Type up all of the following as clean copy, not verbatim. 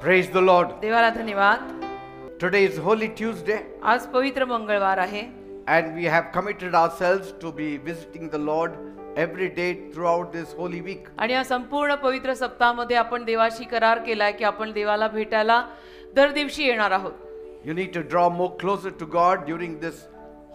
Praise the Lord. देवाला धन्यवाद. Today is Holy Tuesday आज पवित्र मंगळवार आहे and we have committed ourselves to be visiting the Lord every day throughout this holy week. आणि या संपूर्ण पवित्र सप्ताहामध्ये आपण देवाशी करार केलाय की आपण देवाला भेटायला दर दिवशी येणार आहोत. You need to draw more closer to God during this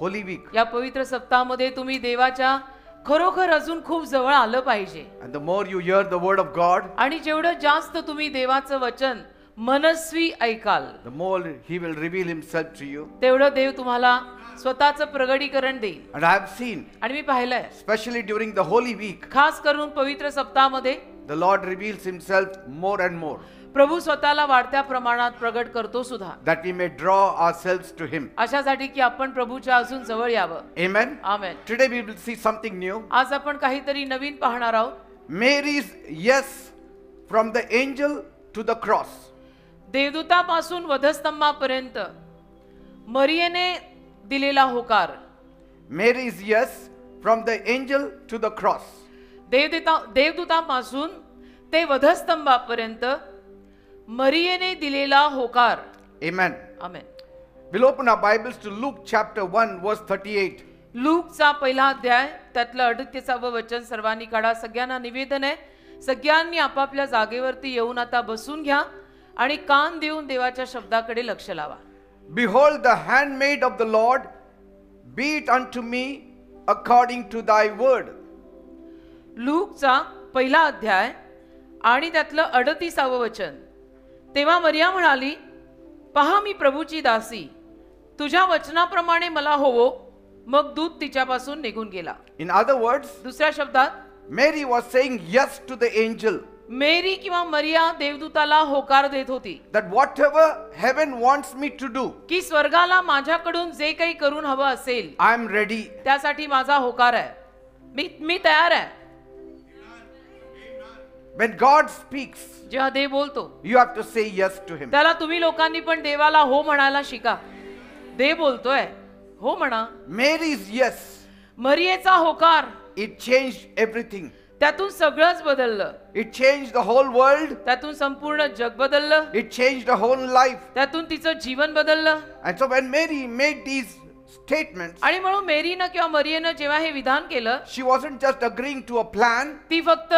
holy week. या पवित्र सप्ताहामध्ये तुम्ही देवाच्या खरोखर अजून खूप जवळ आलं पाहिजे. And the more you hear the word of God, आणि जेवढं जास्त तुम्ही देवाचं वचन मनस्वी ऐकाल, the more he will reveal himself to you. तेवढं देव तुम्हाला स्वतःचं प्रगटीकरण देईल. And I have seen, आणि मी पाहिलंय especially during the holy week, खास करून पवित्र सप्ताहामध्ये the Lord reveals himself more and more, प्रभू स्वतःला वाढत्या प्रमाणात प्रगट करतो सुद्धा, that we may draw ourselves to him. अशासाठी की आपण प्रभूच्या अजून जवळ यावं. Amen. Amen. Today we will see something new. आज आपण काहीतरी नवीन पाहणार आहोत. Mary's yes from the angel to the cross. देवदूतापासून वधस्तंभापर्यंत मरियेने दिलेला होकार. Mary's yes from the angel to the cross. देवदूतापासून ते वधस्तंभापर्यंत मरियेने दिलेला होकार. Amen. Amen. We'll open our Bibles to Luke chapter 1 verse 38. लूकचा पहिला अध्याय त्यातलं 38वे वचन सर्वांनी काढा. सगळ्यांना निवेदन आहे, सगळ्यांनी आपापल्या जागेवरती येऊन आता बसून घ्या आणि कान देऊन देवाच्या शब्दाकडे लक्ष लावा. Behold the handmaid of the Lord, be it unto me according to thy word. लूकचा पहिला अध्याय आणि त्यातलं 38वे वचन. तेव्हा मरिया म्हणाली, पहा मी प्रभूची दासी, तुझ्या वचनाप्रमाणे मला होवो. मग दूत तिच्यापासून निघून गेला. In other words, दुसऱ्या शब्दात Mary was saying yes to the angel, मेरी किंवा मरिया देवदूताला होकार देत होती that whatever heaven wants me to do, की स्वर्गाला माझ्याकडून जे काही करून हवं असेल I am ready. त्यासाठी माझा होकार आहे. मी तयार आहे. When God speaks, जेव्हा देव बोलतो you have to say yes to him. त्याला तुम्ही लोकांनी पण देवाला हो म्हणायला शिका. देव बोलतोय, हो म्हणा. Mary's yes, मरियेचा होकार, it changed everything. त्यातून सगळंच बदललं. It changed the whole world. त्यातून संपूर्ण जग बदललं. It changed the whole life. त्यातून तिचं जीवन बदललं. And so when Mary made these statements, आणि म्हणून मेरीनं किंवा मरियेनं जेव्हा हे विधान केलं, she wasn't just agreeing to a plan, ती फक्त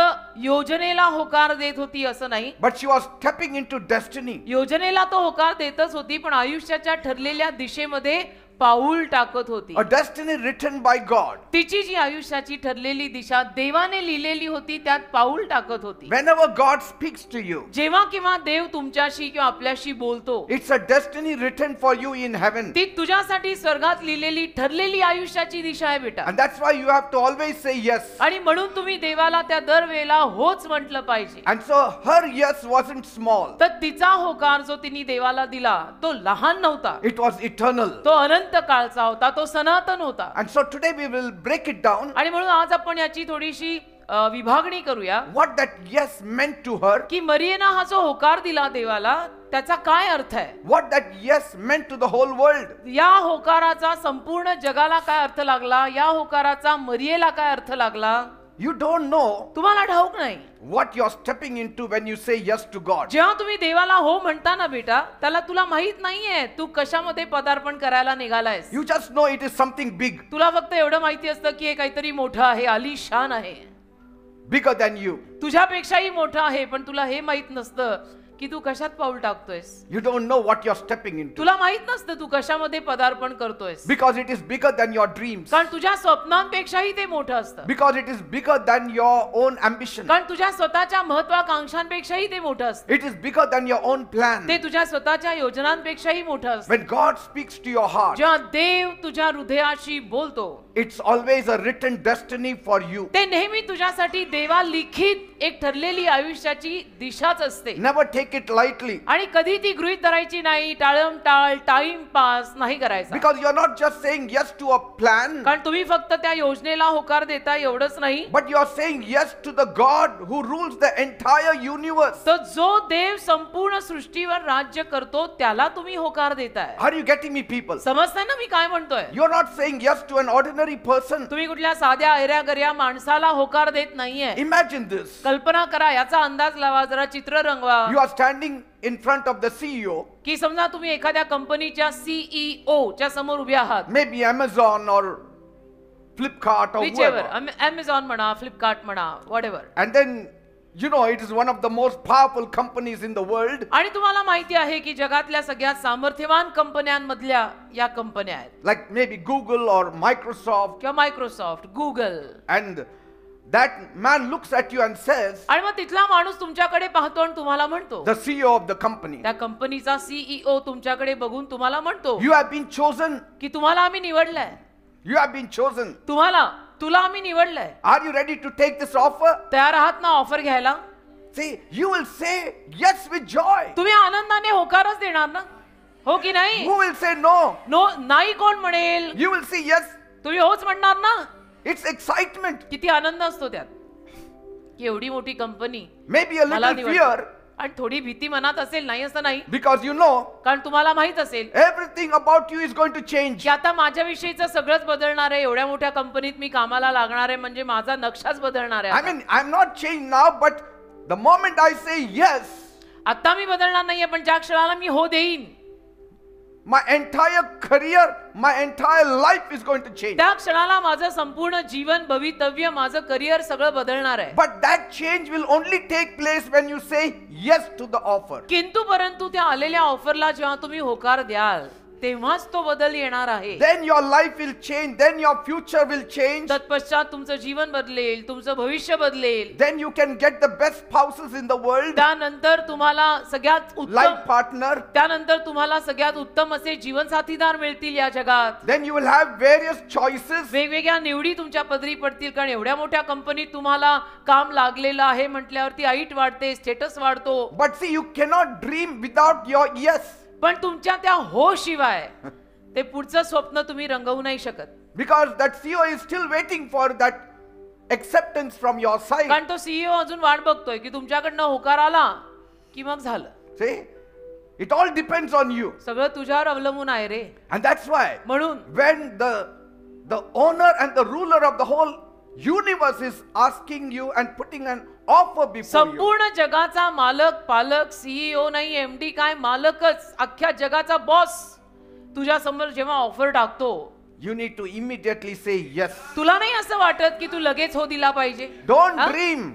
योजनेला होकार देत होती असं नाही, but she was stepping into destiny. योजनेला तो होकार देतच होती, पण आयुष्याच्या ठरलेल्या दिशेमध्ये पाऊल टाकत होती. A destiny written by God. तिची जी आयुष्याची ठरलेली दिशा देवाने लिहिलेली होती त्यात पाऊल टाकत होती. Whenever God speaks to you, जेव्हा किंवा देव तुमच्याशी किंवा आपल्याशी बोलतो, it's a destiny written for you in heaven. ती तुझ्यासाठी स्वर्गात लिहिलेली ठरलेली आयुष्याची दिशा आहे बेटा. And that's why you have to always say yes. आणि म्हणून तुम्ही देवाला त्या दरवेळेला होच म्हटलं पाहिजे. And so her yes wasn't small. तर तिचा होकार जो तिने देवाला दिला तो लहान नव्हता, It was eternal. तो अनंत काळचा होता, तो सनातन होता. And so today we will break it down. आणि म्हणून आज आपण याची थोडीशी विभागणी करूया. What that yes meant to her. की मरियेनं हा जो होकार दिला देवाला त्याचा काय अर्थ आहे. What that yes meant to the whole world. या होकाराचा संपूर्ण जगाला काय अर्थ लागला, या होकाराचा मरियेला काय अर्थ लागला, You don't know तुम्हाला ठाऊक नाही. what you're stepping into when you say yes to God. जेव्हा तुम्ही देवाला हो म्हणता ना बेटा, त्याला तुला माहित नाहीये तू कशामध्ये पदार्पण करायला निघालायस. You just know it is something big, तुला फक्त एवढं माहिती असतं की हे काहीतरी मोठं आहे, आलिशान आहे, bigger than you. तुझ्यापेक्षाही मोठं आहे, पण तुला हे माहित नसतं की तू कशात पाऊल टाकतोयस. You don't know what you're stepping into, तुला माहित नसतं तू कशामध्ये पदार्पण करतोयस, because it is bigger than your dreams, कारण तुझ्या स्वप्नांपेक्षाही ते मोठं असतं, because it is bigger than your own ambition, कारण तुझ्या स्वतःच्या महत्वाकांक्षांपेक्षाही ते मोठं असतं, it is bigger than your own plan. ते तुझ्या स्वतःच्या योजनांपेक्षाही मोठं असतं. When God speaks to your heart, जेव्हा देव तुझ्या हृदयाशी बोलतो, it's always a written destiny for you. ते नेहमी तुझ्यासाठी देवा लिखित एक ठरलेली आयुष्याची दिशाच असते. Never take it lightly, आणि कधी ती गृहीत धरायची नाही, टाळमटाळ टाइम पास नाही करायचा. because you're not just saying yes to a plan, कारण तुम्ही फक्त त्या योजनेला होकार देता एवढंच नाही, but you're saying yes to the God who rules the entire universe. तर जो देव संपूर्ण सृष्टीवर राज्य करतो त्याला तुम्ही होकार देताय. Are you getting me, people? समजताय ना मी काय म्हणतोय. You're not saying yes to an ordinary person. तुम्ही कुठल्या साध्या ऐऱ्यागऱ्या माणसाला होकार देत नाहीये. Imagine this. कल्पना करा, याचा अंदाज लावा, जरा चित्र रंगवा. You are standing in front of the CEO, की समजा तुम्ही एखाद्या कंपनीच्या CEO च्या समोर उभे आहात, maybe Amazon or Flipkart or whichever, whoever, Amazon म्हणा, फ्लिपकार्ट म्हणा, whatever. and then it is one of the most powerful companies in the world, आणि तुम्हाला माहिती आहे की जगातल्या सगळ्यात सामर्थ्यवान कंपन्यांमधल्या या कंपन्या आहेत, like maybe Google or Microsoft, किंवा Microsoft, Google. and that man looks at you and says, आणि मग तिथला माणूस तुमच्याकडे पाहतो आणि तुम्हाला म्हणतो, the CEO of the company, त्या कंपनीचा CEO तुमच्याकडे बघून तुम्हाला म्हणतो you have been chosen, की तुम्हाला आम्ही निवडलंय, you have been chosen. तुला आम्ही निवडलंय. Are you ready to take this offer? तयार आहात ना ऑफर घ्यायला? See, you will say yes with joy. तुम्ही आनंदाने होकारच देणार ना, हो की नाही? Who will say no? No नाही कोण म्हणेल? You will say yes. तुम्ही होच म्हणणार ना. It's excitement. किती आनंद असतो त्यात, की एवढी मोठी कंपनी, Maybe a मला little निवडते. fear, आणि थोडी भीती मनात असेल, नाही असं नाही, because you know कारण तुम्हाला माहित असेल everything about you is going to change. की आता माझ्याविषयीचं सगळंच बदलणार आहे, एवढ्या मोठ्या कंपनीत मी कामाला लागणार आहे, म्हणजे माझा नक्षाच बदलणार आहे. I mean, I'm not changed now, but the moment I say yes, आता मी बदलणार नाहीये, पण ज्या क्षणाला मी हो देईन, my entire career, my entire life is going to change. त्या क्षणाला माझं संपूर्ण जीवन, भवितव्य, माझं करिअर सगळं बदलणार आहे. But that change will only take place when you say yes to the offer. किंतु परंतु त्या आलेल्या ऑफरला जेव्हा तुम्ही होकार द्याल, तेव्हाच तो बदल येणार आहे. Then your life will change, then your future will change. तत्पश्चात तुमचं जीवन बदलेल, तुमचं भविष्य बदलेल. Then you can get the best spouses in the world, त्यानंतर तुम्हाला सगळ्यात life उत्तम partner. त्यानंतर तुम्हाला सगळ्यात उत्तम असे जीवन साथीदार मिळतील या जगात. Then you will have various choices. वेगवेगळ्या निवडी तुमच्या पदरी पडतील, कारण एवढ्या मोठ्या कंपनीत तुम्हाला काम लागलेलं आहे म्हटल्यावरती हाईट वाढते, स्टेटस वाढतो. But see, you cannot dream without your yes. पण तुमच्या त्या हो शिवाय ते पुढचं स्वप्न तुम्ही रंगवू नाही शकत, Because that CEO is still waiting for that acceptance from your side. कारण तो CEO अजून वाट बघतोय की तुमच्याकडनं होकार आला की मग झालं. See, it all depends on you. सगळं तुझ्यावर अवलंबून आहे रे. And that's why म्हणून when the owner and the ruler of the whole universe is asking you and putting an offer before you, संपूर्ण जगाचा मालक, पालक, CEO नाही, MD काय, मालकच, अख्ख्या जगाचा बॉस तुझ्या समोर जेव्हा ऑफर टाकतो, you need to immediately say yes. तुला नाही असं वाटत की तू लगेच हो दिला पाहिजे? Don't हा? dream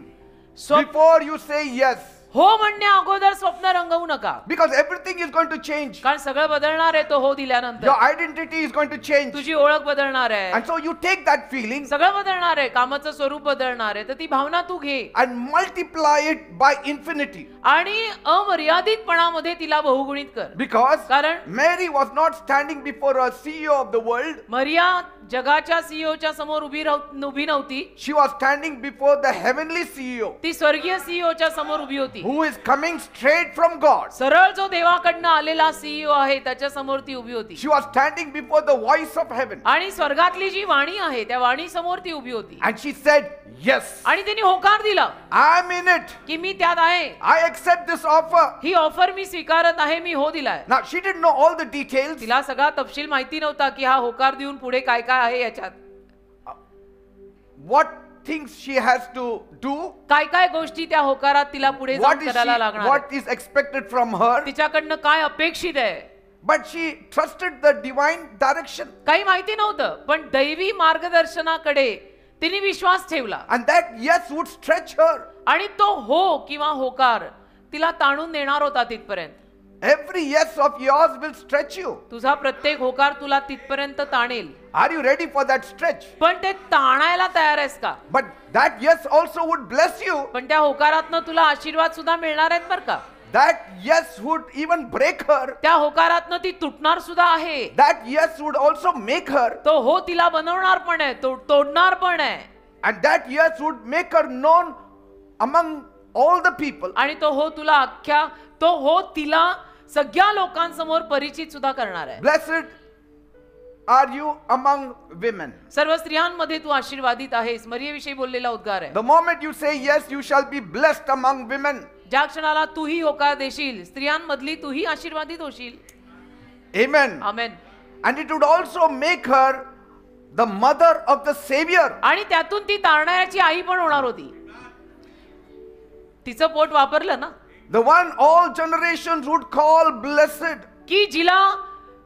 swap- before you say yes, हो म्हणण्या अगोदर स्वप्न रंगवू नका, because everything is going to change. कारण सगळं बदलणार आहे तो हो दिल्यानंतर. Your identity is going to change. तुझी ओळख बदलणार आहे, And so you take that feeling सगळं बदलणार आहे, कामाचं स्वरूप बदलणार आहे, तर ती भावना तू घे and multiply it by infinity. आणि अमर्यादितपणामध्ये तिला बहुगुणित कर. Because कारण Mary was not standing before a CEO of the world. मरिया जगाच्या सीईओच्या समोर उभी नव्हती, She was standing before the heavenly CEO ती स्वर्गीय सीईओच्या समोर उभी होती. who is coming straight from God. सरळ जो देवाकडनं आलेला सीईओ आहे त्याच्या समोर ती उभी होती. She was standing before the voice of heaven. आणि स्वर्गातली जी वाणी आहे त्या वाणी समोर ती उभी होती. And she said, yes, आणि तिने होकार दिला I'm in it. की मी त्यात आहे, I accept this offer. He offer me स्वीकारत आहे, मी हो दिलाय. Now, she didn't know all the details. तिला सगळा तपशील माहिती नव्हता की हा होकार देऊन पुढे काय काय आहे याच्यात, What things she has to do. काय काय गोष्टी त्या होकारात तिला पुढे जाऊन करायला लागणार, What is expected from her. तिच्याकडनं काय अपेक्षित आहे. But she trusted the divine direction. काही माहिती नव्हतं, पण दैवी मार्गदर्शनाकडे तिने विश्वास ठेवला. And that yes would stretch her. आणि तो हो किंवा होकार तिला ताणून नेणार होता तिथपर्यंत. Every yes of yours will stretch you. तुझा प्रत्येक होकार तुला तिथपर्यंत ताणेल. Are you ready for that stretch? पण ते ताणायला तयार आहेस का? But that yes also would bless you. पण त्या होकारातनं तुला आशीर्वाद सुद्धा मिळणार आहेत बरं का? That yes would even break her. त्या होकारातनं ती तुटणार सुद्धा आहे. That yes would also make her. तो हो तिला बनवणार पण आहे, तोडणार पण आहे. And that yes would make her known among all the people. आणि तो हो तिला सगळ्या लोकांसमोर परिचित सुद्धा करणार आहे. Blessed are you among women. सर्व स्त्रियांमध्ये तू आशीर्वादित आहेस. मरियेविषयी बोललेला उद्गार आहे. The moment you say yes, you shall be blessed among women. ज्या क्षणाला तूही होकार देशील, स्त्रियांमधली तूही आशीर्वादित होशील. Amen. Amen. And it would also make her the mother of the Savior. आणि त्यातून ती तारणाऱ्याची आई पण होणार होती. तिचं पोट वापरलं ना, the one all generations would call blessed. की जिला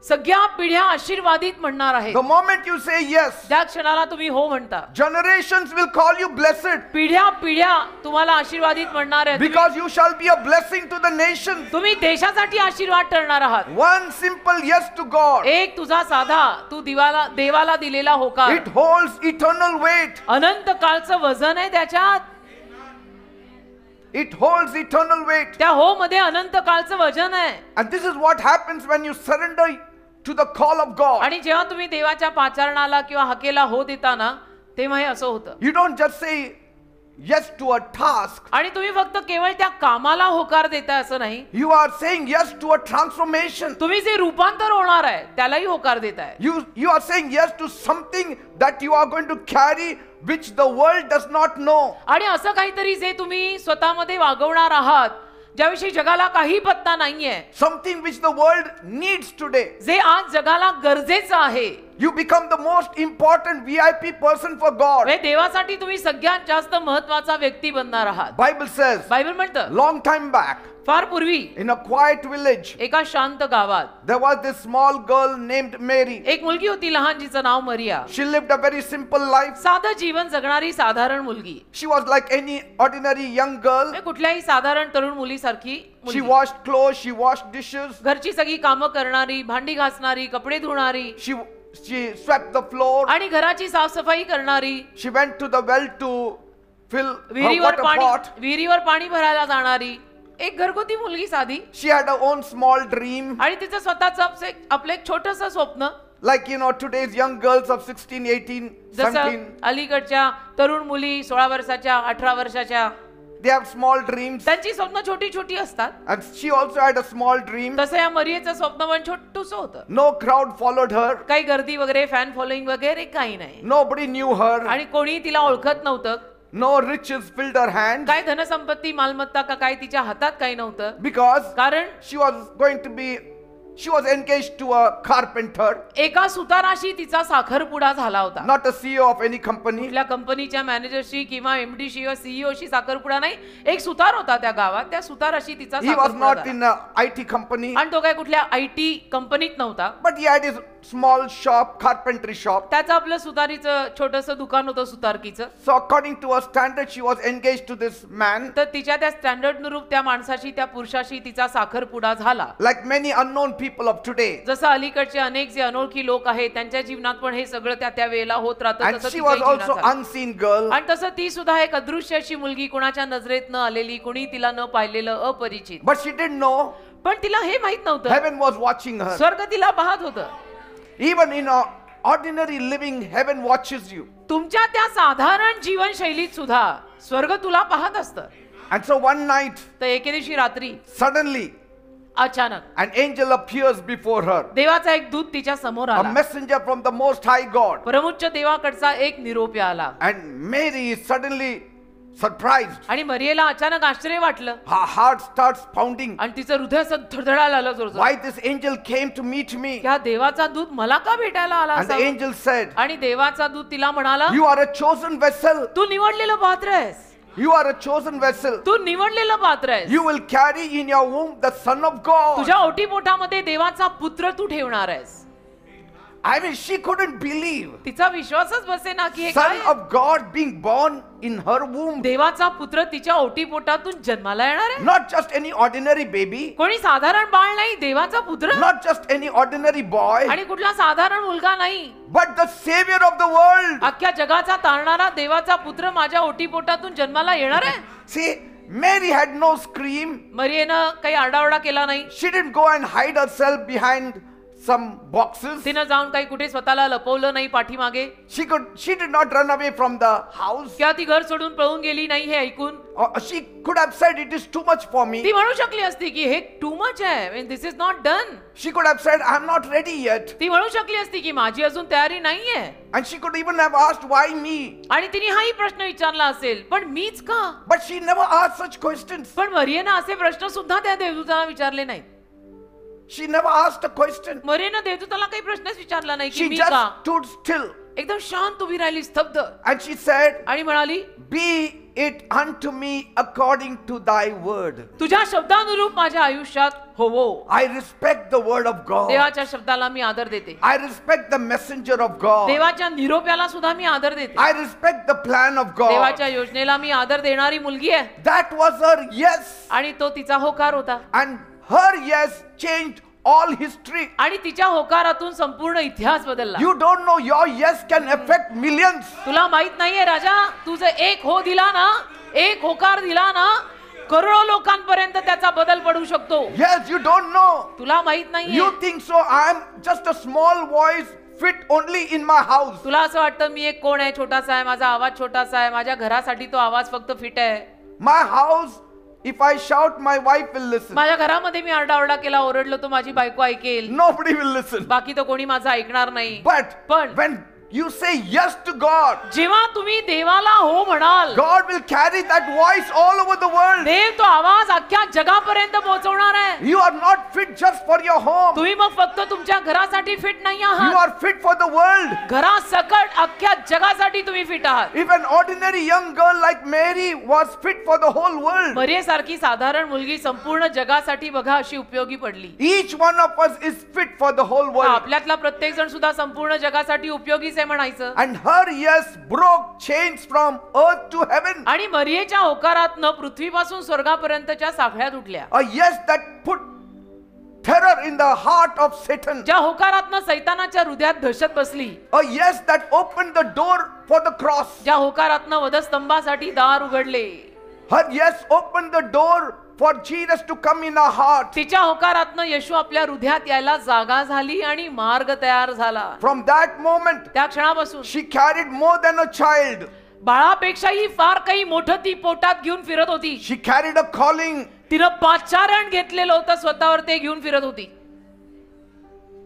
सगळ्या पिढ्या आशीर्वादित म्हणणार आहेत. The moment you say yes, त्या क्षणाला तुम्ही हो म्हणता, generations will call you blessed, पिढ्या पिढ्या तुम्हाला आशीर्वादित म्हणणार आहेत. because you shall be a blessing to the nations. तुम्ही देशासाठी आशीर्वाद ठरणार आहात. One simple yes to God, एक तुझा साधा तू देवाला दिलेला होकार, it holds eternal weight. अनंत काळचं वजन आहे त्याच्यात. It holds eternal weight. त्या हो मध्ये अनंत काळचं वजन आहे. And this is what happens when you surrender to the call of God. आणि जेव्हा तुम्ही देवाच्या पाचारणाला किंवा हाकेला हो देता ना, तेव्हा हे असं होतं. You don't just say yes to a task. आणि तुम्ही फक्त केवळ त्या कामाला होकार देताय असं नाही, You are saying yes to a transformation. तुम्ही जे रूपांतर होणार आहे त्यालाही होकार देताय. You are saying yes to something that you are going to carry which the world does not know. आणि असं काहीतरी जे तुम्ही स्वतःमध्ये वागवणार आहात, ज्याविषयी जगाला काही पत्ता नाहीये, Something which the world needs today. जे आज जगाला गरजेचं आहे. You become the most important VIP person for God. हे देवासाठी तुम्ही सगळ्यात जास्त महत्त्वाचा व्यक्ती बनणार आहात. Bible says, बायबल म्हणतं long time back, फार पूर्वी in a quiet village, एका शांत गावात there was this small girl named Mary. एक मुलगी होती लहान, जिचं नाव मरिया. She lived a very simple life. साधं जीवन जगणारी साधारण मुलगी. She was like any ordinary young girl. कुठल्याही साधारण तरुण मुलीसारखी She मुलगी. washed clothes, she washed dishes, घरची सगळी कामं करणारी, भांडी घासणारी, कपडे धुणारी, she swept the floor. आणि घराची साफसफाई करणारी, She went to the well to fill her विहिरीवर water pot. पाणी भरायला जाणारी एक घरगुती मुलगी साधी. She had her own small dream. आणि तिचं स्वतःचं आपलं एक छोटंसं स्वप्न, Like today's young girls of 16, 18, जसं 17. अलीकडच्या तरुण मुली 16 वर्षाच्या 18 वर्षाच्या, They have small dreams. त्यांची स्वप्न छोटी छोटी असतात. And she also had a small dream. तसं या मरियेचं स्वप्न पण छोटूस होतं. No crowd followed her. काही गर्दी वगैरे, फॅन फॉलोइंग वगैरे काही नाही. Nobody knew her. आणि कोणी तिला ओळखत नव्हतं. No riches filled her hand. काय धनसंपत्ती, मालमत्ता का काय तिच्या हातात काही नव्हतं. Because कारण she was engaged to a carpenter. एका सुताराशी तिचा साखरपुडा झाला होता. Not a CEO of any company. कुठल्या कंपनीच्या मॅनेजरशी किंवा एमडीशी किंवा सीईओशी साखरपुडा नाही, एक सुतार होता त्या गावात. त्या सुताराशी तिचा He was साखरपुडा not झाला. in a IT company. आणि तो काय कुठल्या IT कंपनीत नव्हता. But he had his small shop, carpentry shop. त्याचं आपलं सुतारीचं छोटंसं दुकान होतं सुतारकीचं. So according to her standard, she was engaged to this man. तर तिच्या त्या स्टँडर्ड नुरूप त्या माणसाशी, त्या पुरुषाशी तिचा साखरपुडा झाला. Like many unknown people of today. जसं अलीकडचे अनेक जे अनोळखी लोक आहेत त्यांच्या जीवनात पण हे सगळं त्या वेळेला होत राहतं. And तसं she तिच्याही was also जीवनात झालं. unseen girl. आणि तसं ती सुद्धा एक अदृश्य अशी मुलगी, कोणाच्या नजरेत न आलेली, कोणी तिला न पाहिलेलं, अपरिचित. But she didn't know पण तिला हे माहित नव्हतं, heaven was watching her. स्वर्ग तिला पाहत होतं. Even in a ordinary living, heaven watches you. तुमच्या त्या साधारण जीवनशैलीत सुद्धा स्वर्ग तुला पाहत असतं. And so one night, तर एके दिवशी रात्री suddenly, अचानक an angel appears before her. देवाचा एक दूत तिच्या समोर A आला. messenger from the Most High God. परमोच्च देवाकडचा एक निरोप आला. And Mary is suddenly surprised. आणि मरियेला अचानक आश्चर्य वाटलं. Her heart starts pounding. आणि तिचं हृदय असं धडधडायला लागलं जोरजोरात. Why this angel came to meet me? ह्या देवाचा दूत मला का भेटायला आला And the असावा? angel said, आणि देवाचा दूत तिला म्हणाला, you are a chosen vessel. तू निवडलेलं पात्र आहेस. You are a chosen vessel. तू निवडलेलं पात्र आहेस. You will carry in your womb the Son of God. तुझ्या ओटीपोटामध्ये देवाचा पुत्र तू ठेवणार आहेस. I mean, she couldn't believe. तिचा विश्वासच बसेना की हे Son काय? of God being born in her womb. देवाचा पुत्र तिच्या ओटीपोटातून जन्माला येणार आहे. Not just any ordinary baby. कोणी साधारण बाळ नाही, देवाचा पुत्र. Not just any ordinary boy. आणि कुठला साधारण मुलगा नाही, But the Savior of the world. अख्ख्या जगाचा तारणारा देवाचा पुत्र माझ्या ओटीपोटातून जन्माला येणार आहे. See, Mary had no scream. मरियेनं काही आरडाओरडा केला नाही. She didn't go and hide herself behind some boxes. तिनं जाऊन काही कुठे स्वतःला लपवलं नाही पाठीमागे. She did not run away from the house. किंवा ती घर सोडून पळून गेली नाही हे ऐकून. She could have said, it is too much for me. ती म्हणू शकली असती की हे टू मच आहे, this is not done. She could have said, I am not ready yet. ती म्हणू शकली असती की माझी अजून तयारी नाहीये. And she could even have asked, why me? आणि तिने हाही प्रश्न विचारला असेल, पण मीच का? But she never asked such questions. पण मरियेनं असे प्रश्न सुद्धा त्या देवदूताला विचारले नाहीत. She never asked a question. मरियेनं देवदूताला काही प्रश्नच विचारला नाही की She मी just का? stood still. एकदम शांत उभी राहिली, स्तब्ध, And she said, आणि म्हणाली, be it unto me according to thy word. तुझ्या शब्दानुरूप माझ्या आयुष्यात होवो. I respect the word of God. देवाच्या शब्दाला मी आदर देते. I respect the messenger of God. देवाच्या निरोप्याला सुद्धा मी आदर देते. I respect the plan of God. देवाच्या योजनेला मी आदर देणारी मुलगी आहे. That was her yes. आणि तो तिचा होकार होता. And her yes changed all history. आणि तिच्या होकारातून संपूर्ण इतिहास बदलला. You don't know your yes can affect millions. तुला माहित नाहीये राजा, तुझं एक हो दिला ना, एक होकार दिला ना, करोडो लोकांपर्यंत त्याचा बदल पडू शकतो. Yes, you don't know. तुला माहित नाहीये. You think so. I am just a small voice fit only in my house. तुला असं वाटतं मी एक कोण आहे, छोटासा आहे, माझा आवाज छोटासा आहे, माझ्या घरासाठी तो आवाज फक्त फिट आहे. My house, if I shout, my wife will listen. माझ्या घरामध्ये मी आरडाओरडा केला, ओरडलो तो माझी बायको ऐकेल, Nobody will listen. बाकी तो कोणी माझं ऐकणार नाही. But when you say yes to God, जेव्हा तुम्ही देवाला हो म्हणाल, God will carry that voice all over the world. देव तो आवाज अख्ख्या जगापर्यंत पोहोचवणार आहे. You are not fit just for your home. तुम्ही मग फक्त तुमच्या घरासाठी फिट नाही You आहात, are fit for the world. घरासकट अख्ख्या जगासाठी तुम्ही फिट आहात. If an ordinary young girl like Mary was fit for the whole world, मरियेसारखी साधारण मुलगी संपूर्ण जगासाठी बघा अशी उपयोगी पडली. each one of us is fit for the whole world. आपल्यातला प्रत्येक जण सुद्धा संपूर्ण जगासाठी उपयोगीच आहे म्हणायचं. And her yes broke chains from earth to heaven. आणि मरियेच्या होकारातनं पृथ्वीपासून स्वर्गापर्यंतच्या साखळ्या तुटल्या. A yes that put terror in the heart of Satan. ज्या होकारातनं सैतानाच्या हृदयात दहशत बसली. A yes that opened the door for the cross. ज्या होकारातनं वधस्तंभासाठी दार उघडले. Her yes opened the door for Jesus to come in our heart. तिच्या होकारातनं येशू आपल्या हृदयात यायला जागा झाली आणि मार्ग तयार झाला. From that moment, त्या क्षणापासून she carried more than a child. बाळापेक्षाही फार काही मोठं ती पोटात घेऊन फिरत होती. She carried a calling. तिनं पाचारण घेतलेलं होतं, स्वतःवर ते घेऊन फिरत होती.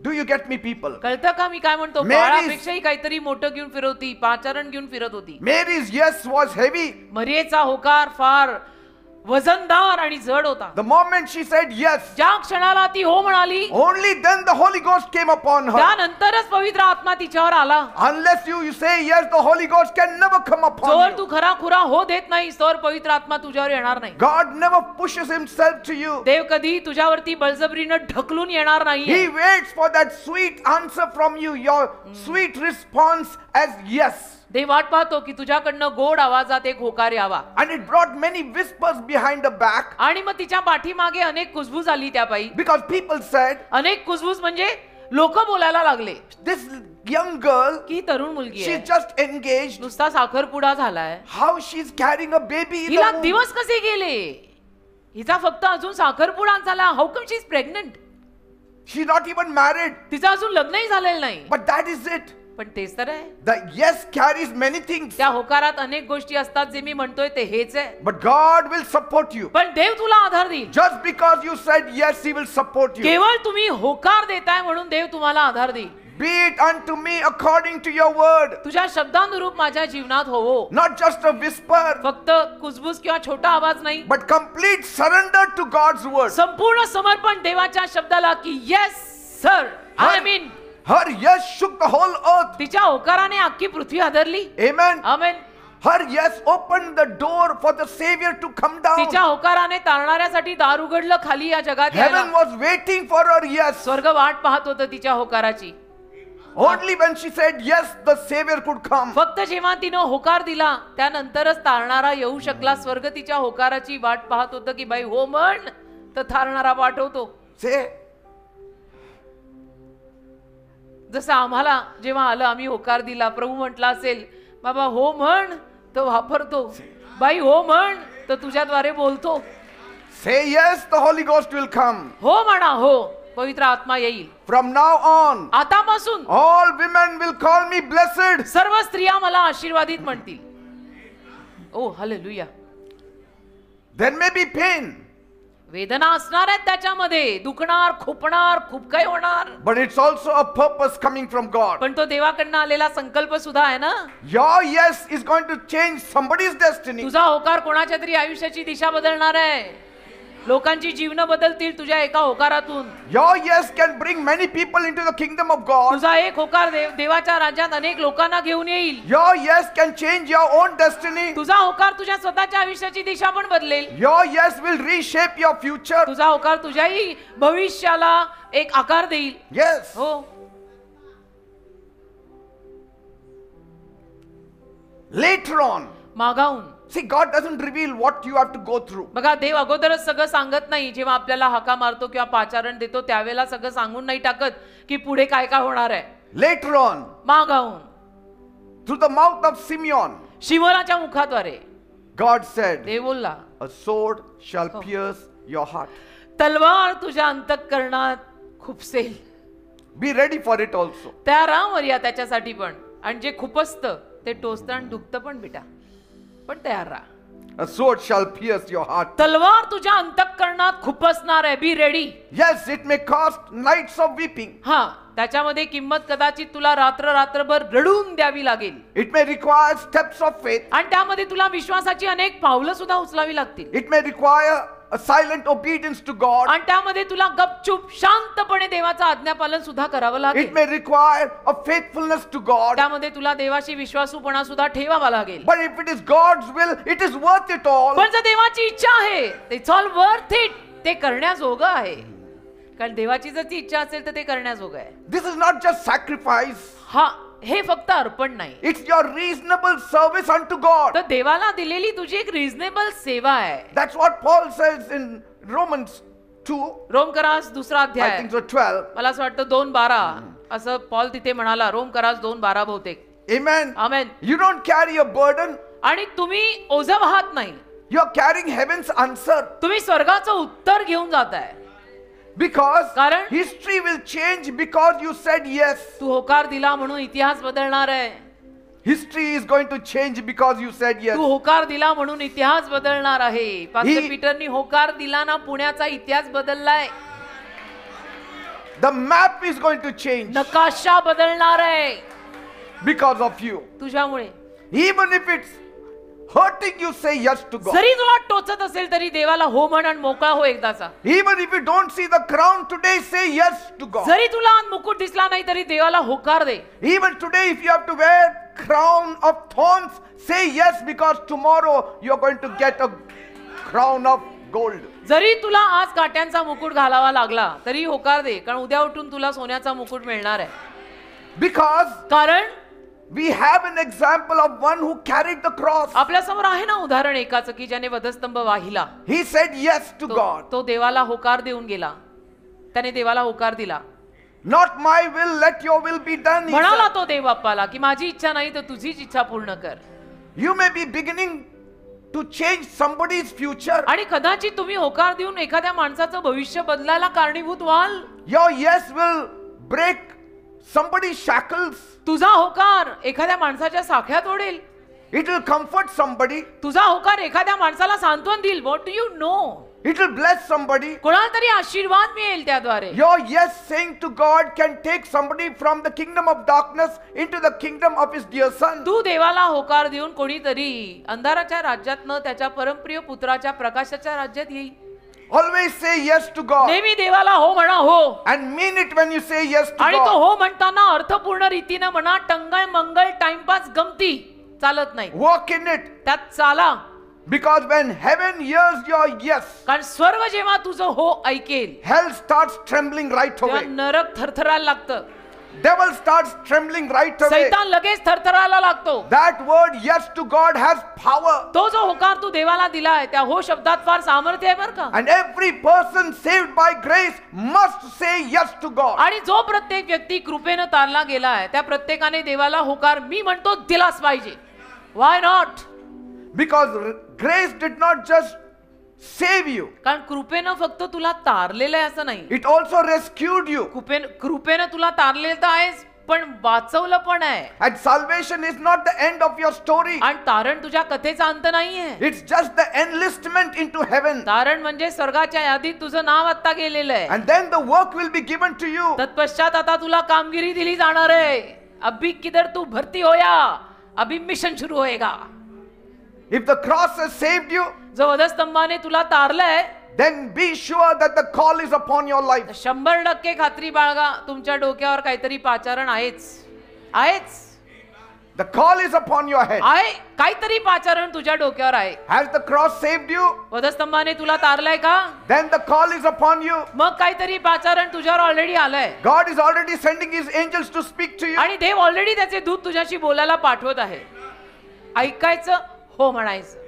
Do you get me, people? कळतं का मी काय म्हणतो? Mary's- बाळापेक्षाही काहीतरी मोठं घेऊन फिरत होती, पाचारण घेऊन फिरत होती. Mary's yes was heavy. मरियेचा होकार फार वजनदार आणि जड होता. The moment she said yes, ज्या क्षणाला ती हो म्हणाली, only then the Holy Ghost came upon her. त्यानंतरच पवित्र आत्मा तिच्यावर आला. Unless you say yes, the Holy Ghost can never come upon जोर you. तू खरा खुरा हो देत नाहीस तोवर पवित्र आत्मा तुझ्यावर येणार नाही. God never pushes himself to you. देव कधी तुझ्यावरती बळजबरीनं ढकलून येणार नाही. He waits for that sweet answer from you, your sweet response as yes. देव वाट पाहतो की तुझ्याकडनं गोड आवाजात एक होकार यावा. And it brought many whispers behind the back, आणि मग तिच्या पाठीमागे अनेक कुजबूज आली त्या पायी. because people said, अनेक कुजबूज म्हणजे लोक बोलायला लागले this young girl, की तरुण मुलगी she's आहे, just engaged. नुसता साखरपुडा झालाय, How she's carrying a baby in हिला the womb? दिवस कसे गेले, हिचा फक्त अजून साखरपुडा झाला. How come she is pregnant. She's not even married. तिचं अजून लग्नही झालेलं नाही. But that is it. पण तेच तर आहे. The yes carries many things. त्या होकारात अनेक गोष्टी असतात जे मी म्हणतोय ते हेच आहे. But God will support you. पण देव तुला आधार देईल. Just because you said yes, He will support you. केवळ तुम्ही होकार देताय म्हणून देव तुम्हाला आधार देईल. Be it unto me according to your word. तुझ्या शब्दानुरूप माझ्या जीवनात होवो. Not just a whisper, फक्त कुजबूज किंवा छोटा आवाज नाही, but complete surrender to God's word. संपूर्ण समर्पण देवाच्या शब्दाला की yes sir I mean. Her yes shook the whole earth. तिच्या होकाराने अख्खी पृथ्वी हादरली. Amen. Amen. Her yes opened the door for the Savior to come down. तिच्या होकाराने तारणाऱ्यासाठी दार उघडलं खाली या जगात Heaven यायला. was waiting for her yes. स्वर्ग वाट पाहत होतं तिच्या होकाराची. Only when she said yes, the Savior could come. फक्त जेव्हा तिनं होकार दिला त्यानंतरच तारणारा येऊ शकला. स्वर्ग तिच्या होकाराची वाट पाहत होतं की बाई हो म्हण तर तारणारा पाठवतो. Say, जसं आम्हाला जेव्हा आलं आम्ही होकार दिला, प्रभू म्हटला असेल बाबा हो म्हण तर वापरतो, बाई हो म्हण तर तुझ्याद्वारे बोलतो. say yes, the Holy Ghost will come. हो म्हणा हो, पवित्र आत्मा येईल. From now on, आतापासून all women will call me blessed. सर्व स्त्रिया मला आशीर्वादित म्हणतील. ओ hallelujah. There may be pain, वेदना असणार आहेत त्याच्यामध्ये, दुखणार खुपणार खूप काही होणार, but it's also a purpose coming from God. पण तो देवाकडनं आलेला संकल्प सुद्धा आहे ना. Your yes is going to change somebody's destiny. तुझा होकार कोणाच्या तरी आयुष्याची दिशा बदलणार आहे. लोकांची जीवन बदलतील तुझ्या एका होकारातून. Your yes can bring many people into the kingdom of God. तुझा एक होकार देवाच्या राज्यात अनेक लोकांना घेऊन येईल. Your yes can change your own destiny. तुझा होकार तुझ्या स्वतःच्या आयुष्याची दिशा पण बदलेल. Your yes will reshape your future. तुझा होकार तुझ्याही भविष्याला एक आकार देईल. Yes. हो. Later on, मागाहून. see, God doesn't reveal what you have to go through. बघा, देव अगोदरच सगळं सांगत नाही. जेव्हा आपल्याला हाका मारतो किंवा पाचारण देतो त्यावेळेला सगळं सांगून नाही टाकत की पुढे काय काय होणार आहे. Later on, मागाहून through the mouth of Simeon, शिमोनाच्या मुखाद्वारे God said, देव बोलला, a sword shall pierce your heart. तलवार तुझ्या अंतःकरणात खुपसेल. Be ready for it also. त्या राम या त्याच्यासाठी पण. आणि जे खुपसतं ते टोचतं आणि दुखतं पण बेटा, पण तयार राहा. A sword shall pierce your heart. तलवार तुझ्या अंतःकरणात खुपसणार आहे. Be ready. Yes, it may cost nights of weeping. हा, त्याच्यामध्ये किंमत कदाचित तुला रात्रभर रडून द्यावी लागेल. It may require steps of faith. आणि त्यामध्ये तुला विश्वासाची अनेक पावलं सुद्धा उचलावी लागतील. It may require a silent obedience to God. आणि त्यामध्ये तुला गपचूप शांतपणे देवाचं आज्ञापालन सुद्धा करावं It लागेल. may require a faithfulness to God. त्यामध्ये तुला देवाशी विश्वासूपणा सुद्धा ठेवावा लागेल. But if it is God's will, it is worth it all. पण जर देवाची इच्छा आहे, इट्स ऑल वर्थ इट. ते करण्याजोगं आहे. कारण देवाची जर ती इच्छा असेल तर ते करण्याजोगं आहे. This is not just sacrifice. हा, हे फक्त अर्पण नाही. It's your reasonable service unto God. तर देवाला दिलेली तुझी एक रिझनेबल सेवा आहे. That's what Paul says in Romans 2, रोमकरास दुसरा I अध्याय, think so 12. मला असं वाटतं 2:12 असं पॉल तिथे म्हणाला. रोमकरास 2:12 बहुतेक. Amen. Amen. You don't carry a burden. आणि तुम्ही ओझं वाहत नाही, You're carrying heaven's answer. तुम्ही स्वर्गाचं उत्तर घेऊन जाताय. Because कारण history will change because you said yes. तू होकार दिला म्हणून इतिहास बदलणार आहे. History is going to change because you said yes. तू होकार दिला म्हणून इतिहास बदलणार आहे. पास्टर ही- पीटरनी होकार दिला ना, पुण्याचा इतिहास बदललाय. The map is going to change नकाशा बदलणार आहे because of you. तुझ्यामुळे. Even if it's hurting you, say yes to God. जरी तुला टोचत असेल तरी देवाला हो म्हण आणि मोकळा हो एकदाचा. Even if you don't see the crown today, say yes to God. जरी तुला आज मुकुट दिसला नाही तरी देवाला होकार दे. Even today, if you have to wear crown of thorns, say yes, because tomorrow you're going to get a crown of gold. जरी तुला आज काट्यांचा मुकुट घालावा लागला तरी होकार दे, कारण उद्या उठून तुला सोन्याचा मुकुट मिळणार आहे. Because कारण we have an example of one who carried the cross. आपल्या समोर आहे ना उदाहरण एकाचं की ज्याने वधस्तंभ वाहिला. He said yes to God. तो देवाला होकार देऊन गेला. त्याने देवाला होकार दिला. Not my will, let your will be done. He म्हणाला said. तो देव बाप्पाला की माझी इच्छा नाही तर तुझीच इच्छा पूर्ण कर. You may be beginning to change somebody's future. आणि कदाचित तुम्ही होकार देऊन एखाद्या माणसाचं भविष्य बदलायला कारणीभूत व्हाल. Your yes will break somebody's shackles. तुझा होकार एखाद्या माणसाच्या साखळ्या तोडेल. It will comfort somebody. तुझा होकार एखाद्या माणसाला सांत्वन देईल. What do you know? It will bless somebody. कोणाला तरी आशीर्वाद मिळेल त्याद्वारे. Your yes saying to God can take somebody from the kingdom of darkness into the kingdom of his dear son. तू देवाला होकार देऊन कोणीतरी अंधाराच्या राज्यातनं त्याच्या परमप्रिय पुत्राच्या प्रकाशाच्या राज्यात येईल. Always say yes to God. नेहमी देवाला हो म्हणा. हो. And mean it when you say yes to आणि तो God. हो म्हणताना अर्थपूर्ण रीतीने म्हणा. टंगळ मंगळ टाइमपास गमती चालत नाही. Walk in it. त्यात चाला. Because when heaven hears your yes, कारण स्वर्ग जेव्हा तुझं हो ऐकेल hell starts trembling right तेव्हा away. नरक थरथरायला लागतं. Devil starts trembling right away. सैतान लगेच थरथरायला लागतो. That word yes to God has power. तो जो होकार तू देवाला दिलाय त्या हो शब्दात फार सामर्थ्य आहे बरं का. And every person saved by grace must say yes to God. आणि जो प्रत्येक व्यक्ती कृपेनं तारला गेलाय त्या प्रत्येकाने देवाला होकार मी म्हणतो दिलाच पाहिजे. Why not? Because grace did not just save you, कारण कृपेनं फक्त तुला तारलेलं आहे असं नाही. it also rescued you. कृपेनं तुला तारलेलं तर आहेस पण वाचवलं पण आहे. And salvation is not the end of your story. आणि तारण तुझ्या कथेचा अंत नाहीये. It's just the enlistment into heaven. तारण म्हणजे स्वर्गाच्या यादीत तुझं नाव आता गेलेलं आहे. And then the work will be given to you. तत्पश्चात आता तुला कामगिरी दिली जाणार आहे. अभी किधर तू भरती होया, अभी मिशन सुरू होएगा. If the cross has saved you, जो वधस्तंभाने तुला तारलंय then be sure that the call is upon your life. 100% खात्री बाळगा, तुमच्या डोक्यावर काहीतरी पाचारण आहेच. The call is upon your head. आहे, काहीतरी पाचारण तुझ्या डोक्यावर आहे. Has the cross saved you? वधस्तंभाने तुला तारलाय का? Then the call is upon you. मग काहीतरी पाचारण तुझ्यावर ऑलरेडी आलंय. God is already sending his angels to speak to you. आणि देव ऑलरेडी त्याचे दूत तुझ्याशी बोलायला पाठवत आहे. ऐकायचं, हो म्हणायचं.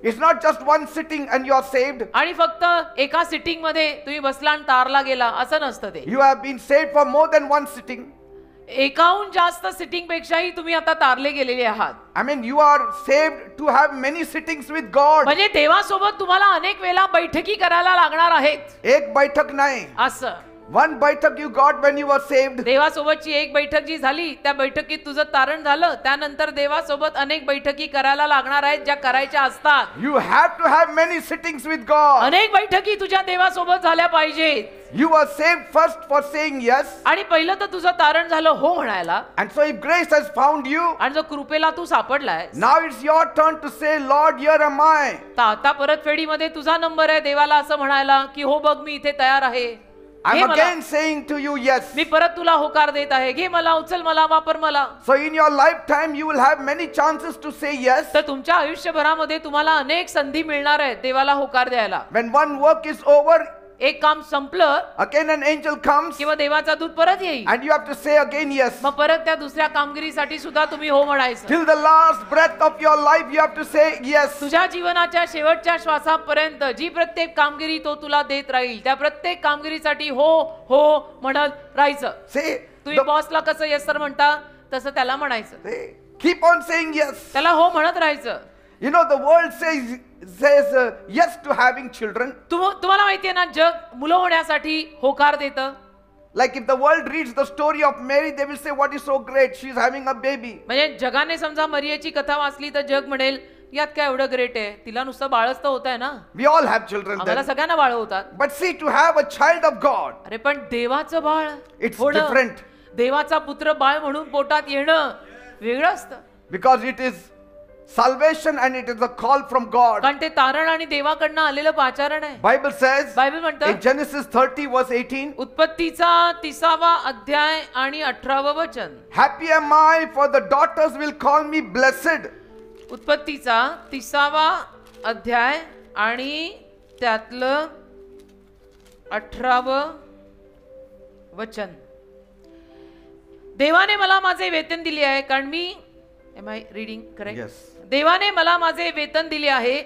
It's not just one sitting and you are saved. आणि फक्त एका सिटिंग मध्ये तुम्ही बसला आणि तारला गेला असं नसतं ते. You have been saved for more than one sitting. एकाहून जास्त सिटिंग पेक्षाही तुम्ही आता तारले गेलेले आहात. I mean, you are saved to have many sittings with God. म्हणजे देवासोबत तुम्हाला अनेक वेळा बैठकी करायला लागणार आहेत. एक बैठक नाही. असं One बैठक you got when you were saved. देवासोबतची एक बैठक जी झाली, त्या बैठकीत तुझं तारण झालं, त्यानंतर देवासोबत अनेक बैठकी करायला लागणार आहेत, ज्या करायच्या असतात. You have to have many sittings with God. अनेक बैठकी तुझ्या देवासोबत झाल्या पाहिजेत. You were saved first for saying yes. आणि पहिलं तर तुझं तारण झालं हो म्हणायला. And so if grace has found you, आणि जो कृपेला तू सापडलाय, now it's your turn to say, Lord, here am I. तर आता परतफेडीमध्ये तुझा नंबर आहे देवाला असं म्हणायला की हो बघ मी इथे तयार आहे. I'm again saying to you yes. मी परत तुला होकार देत आहे. घे मला, उचल मला, वापर मला. So in your lifetime you will have many chances to say yes. तर तुमच्या आयुष्यभरामध्ये तुम्हाला अनेक संधी मिळणार आहेत देवाला होकार द्यायला. When one work is over, एक काम संपलं, again an angel comes किंवा देवाचा दूत परत येईल, and you have to say again yes. मग परत त्या दुसऱ्या कामगिरीसाठी सुद्धा तुम्ही हो म्हणायचं. Till the last breath of your life you have to say yes. तुझ्या जीवनाच्या शेवटच्या श्वासापर्यंत जी प्रत्येक कामगिरी तो तुला देत राहील, त्या प्रत्येक कामगिरीसाठी हो हो म्हणत राहायचं. Say, तुम्ही बॉसला कसं येस सर म्हणता तसं त्याला म्हणायचं. keep on saying yes. त्याला हो म्हणत राहायचं. You know, the world says yes to having children. तुम्हाला माहितीये ना, जग मुलं होण्यासाठी होकार देतं. Like if the world reads the story of Mary, they will say, what is so great, she's having a baby. म्हणजे जगाने समजा मरियेची कथा वाचली तर जग म्हणेल यात काय एवढं ग्रेट आहे, तिला नुसतं बाळच तर होत आहे ना. We all have children आम्हाला then. सगळ्यांना बाळ होतात. But see, to have a child of God, अरे पण देवाचं बाळ it's होणं, different. देवाचा पुत्र बाळ म्हणून पोटात येणं वेगळं असतं. Because it is salvation and it is a call from God. कारण ते तारण आणि देवाकडनं आलेलं पाचारण आहे. Bible says बायबल म्हणतं in Genesis 30 verse 18, उत्पत्तीचा 30वा अध्याय आणि 18वं वचन. happy am I for the daughters will call me blessed. उत्पत्तीचा 30वा अध्याय आणि त्यातलं 18वं वचन. देवाने मला माझे वेतन दिले आहे, कारण मी Am I reading correct? Yes. देवाने मला माझे वेतन दिले आहे,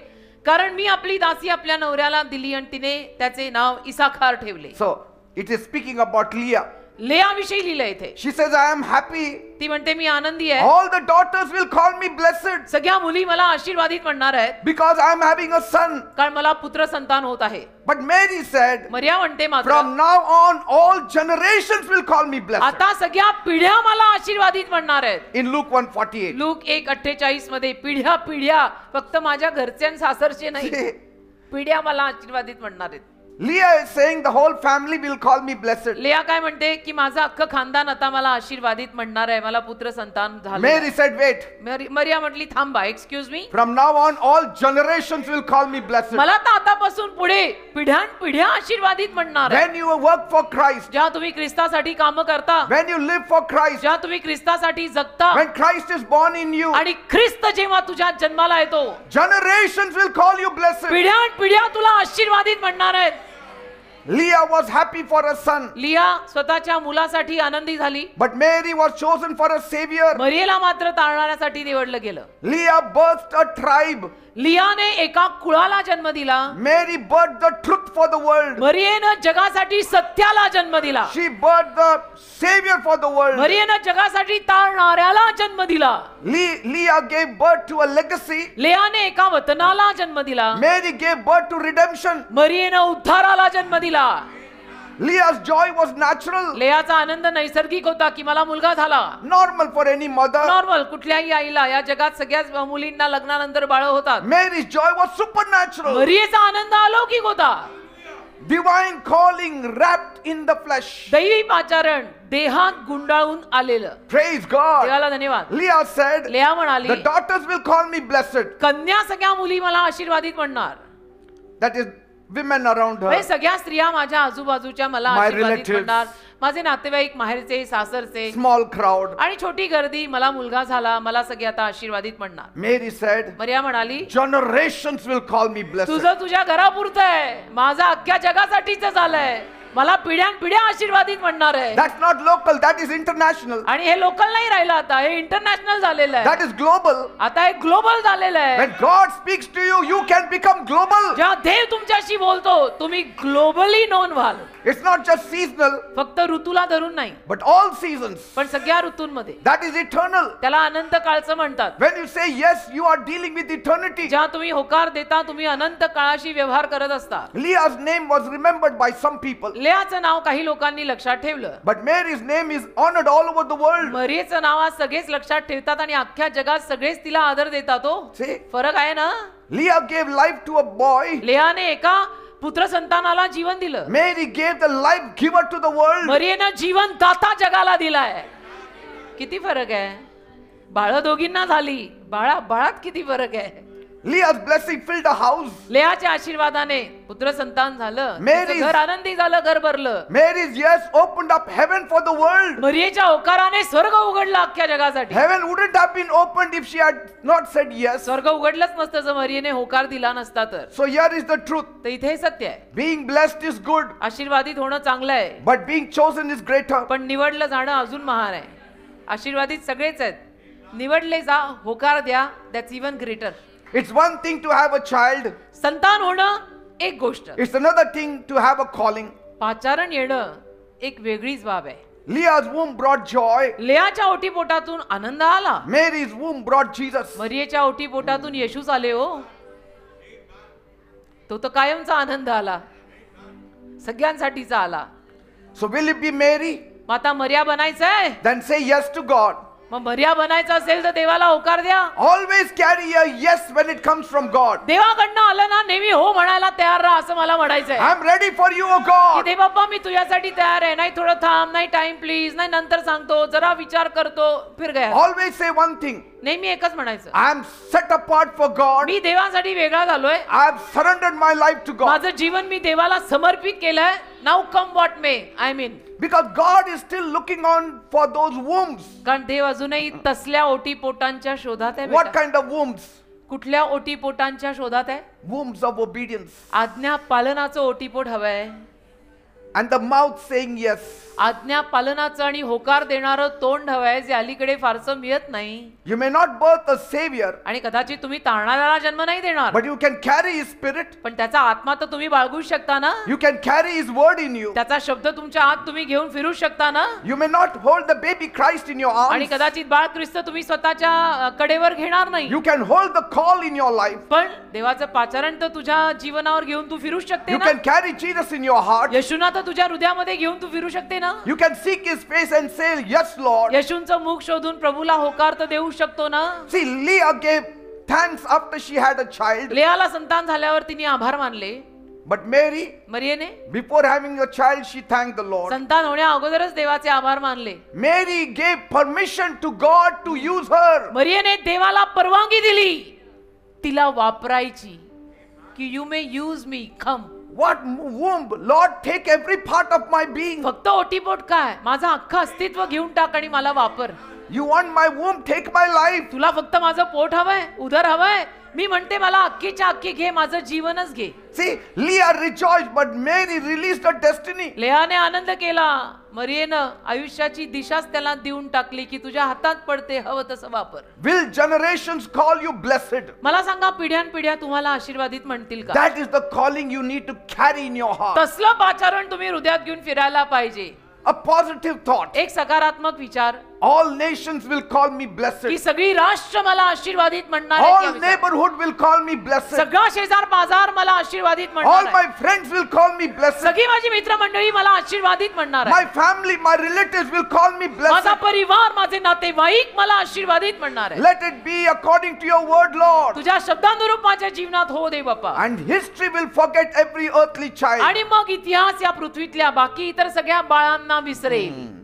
कारण मी आपली दासी आपल्या नवऱ्याला दिली आणि तिने त्याचे नाव इसाखार ठेवले. So it is speaking about Leah. लेया विषयी लिहिलंय इथे. She says, I am happy. ती म्हणते मी आनंदी आहे. All the daughters will call me blessed सगळ्या मुली मला आशीर्वादित म्हणणार आहेत, because I am having a son. कारण मला पुत्र संतान होत आहे. But Mary said, मरिया म्हणते मात्र from now on all generations will call me blessed. आता सगळ्या पिढ्या मला आशीर्वादित म्हणणार आहेत. In Luke 1:48. लूक 1:48 मध्ये पिढ्या पिढ्या, फक्त माझ्या घरचे आणि सासरचे नाही, पिढ्या मला आशीर्वादित म्हणणार आहेत. Leah is saying the whole family will call me blessed. लेया काय म्हणते की माझं अख्खं खानदान आता मला आशीर्वादित म्हणणार आहे, मला पुत्र संतान झालं. Mary said, wait. मरिया म्हटली थांबा, excuse me, From now on all generations will call me blessed. मला तर आतापासून पुढे पिढ्यान पिढ्या आशीर्वादित म्हणणार आहे. When you work for Christ, जेव्हा तुम्ही ख्रिस्तासाठी काम करता, when you live for Christ, जेव्हा तुम्ही ख्रिस्तासाठी जगता, when Christ is born in you, आणि ख्रिस्त जेव्हा तुझ्या जन्माला येतो, generations will call you blessed. पिढ्यान पिढ्या तुला आशीर्वादित म्हणणार आहेत. Leah was happy for a son, लिया स्वतःच्या मुलासाठी आनंदी झाली, but Mary was chosen for a savior. मरियेला मात्र तारणाऱ्यासाठी निवडलं गेलं. Leah birthed a tribe. लियाने एका कुळाला जन्म दिला. Mary birthed the truth for the world. मरियेनं जगासाठी सत्याला जन्म दिला. She birthed the savior for the world. मरियेनं जगासाठी तारणाऱ्याला जन्म दिला. Leah gave birth to a legacy. लेयाने एका वतनाला जन्म दिला. Mary gave birth to redemption. मरियेनं उद्धाराला जन्म दिला. Leah's joy was natural, लेयाचा आनंद नैसर्गिक होता की मला मुलगा झाला. normal for any mother. Normal, कुठल्याही आईला या जगात सगळ्याच मुलींना लग्नानंतर बाळ होतात. Mary's joy was supernatural. मरियेचा आनंद अलौकिक होता. Divine calling wrapped in the flesh. दैवी पाचारण देहात गुंडाळून आलेलं. Praise God. देवाला धन्यवाद. Leah said, लेया म्हणाली the daughters will call me blessed. कन्या सगळ्या मुली मला आशीर्वादित म्हणणार. That is women around her, हे सगळ्या स्त्रिया माझ्या आजूबाजूच्या मला My आशीर्वादित relatives. म्हणणार, माझे नातेवाईक माहेरचे सासरचे small crowd. आणि छोटी गर्दी, मला मुलगा झाला, मला सगळे आता आशीर्वादित म्हणणार. Mary said, मरिया म्हणाली, generations will call me blessed. तुझं तुझ्या घरापुरतं आहे, माझं अख्ख्या जगासाठीच झालंय, मला पिढ्यानपिढ्या आशीर्वादित म्हणणार आहे. That's not local, that is international. आणि हे लोकल नाही राहिलं, आता हे इंटरनॅशनल झालेलं आहे, That is global. आता हे ग्लोबल झालेलं आहे. When God speaks to you, you can become global. जेव्हा देव तुमच्याशी बोलतो, तुम्ही ग्लोबली नोन व्हाल. It's not just seasonal, फक्त ऋतूला धरून नाही, but all seasons. पण सगळ्या ऋतूंमध्ये. That is eternal. त्याला अनंत काळचं म्हणतात. When you say yes, you are dealing with eternity. जेव्हा तुम्ही होकार देता, तुम्ही अनंत काळाशी व्यवहार करत असता. Leah's name was remembered by some people, लेयाचं नाव काही लोकांनी लक्षात ठेवलं, but Mary's name is honored all over the world. मरियेचं नाव आज सगळेच लक्षात ठेवतात आणि अख्ख्या जगात सगळेच तिला आदर देतात. हो, See, फरक आहे ना. Leah gave life to a boy. लेयाने एका पुत्र संतानाला जीवन दिलं. Mary gave the life giver to the world. मरियेनं जीवन दाता जगाला दिलाय. किती फरक आहे. बाळ दोघींना झाली, बाळात किती फरक आहे. Leah's blessing filled a house. लेयाच्या आशीर्वादाने पुत्र संतान झालं, Mary's- तिचं घर आनंदी झालं, घर भरलं. Mary's yes opened up heaven for the world. मरियेच्या होकाराने स्वर्ग उघडला अख्ख्या जगासाठी. Heaven wouldn't have been opened if she had not said yes. स्वर्ग उघडलंच नसतं जर मरियेने होकार दिला नसता तर. So here is the truth. तर इथे हे सत्य आहे. Being blessed is good, आशीर्वादित होणं चांगलं आहे, but being chosen is greater. पण निवडलं जाणं अजून महान आहे. आशीर्वादित सगळेच आहेत, निवडले जा, होकार द्या, that's even greater. It's one thing to have a child. संतान होणं एक गोष्ट, It's another thing to have a calling. पाचारण येणं एक वेगळीच बाब आहे. Leah's womb brought joy. लेयाच्या ओटीपोटातून आनंद आला, Mary's womb brought Jesus. मरियेच्या ओटीपोटातून येशूच आले. हो, तो तर कायमचा आनंद आला, सगळ्यांसाठीचा आला. So will it be Mary? मग आता मरिया बनायचंय, Then say yes to God. मग मरिया बनायचं असेल तर देवाला होकार द्या. Always carry a yes when it comes from God. देवाकडनं आलं ना, नेहमी हो म्हणायला तयार राहा, असं मला म्हणायचंय. I'm ready for you, O की God. दे बाप्पा, मी तुझ्यासाठी तयार आहे, नाही थोडं थांब, नाही टाइम प्लीज, नाही नंतर सांगतो, जरा विचार करतो, फिर गया. Always say one thing. नेहमी एकच म्हणायचं, I'm set apart for God. मी देवासाठी वेगळा झालोय, I've surrendered my life to God. माझं जीवन मी देवाला समर्पित केलंय. Now come what may, I mean. Because God is still looking on for those wombs. कारण देव अजूनही तसल्या ओटीपोटांच्या शोधात आहे. What बेटा. kind of wombs? कुठल्या ओटीपोटांच्या शोधात आहे. Wombs of obedience. आज्ञा पालनाचं ओटीपोट हवंय. And the mouth saying yes. आज्ञा पालनाचं आणि होकार देणारं तोंड हवंय, जे अलीकडे फारसं मिळत नाही. You may not birth a savior, आणि कदाचित तुम्ही तारणाऱ्याला जन्म नाही देणार, but you can carry his spirit. पण त्याचा आत्मा तर तुम्ही बाळगू शकता ना. You can carry his word in you. त्याचा शब्द तुमच्या आत तुम्ही घेऊन फिरू शकता ना. You may not hold the baby Christ in your आणि arms. कदाचित बाळ ख्रिस्त तुम्ही स्वतःच्या कडेवर घेणार नाही, You can hold the call in your life. पण देवाचं पाचारण तर तुझ्या जीवनावर घेऊन तू फिरू शकते You ना. can carry Jesus in your heart. येशूना तर तुझ्या हृदयामध्ये घेऊन तू फिरू शकते ना. You can seek his face and say, yes, Lord. येशूंचं मुख शोधून प्रभूला होकार तर देऊ शकतो ना. See, Leah gave thanks after she had a child. लेयाला संतान झाल्यावर तिने आभार मानले, But Mary, मरियेने before having a child, she thanked the Lord. संतान होण्या अगोदरच देवाचे आभार मानले. Mary gave permission to God to use her. मरियेने देवाला परवानगी दिली तिला वापरायची, की you may use me, come. What womb? Lord, take every part of my being. फक्त ओटीपोट काय, माझं अख्खं अस्तित्व घेऊन टाक आणि मला वापर. You want my womb? Take my life. तुला फक्त माझं पोट हवंय, उदर हवंय, मी म्हणते मला अख्खीच्या अख्खी घे, माझं जीवनच घे. See, Leah rejoiced, but Mary released her destiny. लेयाने आनंद केला, मरियेनं आयुष्याची दिशाच त्याला देऊन टाकली, की तुझ्या हातात पडते, हवं तसं वापर. Will generations call you blessed? मला सांगा, पिढ्यानपिढ्या तुम्हाला आशीर्वादित म्हणतील का? That is the calling you need to carry in your heart. तसलं पाचारण तुम्ही हृदयात घेऊन फिरायला पाहिजे. A positive thought. एक सकारात्मक विचार, All nations will call me blessed. की सगळी राष्ट्र मला आशीर्वादित म्हणणार All आहेत. neighborhood will call me blessed. सगळा शेजार बाजार मला आशीर्वादित All म्हणणार my आहे. friends will call me blessed. सगळी माझी मित्रमंडळी मला आशीर्वादित म्हणणार My आहे. family, my relatives will call me माझा blessed. परिवार, माझे नातेवाईक मला आशीर्वादित म्हणणार आहे. Let it be according to your word, Lord. तुझ्या शब्दानुरूप माझ्या जीवनात हो दे बाप्पा. And history will forget every earthly child. आणि मग इतिहास या पृथ्वीतल्या बाकी इतर सगळ्या बाळांना विसरेल.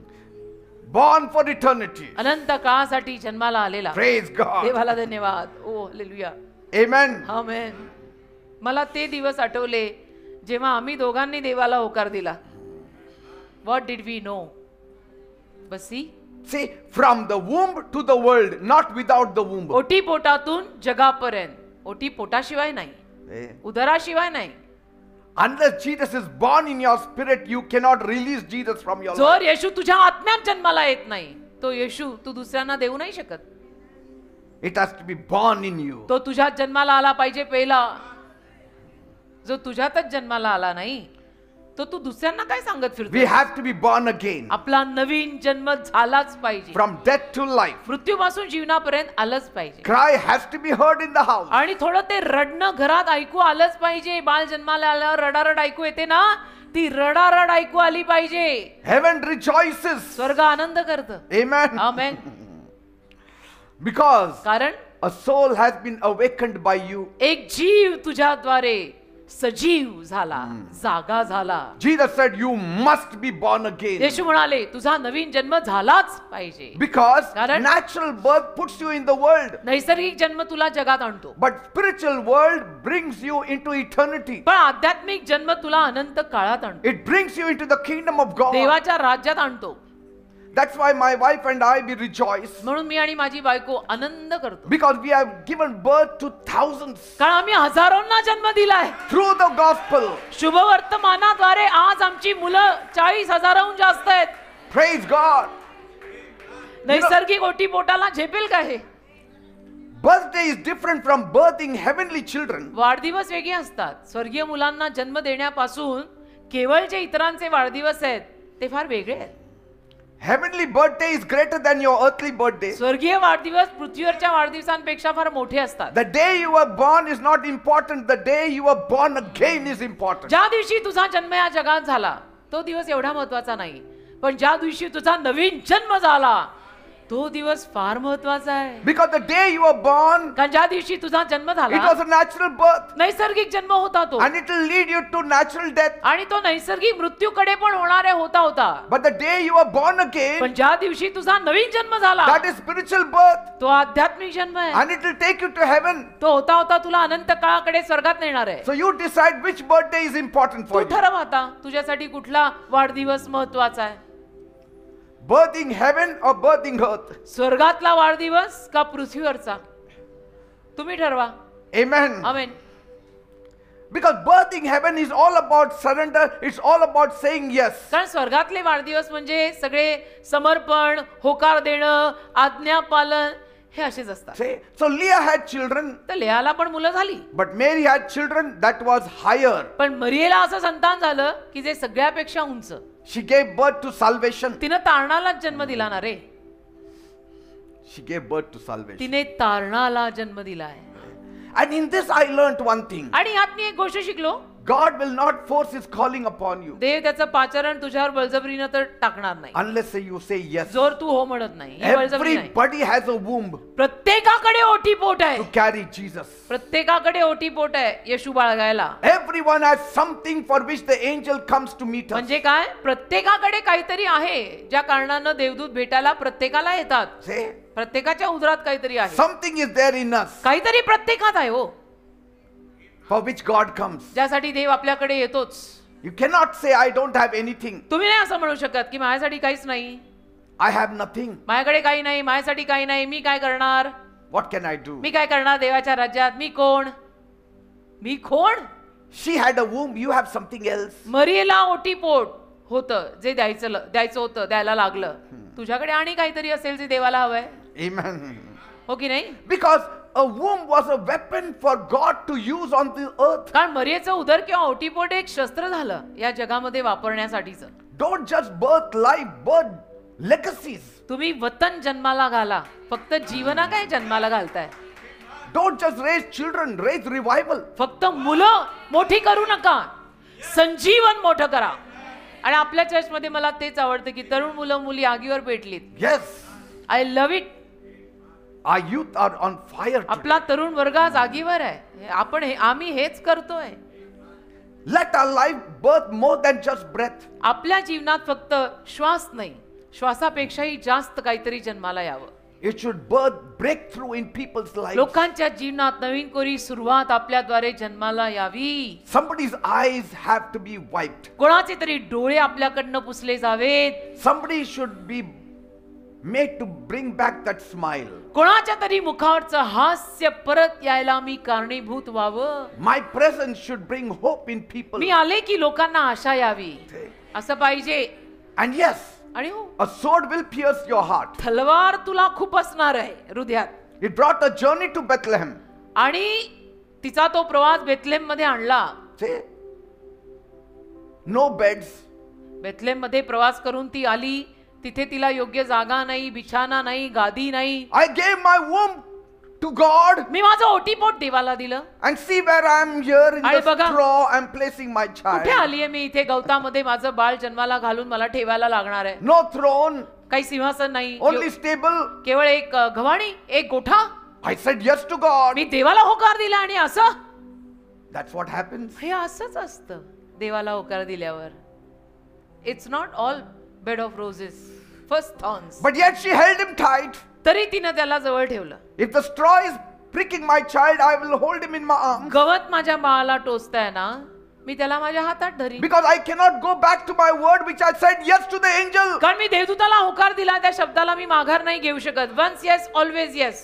Born for eternity. अनंत काळासाठी जन्माला आलेला. Praise God. देवाला धन्यवाद. ओ हालेलुया. Amen. आमेन. मला ते दिवस आठवले जेव्हा आम्ही दोघांनी देवाला होकार दिला, व्हॉट डिड वी नो? बसी See, from the womb to the world, not without the womb. ओटी पोटातून जगापर्यंत. ओटी पोटाशिवाय नाही, Eh? उदराशिवाय नाही. Unless Jesus is born in your spirit, you cannot release Jesus from your life. जर येशू तुझ्या आत्म्यात जन्माला येत नाही, तो येशू तू दुसऱ्यांना देऊ नाही शकत. It has to be born in you. तो तुझ्यात जन्माला आला पाहिजे पहिला. जो तुझ्यातच जन्माला आला नाही, तो तू दुसऱ्यांना काय सांगत We फिरतो? have to be born again. आपला नवीन जन्म झालाच पाहिजे. From death to life. मृत्यूपासून जीवनापर्यंत आलंच पाहिजे. Cry has to be heard in the house. आणि थोडं ते रडणं घरात ऐकू आलंच पाहिजे. बाळ जन्माला आल्यावर रडारड ऐकू येते ना, ती रडारड ऐकू आली पाहिजे. Heaven rejoices. स्वर्ग आनंद करतं. Amen. आमेन. Because कारण a soul has been awakened by you. एक जीव तुझ्याद्वारे सजीव झाला, जागा झाला. Jesus said, you must be born again. येशू म्हणाले तुझा नवीन जन्म झालाच पाहिजे. Because कारण natural birth puts you in the world. नैसर्गिक जन्म तुला जगात आणतो, But spiritual world brings you into eternity. पण आध्यात्मिक जन्म तुला अनंत काळात आणतो, It brings you into the kingdom of God. देवाच्या राज्यात आणतो. That's why my wife and I, we rejoice. म्हणून मी आणि माझी बायको आनंद करतो, Because we have given birth to thousands कारण आम्ही हजारोंना जन्म दिलाय. through the gospel. शुभवर्तमानाद्वारे आज आमची मुलं 40,000हून जास्त आहेत. Praise God. नैसर्गिक ओटीपोटाला झेपेल का हे? Birthday is different from birthing heavenly children. वाढदिवस वेगळे असतात. स्वर्गीय मुलांना जन्म देण्यापासून केवळ जे इतरांचे वाढदिवस आहेत ते फार वेगळे आहेत. Heavenly birthday is greater than your earthly birthday. स्वर्गीय वाढदिवस पृथ्वीवरच्या वाढदिवसांपेक्षा फार मोठे असतात. The day you were born is not important. The day you were born again is important. ज्या दिवशी तुझा जन्म या जगात झाला तो दिवस एवढा महत्वाचा नाही, पण ज्या दिवशी तुझा नवीन जन्म झाला तो दिवस फार महत्वाचा आहे. Because the day you were born, कारण ज्या दिवशी तुझा जन्म it झाला was a natural birth. नैसर्गिक जन्म होता तो, And it will lead you to natural death. आणि तो नैसर्गिक मृत्यूकडे पण होणारे होता. But the day you were born again, पण ज्या दिवशी तुझा नवीन जन्म झाला that is spiritual birth. तो आध्यात्मिक जन्म आहे. And it will take you to heaven. तो होता तुला अनंत काळाकडे स्वर्गात नेणार आहे. So you decide which birthday is important for Tu you. ठरव आता तुझ्यासाठी कुठला वाढदिवस महत्वाचा आहे. Birthing heaven or birthing earth. स्वर्गातला वाढदिवस का पृथ्वीवरचा? तुम्ही ठरवा. Amen. Amen. Because birthing heaven is all about surrender. It's all about saying yes. कारण स्वर्गातले वाढदिवस म्हणजे सगळे समर्पण, होकार देणं, आज्ञा पालन हे असेच असतात. Say, so Leah had children, तर लेयाला पण मुलं झाली, but Mary had children that was higher. पण मरियेला असं संतान झालं की जे सगळ्यापेक्षा उंच. She gave birth to salvation. तिनं तारणालाच जन्म दिला ना रे. She gave birth to salvation. तिने तारणाला जन्म दिलाय. And in this I learned one thing. आणि यात मी एक गोष्ट शिकलो, God will not force his calling upon you देव त्याचं पाचारण तुझ्यावर बळजबरीनं तर टाकणार नाही, unless you say yes. जोर तू हो म्हणत नाही. ही बळजबरी नाही. Everybody has a womb प्रत्येकाकडे ओटी पोट आहे. to carry Jesus. प्रत्येकाकडे ओटी पोट आहे येशू बाळगायला. Everyone has something for which the angel comes to meet us. म्हणजे काय? प्रत्येकाकडे काहीतरी आहे ज्या कारणानं देवदूत भेटायला प्रत्येकाला येतात. Say, प्रत्येकाच्या उदरात काहीतरी आहे. something is there in us काहीतरी प्रत्येकात आहे हो, for which God comes. ज्यासाठी देव आपल्याकडे येतोच. You cannot say, I don't have anything. तुम्ही नाही असं म्हणू शकत की माझ्यासाठी काहीच नाही, I have nothing. माझ्याकडे काही नाही, माझ्यासाठी काही नाही, मी काय करणार, What can I do? मी काय करणार देवाच्या राज्यात, मी कोण, मी कोण. She had a womb, you have something else. मरियेला ओटीपोट होतं जे द्यायचं होतं, द्यायला लागलं. तुझ्याकडे आणि काहीतरी असेल जे देवाला हवंय, Amen. हो की नाही? Because a womb was a weapon for God to use on the earth. कारण मरियेचं उदर किंवा ओटीपोट एक शस्त्र झालं या जगामध्ये वापरण्यासाठीचं. Don't just birth life, birth legacies. तुम्ही वतन जन्माला घाला, फक्त जीवना काय जन्माला घालताय. Don't just raise children, raise revival. फक्त मुलं मोठी करू नका, संजीवन मोठं करा. आणि आपल्या चर्चमध्ये मला तेच आवडतं की तरुण मुलं मुली आगीवर पेटलीत. Yes. I love it. Our youth are on fire today. आपला तरुण वर्ग आज आगीवर आहे. आम्ही हेच करतोय. Let our life birth more than just breath. आपल्या जीवनात फक्त श्वास नाही, श्वासापेक्षाही जास्त काहीतरी जन्माला यावं. It should birth breakthrough in people's lives. लोकांच्या जीवनात नवीन कोरी सुरुवात आपल्याद्वारे जन्माला यावी. Somebody's eyes have to be wiped. कोणाचे तरी डोळे आपल्याकडनं पुसले जावेत. Somebody should be made to bring back that smile. कोणाच्या तरी मुखावरचं हास्य परत यायला मी कारणीभूत व्हावं. My presence should bring hope in people. मी आले की लोकांना आशा यावी असं पाहिजे. And yes, आणि हो, a sword will pierce your heart. तलवार तुला खूप असणार आहे हृदयात. It brought a journey to Bethlehem. आणि तिचा तो प्रवास बेथलेम मध्ये आणला. See? No beds. बेथलेम मध्ये प्रवास करून ती आली. तिथे तिला योग्य जागा नाही, बिछाना नाही, गादी नाही. I gave my womb to God. मी माझं ओटीपोट देवाला दिलं. And see where I am here in आणि the बघा, straw. I'm placing my कुठे child. आलीये मी इथे गवतामध्ये माझं बाळ जन्माला घालून मला ठेवायला लागणार आहे. No throne. काही सिंहासन नाही, Only stable. केवळ एक गव्हाणी, एक गोठा. I said yes to God. मी देवाला होकार दिला आणि असं That's what happens. हे असंच असतं देवाला होकार दिल्यावर. It's not all bed of roses, first thorns. But yet she held him tight. तरी तिनं त्याला जवळ ठेवलं. If the straw is pricking my child, I will hold him in my arms. गवत माझ्या बाळाला टोचताय ना, मी त्याला माझ्या हातात धरी. Because I cannot go back to my word which I said yes to the angel. कारण मी देवदूताला होकार दिला, त्या शब्दाला मी माघार नाही घेऊ शकत. Once yes always yes.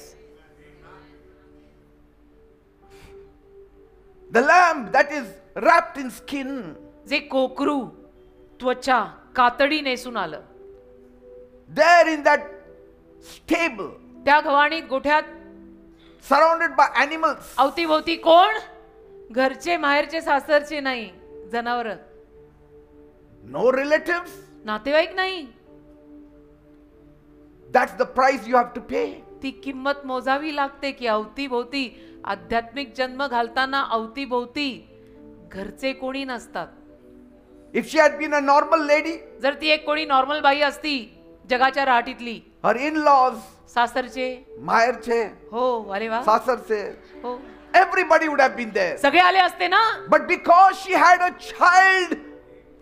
The lamb that is wrapped in skin. जे कोकरू त्वचा कातडी नेसून आलं, There in that stable, त्या गव्हाणीत गोठ्यात surrounded by animals. अवतीभोवती कोण? घरचे, माहेरचे, सासरचे नाही, जनावर. No relatives. नातेवाईक नाही. That's the price you have to pay. ती किंमत मोजावी लागते की अवतीभोवती आध्यात्मिक जन्म घालताना अवतीभोवती घरचे कोणी नसतात. If she had been a normal lady, जर ती एक कोणी नॉर्मल बाई असती जगाच्या राहाटीतली, her in-laws, सासरचे, Maherche, हो अरे वा, Sasarche, हो everybody would have been there. सगळे आले असते ना. But because she had a child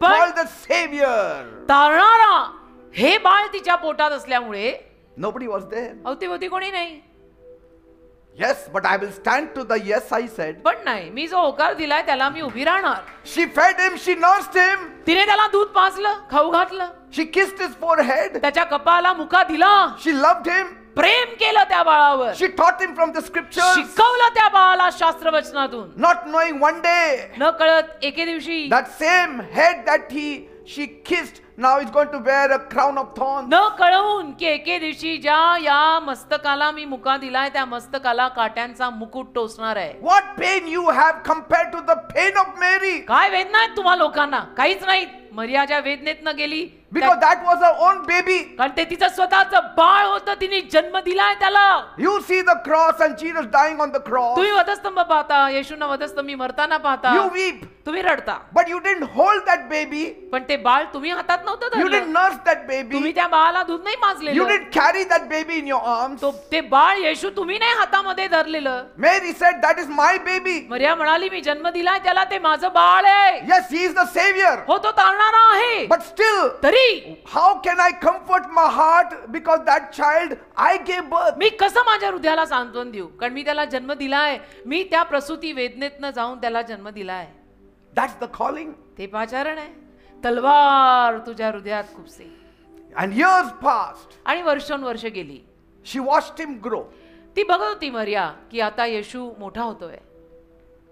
पण called the Savior, तारणारा हे बाळ तिच्या पोटात असल्यामुळे nobody was there. अवतीभोवती कोणी नाही. Yes, but I will stand to the yes I said. पण नाही, मी जो होकार दिलाय त्याला मी उभी राहणार. She fed him, she nursed him, तिने त्याला दूध पाजलं, खाऊ घातलं, she kissed his forehead, त्याच्या कपाळाला मुका दिला, she loved him, प्रेम केलं त्या बाळावर, she taught him from the scriptures, शिकवलं त्या बाळाला शास्त्रवचनातून. not knowing one day न कळत एके दिवशी that same head that she kissed now is going to wear a crown of thorns. न कळवून की एके दिवशी ज्या या मस्तकाला मी मुका दिलाय त्या मस्तकाला काट्यांचा मुकुट टोचणार आहे. What pain you have compared to the pain of Mary? काय वेदना आहेत तुम्हा लोकांना? काहीच नाहीत. मर्यादा वेदनेतनं गेली Because that was her own baby. कारण ते तिचं स्वतःचं बाळ होतं, तिने जन्म दिलाय त्याला. You see the cross and Jesus dying on the cross. तुम्ही वधस्तंभ पाहता, येशूंना वधस्तंभी मरताना पाहता, You weep. तुम्ही रडता. But you didn't hold that baby. पण ते बाळ तुम्ही हातात नव्हतं You didn't धरलं. nurse that तुम्ही baby. त्या बाळाला दूध नाही You पाजलेलं. didn't carry that baby in your arms. ते बाळ येशू तुम्ही नाही हातामध्ये धरलेलं. Mary said, that is my baby. मरिया म्हणाली मी जन्म दिलाय त्याला, ते माझं बाळ आहे. Yes, he is the Savior. हो तो तारणारा आहे. But still, तरी how can I comfort my heart because that child I gave birth? मी कसं माझ्या हृदयाला सांत्वन देऊ? कारण मी त्याला जन्म दिलाय. मी त्या प्रसूती वेदनेतनं जाऊन त्याला जन्म दिलाय. That's the calling. ते पाचारण आहे. तलवार तुझ्या हृदयात खुपसे. And years passed. आणि वर्षोनवर्ष गेली. She watched him grow. ती बघत होती मरिया की आता येशू मोठा होतोय.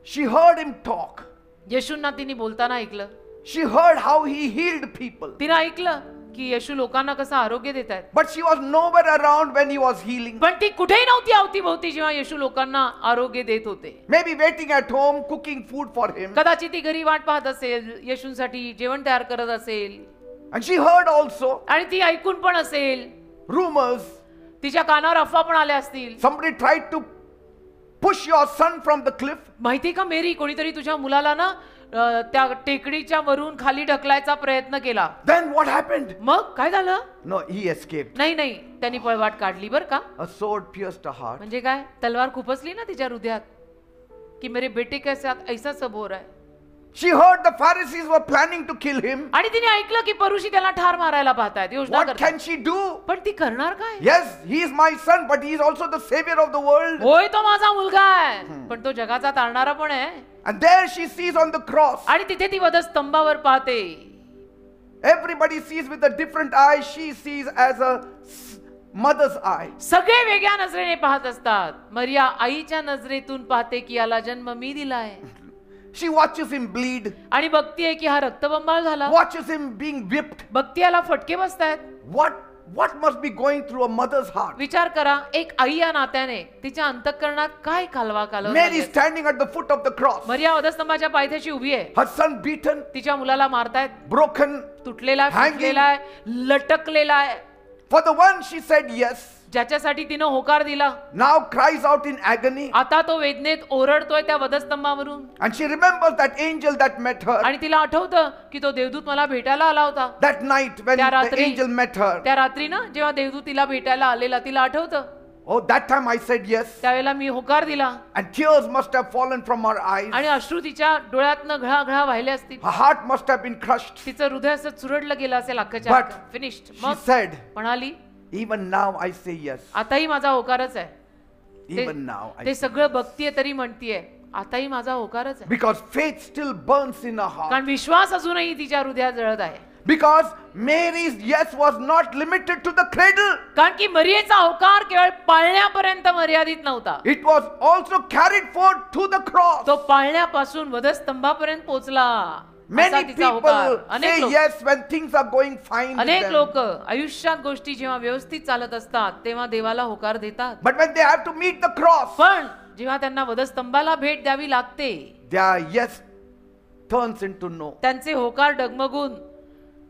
She heard him talk. येशूंना तिने बोलताना ऐकलं. She heard how he healed people. तिने ऐकलं की येशू लोकांना कसं आरोग्य देत आहेत. But she was nowhere around when he was healing. पण ती कुठेही नव्हती अवतीभोवती जेव्हा येशू लोकांना आरोग्य देत होते. Maybe waiting at home, cooking food for him. कदाचित ती घरी वाट पाहत असेल, येशूंसाठी जेवण तयार करत असेल. And she heard also आणि ती ऐकून पण असेल. rumors. तिच्या कानावर अफवा पण आल्या असतील. Somebody tried to push your son from the cliff. माहिती का मेरी, कोणीतरी तुझ्या मुलाला ना त्या टेकडीच्या वरून खाली ढकलायचा प्रयत्न केला. Then what happened? मग काय झालं? No, he escaped. नाही नाही, त्यांनी पळवाट काढली बर का. A sword pierced her heart. म्हणजे काय, तलवार खुपसली ना तिच्या हृदयात की मेरे बेटे के साथ ऐसा सब हो रहा है. She heard the Pharisees were planning to kill him. आणि तिने ऐकलं की परुषी त्याला ठार मारायला पाहतायत, योजना What करतायत. can she do? पण ती करणार काय? Yes, he is my son, but he is also the savior of the world. होय, तो माझा मुलगा आहे, पण तो जगाचा तारणारा पण आहे. And there she sees on the cross. आणि तिथे ती वधस्तंभावर पाहते. Everybody sees with a different eye. She sees as a mother's eye. सगळे वेगळ्या नजरेने पाहत असतात. मरिया आईच्या नजरेतून पाहते की याला जन्म मी दिलाय. She watches him bleed. आणि बघतीये की हा रक्तबंबाळ झाला. Watches him being whipped. बघती याला फटके बसतायत. What must be going through a mother's heart? विचार करा, एक आई या नात्याने तिच्या अंतःकरणात काय कालवा Mary कालवला. standing at the foot of the cross. मरिया वधस्तंभाच्या पायथ्याशी उभी आहे. Her son beaten, तिच्या मुलाला मारतायत. broken. तुटलेला, Hanging. फुटलेला आहे, लटकलेला आहे. For the one she said yes. ज्याच्यासाठी तिनं होकार दिला, Now cries out in agony. आता तो वेदनेत ओरडतोय त्या वधस्तंभावरून. And she remembers that angel that met her. आणि तिला आठवतं की तो देवदूत मला भेटायला आला होता. That night when त्या the रात्री- angel met her. त्या रात्री ना जेव्हा देवदूत तिला भेटायला आलेला, तिला आठवतं Oh, that time I said yes. त्यावेळेला मी होकार दिला. And tears must have fallen from her eyes. आणि अश्रू तिच्या डोळ्यातनं घळाघळा वाहिले असतील. Her heart must have been crushed. तिचं हृदय असं चुरडलं गेलं असेल अख्ख्याच्या But फिनिश्ड. she मग said, म्हणाली, even now I say yes. आताही माझा होकारच आहे. Even now I ते say सगळं बघतीये तरी म्हणतीये आताही माझा होकारच आहे. Because faith still burns in her heart. कारण विश्वास अजूनही तिच्या हृदयात जळत आहे. Because Mary's yes was not limited to the cradle. कारण की मरियेचा होकार केवळ पाळण्यापर्यंत मर्यादित नव्हता. It was also carried forth to the cross. तो पाळण्यापासून वधस्तंभापर्यंत पोहोचला. असा Many तिचा होकार. people अनेक say लोक yes when things are going fine with अनेक them. लोक आयुष्यात गोष्टी जेव्हा व्यवस्थित चालत असतात तेव्हा देवाला होकार देतात. But when they have to meet the cross, पण जेव्हा त्यांना वधस्तंभाला भेट द्यावी लागते, their yes turns into no. त्यांचे होकार डगमगून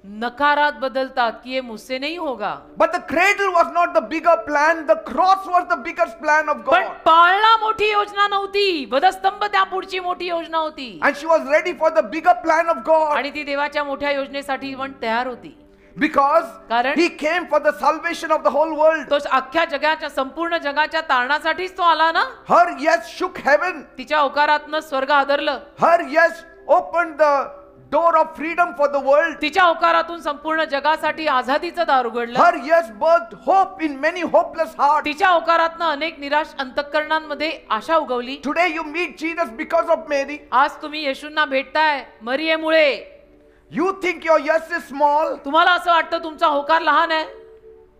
नकारात बदलतात की ये मुझसे नहीं होगा. But the cradle was not the bigger plan. The cross was the biggest plan of पण God. पाळणा मोठी योजना नव्हती, वधस्तंभ त्या पुढची मोठी योजना होती. And she was ready for the bigger plan of God. आणि ती देवाच्या मोठ्या योजनेसाठी पण तयार होती. Because कारण- he came for the salvation of the whole world. तो अख्ख्या जगाच्या संपूर्ण जगाच्या तारणासाठीच तो आला ना. Her yes shook heaven. तिच्या होकारातनं स्वर्ग आदरलं. Her yes opened the door of freedom for the world. तिच्या होकारातून संपूर्ण जगासाठी आझादीचं दार उघडलं. Her yes birthed hope in many hopeless hearts. तिच्या होकारातनं अनेक निराश अंतःकरणांमध्ये आशा उगवली. Today you meet Jesus because of Mary. आज तुम्ही येशूंना भेटताय मरियेमुळे. You think your yes is small. तुम्हाला असं वाटतं तुमचा होकार लहान आहे.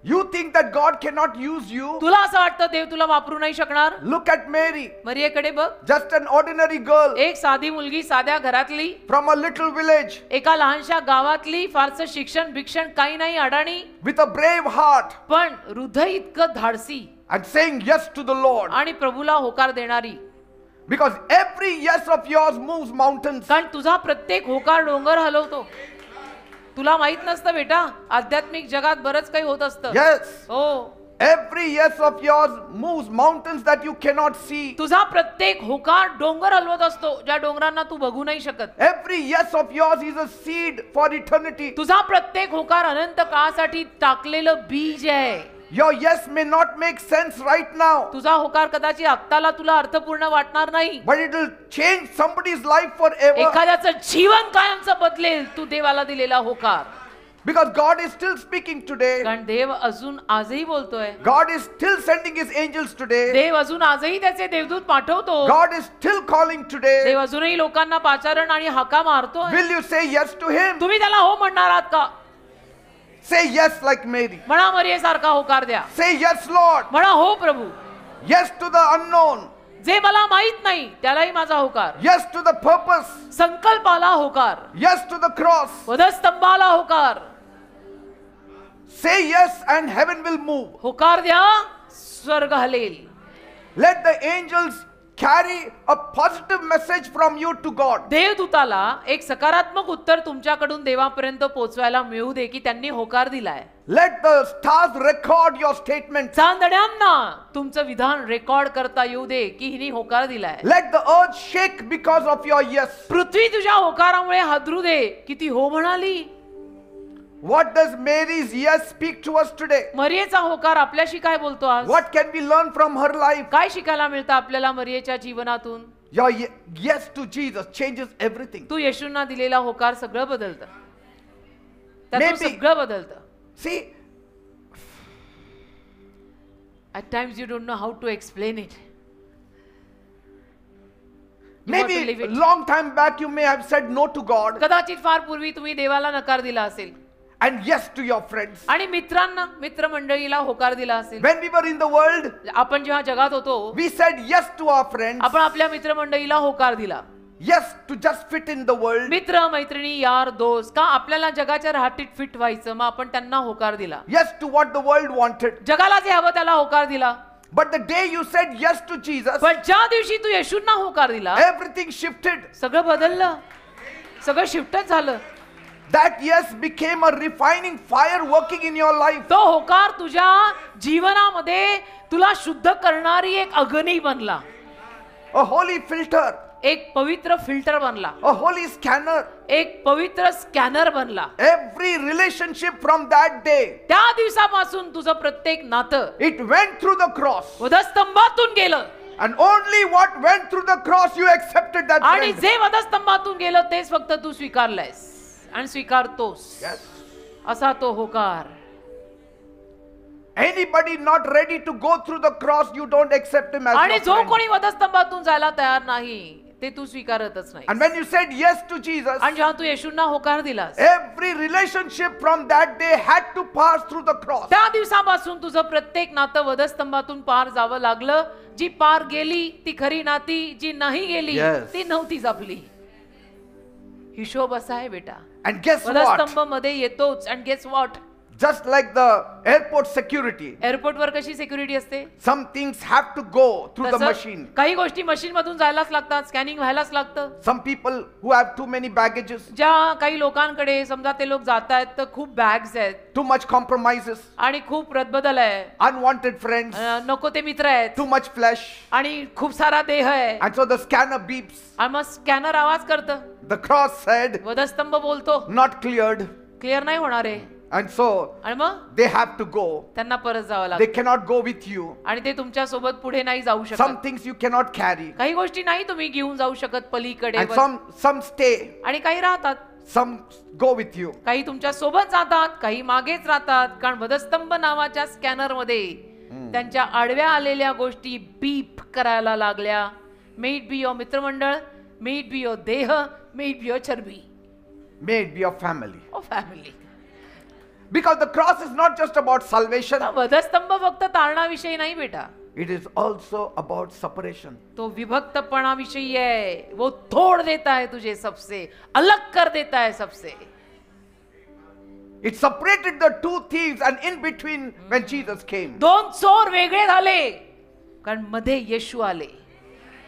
You think that God cannot use you. तुला असं वाटतं देव तुला वापरू नाही शकणार. Look at Mary, मरियेकडे बघ. just an ordinary girl एक साधी मुलगी, साध्या घरातली, from a little village एका लहानशा गावातली, फारसं शिक्षण भिक्षण काही नाही, अडाणी, with a brave heart पण हृदय इतकं धाडसी and saying yes to the Lord. आणि प्रभूला होकार देणारी. Because every yes of yours moves mountains. कारण तुझा प्रत्येक होकार डोंगर हलवतो. तुला माहित नसतं बेटा, आध्यात्मिक जगात बरंच काही होत असतं. Yes. हो, Every yes of yours moves mountains that you cannot see. तुझा प्रत्येक होकार डोंगर हलवत असतो ज्या डोंगरांना तू बघू नाही शकत. Every yes of yours is a seed for eternity. तुझा प्रत्येक होकार अनंत काळासाठी टाकलेलं बीज आहे. Your yes may not make sense right now, तुझा होकार कदाचित आत्ताला तुला अर्थपूर्ण वाटणार नाही, but it will change somebody's life forever. एखाद्याचं जीवन कायमचं बदलेल तू देवाला दिलेला होकार. Because God is still speaking today. कारण देव अजून आजही बोलतोय. God is still sending his angels today. देव अजून आजही त्याचे देवदूत पाठवतो. God is still calling today. देव अजूनही लोकांना पाचारण आणि हाका मारतोय. Will you say yes to him? तुम्ही त्याला हो म्हणणार आहात का? Say yes like Mary. म्हणा मरियेसारखा होकार द्या. Say yes, Lord. म्हणा हो प्रभू. Yes to the unknown. जे मला माहित नाही त्यालाही माझा होकार. Yes to the purpose. संकल्पाला होकार. Yes to the cross. वधस्तंभाला होकार. Say yes and heaven will move. होकार द्या, स्वर्ग हलेल. Let the angels carry a positive message from you to God. देवदूताला एक सकारात्मक उत्तर तुमच्याकडून देवापर्यंत पोहोचवायला मिळू दे की त्यांनी होकार दिलाय. Let the stars record your statement. चांदण्यांना तुमचं विधान रेकॉर्ड करता येऊ दे की हिने होकार दिलाय. Let the earth shake because of your yes. पृथ्वी तुझ्या होकारामुळे हादरू दे की ती हो म्हणाली. What does Mary's yes speak to us today? मरियेचा होकार आपल्याशी काय बोलतो आज? What can we learn from her life? काय शिकायला मिळतं आपल्याला मरियेच्या जीवनातून? Your yes to Jesus changes everything. तू येशूंना दिलेला होकार सगळं बदलतं, त्यातून Maybe- सगळं बदलतं. See, At times you don't know how to explain it. You want to maybe live a it. long time back you may have said no to God कदाचित फार पूर्वी तुम्ही देवाला नकार दिला असेल and yes to your friends. आणि मित्रांना, मित्रमंडळीला होकार दिला असेल. When we were in the world, आपण जेव्हा जगात होतो, we said yes to our friends, आपण आपल्या मित्रमंडळीला होकार दिला. yes to just fit in the world, मित्र, मैत्रिणी, यार, दोस्त, का आपल्याला जगाच्या राहटीत फिट व्हायचं, मग आपण त्यांना होकार दिला. yes to what the world wanted. जगाला जे हवं त्याला होकार दिला. But the day you said yes to Jesus, पण ज्या दिवशी तू येशूंना होकार दिला, everything shifted. सगळं बदललं, सगळं शिफ्टच झालं. That yes became a refining fire working in your life. तो होकार तुझ्या जीवनामध्ये तुला शुद्ध करणारी एक अग्नी बनला, A holy filter, एक पवित्र फिल्टर बनला, a holy scanner. एक पवित्र स्कॅनर बनला. Every relationship from that day, त्या दिवसापासून तुझं प्रत्येक नातं it went through the cross. वधस्तंभातून गेलं And only what went through the cross you accepted that आणि friend. जे वधस्तंभातून गेलं तेच फक्त तू स्वीकारलंयस आणि स्वीकारतोस. Yes. असा तो होकार. Anybody not ready to go through the cross, you don't accept him as आणि your जो friend. कोणी वधस्तंभातून जायला तयार नाही ते तू स्वीकारतच नाही. And when you said yes to Jesus, आणि जेव्हा तू येशूंना होकार दिलास, every relationship from that day had to pass through the cross. त्या दिवसापासून तुझं प्रत्येक नातं वधस्तंभातून पार जावं लागलं. जी पार गेली ती खरी नाती, जी नाही गेली Yes. ती नव्हतीच आपली. हिशोब असा आहे बेटा. And guess what? वधस्तंभ मध्ये येतोच. आणि guess what, Just like the airport security, airport वर कशी सिक्युरिटी असते, some things have to go through the तसं machine. काही गोष्टी मशीन मधून जायलाच लागतात, स्कॅनिंग व्हायलाच लागतं. Some people who have too many baggages, ज्या काही लोकांकडे समजा ते लोक जात आहेत तर खूप बॅग्स आहेत too much compromises, आणि खूप रदबदल आहे, unwanted friends, नको ते मित्र आहेत too much flesh, आणि खूप सारा देह आहे. and so the scanner beeps. आणि मग स्कॅनर आवाज करतं, The cross said, वधस्तंभ बोलतो not cleared, क्लिअर नाही होणार आहे. and so आणि मग they have to go. त्यांना परत जावं They लागतं cannot go with you. आणि ते तुमच्या सोबत पुढे नाही जाऊ Some शकत. things you cannot carry, काही गोष्टी नाही तुम्ही घेऊन जाऊ शकत पलीकडे, and some stay, आणि काही राहतात. some go with you. काही तुमच्या सोबत जातात, काही मागेच राहतात. कारण वधस्तंभ नावाच्या स्कॅनर मध्ये त्यांच्या आडव्या आलेल्या गोष्टी बीप करायला लागल्या. मे इट बी युअर मित्रमंडळ, मे इट बी युअर देह, मे इट बी युअर चरबी, May it be your family. ओ family. Because the cross is not just about salvation, वधस्तंभ फक्त तारणाविषयी नाही बेटा, it is also about separation. तो विभक्तपणाविषयी है. वो तोड़ देता है तुझे सबसे, अलग कर देता है सबसे. It separated the two thieves, and in between when Jesus came. दोन चोर वेगळे झाले कारण मध्ये येशू आले.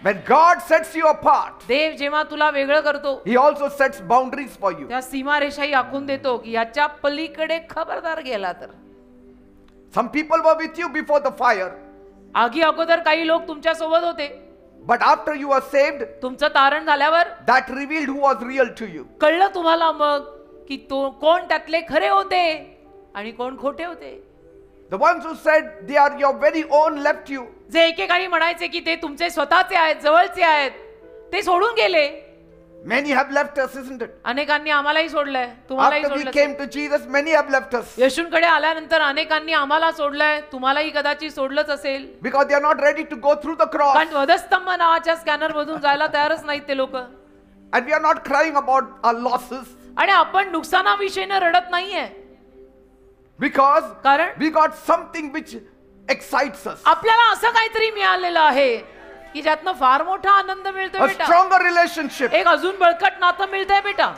When God sets you apart, देव जेव्हा तुला वेगळं करतो He also sets boundaries for you. त्या सीमारेषाही आखून देतो की याच्या पलीकडे खबरदार गेला तर. Some people were with you before the fire, आगी अगोदर काही लोक तुमच्या सोबत होते, but after you were saved, तुमचं तारण झाल्यावर that revealed who was real to you. कळलं तुम्हाला मग की तो कोण त्यातले खरे होते आणि कोण खोटे होते. The ones who said they are your very own left you. जे एकेकाळी म्हणायचे की ते तुमचे स्वतःचे आहेत, जवळचे आहेत, ते सोडून गेले. Many have left us, isn't it? अनेकांनी आम्हालाही सोडलंय, तुम्हालाही After we सोडलं. came to Jesus, many have left us येशूंकडे आल्यानंतर अनेकांनी आम्हाला सोडलंय, तुम्हालाही कदाचित सोडलंच असेल. because they are not ready to go through the cross. कारण वधस्तंभ नावाच्या स्कॅनर मधून जायला तयारच नाहीत ते लोक. And we are not crying about our losses आणि आपण नुकसानाविषयीने रडत नाहीये, because कारण we got something which excites us. आपल्याला असं काहीतरी मिळालेलं आहे की ज्यातनं फार मोठा आनंद मिळतोय A बेटा. stronger relationship. एक अजून बळकट नातं मिळतंय बेटा.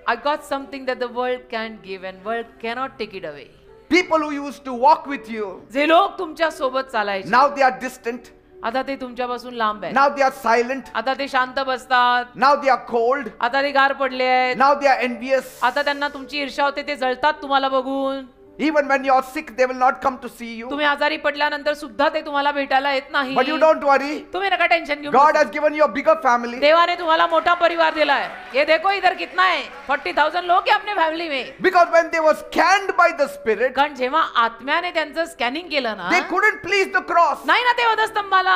I got something that the world can't give and world cannot take it away. People who used to walk with you, जे लोक तुमच्या सोबत चालायचे now they are distant. आता ते तुमच्यापासून लांब आहेत. Now they are silent. आता ते शांत बसतात. Now they are cold. आता ते गार पडले आहेत. Now they are envious. आता त्यांना तुमची ईर्ष्या होते, ते जळतात तुम्हाला बघून. Even when you are sick, they will not come to see you. तुम्ही आजारी पडल्यानंतर सुद्धा ते तुम्हाला भेटायला येत नाही. But you don't worry. तुम्ही नका टेन्शन घेऊ. God has given you a bigger family. देवाने तुम्हाला मोठा परिवार दिला है. ये देखो इधर कितना है, 40,000 लोग हैं अपने फॅमिली में. Because when they were scanned by the Spirit, कारण जेव्हा आत्म्याने त्यांचं स्कॅनिंग केलं ना, they couldn't please the cross. नाही ना ते वधस्तंभाला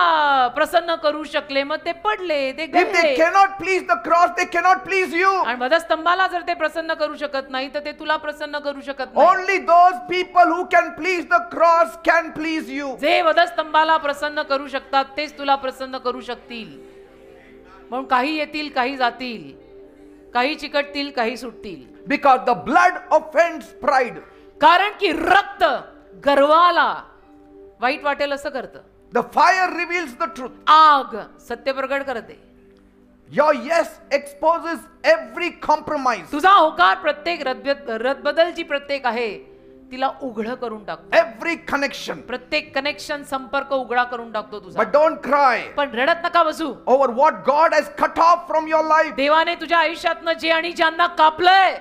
प्रसन्न करू शकले, मग ते पडले, ते If they गळले. cannot please the cross, they cannot please you. आणि वधस्तंभाला जर ते प्रसन्न करू शकत नाही तर ते तुला प्रसन्न करू शकत नाही. Only those people who can please the cross can please you. जे वधस्तंभाला प्रसन्न करू शकतात तेच तुला प्रसन्न करू शकतील. म्हणून काही येतील, काही जातील, काही चिकटतील, काही सुटतील. Because the blood offends pride. कारण की रक्त गर्वाला वाईट वाटेल असं करतं. The fire reveals the truth. आग सत्य प्रकट करते. Your yes exposes every compromise, तुझा होकार प्रत्येक रदबदल जी प्रत्येक आहे तिला उघड करून टाकतो. every connection. प्रत्येक कनेक्शन संपर्क उघडा करून टाकतो तुझा. But don't cry पण रडत नका बसू. over what God has cut off from your life. देवाने तुझ्या आयुष्यातनं जे आणि ज्यांना कापलंय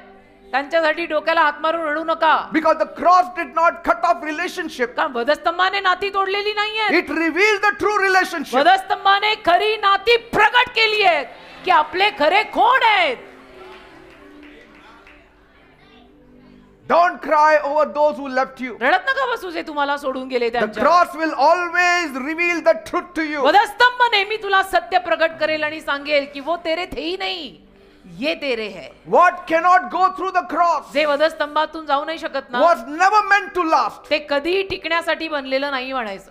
त्यांच्यासाठी डोक्याला हात मारून रडू नका. Because the cross did not cut off relationship. कारण वधस्तंभाने नाती तोडलेली नाहीये. It revealed the true relationship. वधस्तंभाने खरी नाती प्रगट केली आहेत की आपले खरे कोण आहेत. Don't cry over those who left you. रडत नका बसू जे तुम्हाला सोडून गेले The त्यांच्या. cross will always reveal the truth to you. वधस्तंभ नेहमी तुला सत्य प्रगट करेल आणि सांगेल की वो तेरे थे ही नहीं, ये तेरे है. What cannot go through the cross जे वधस्तंभातून जाऊ नाही शकत ना, was never meant to last. ते कधी टिकण्यासाठी बनलेलं नाही म्हणायचं.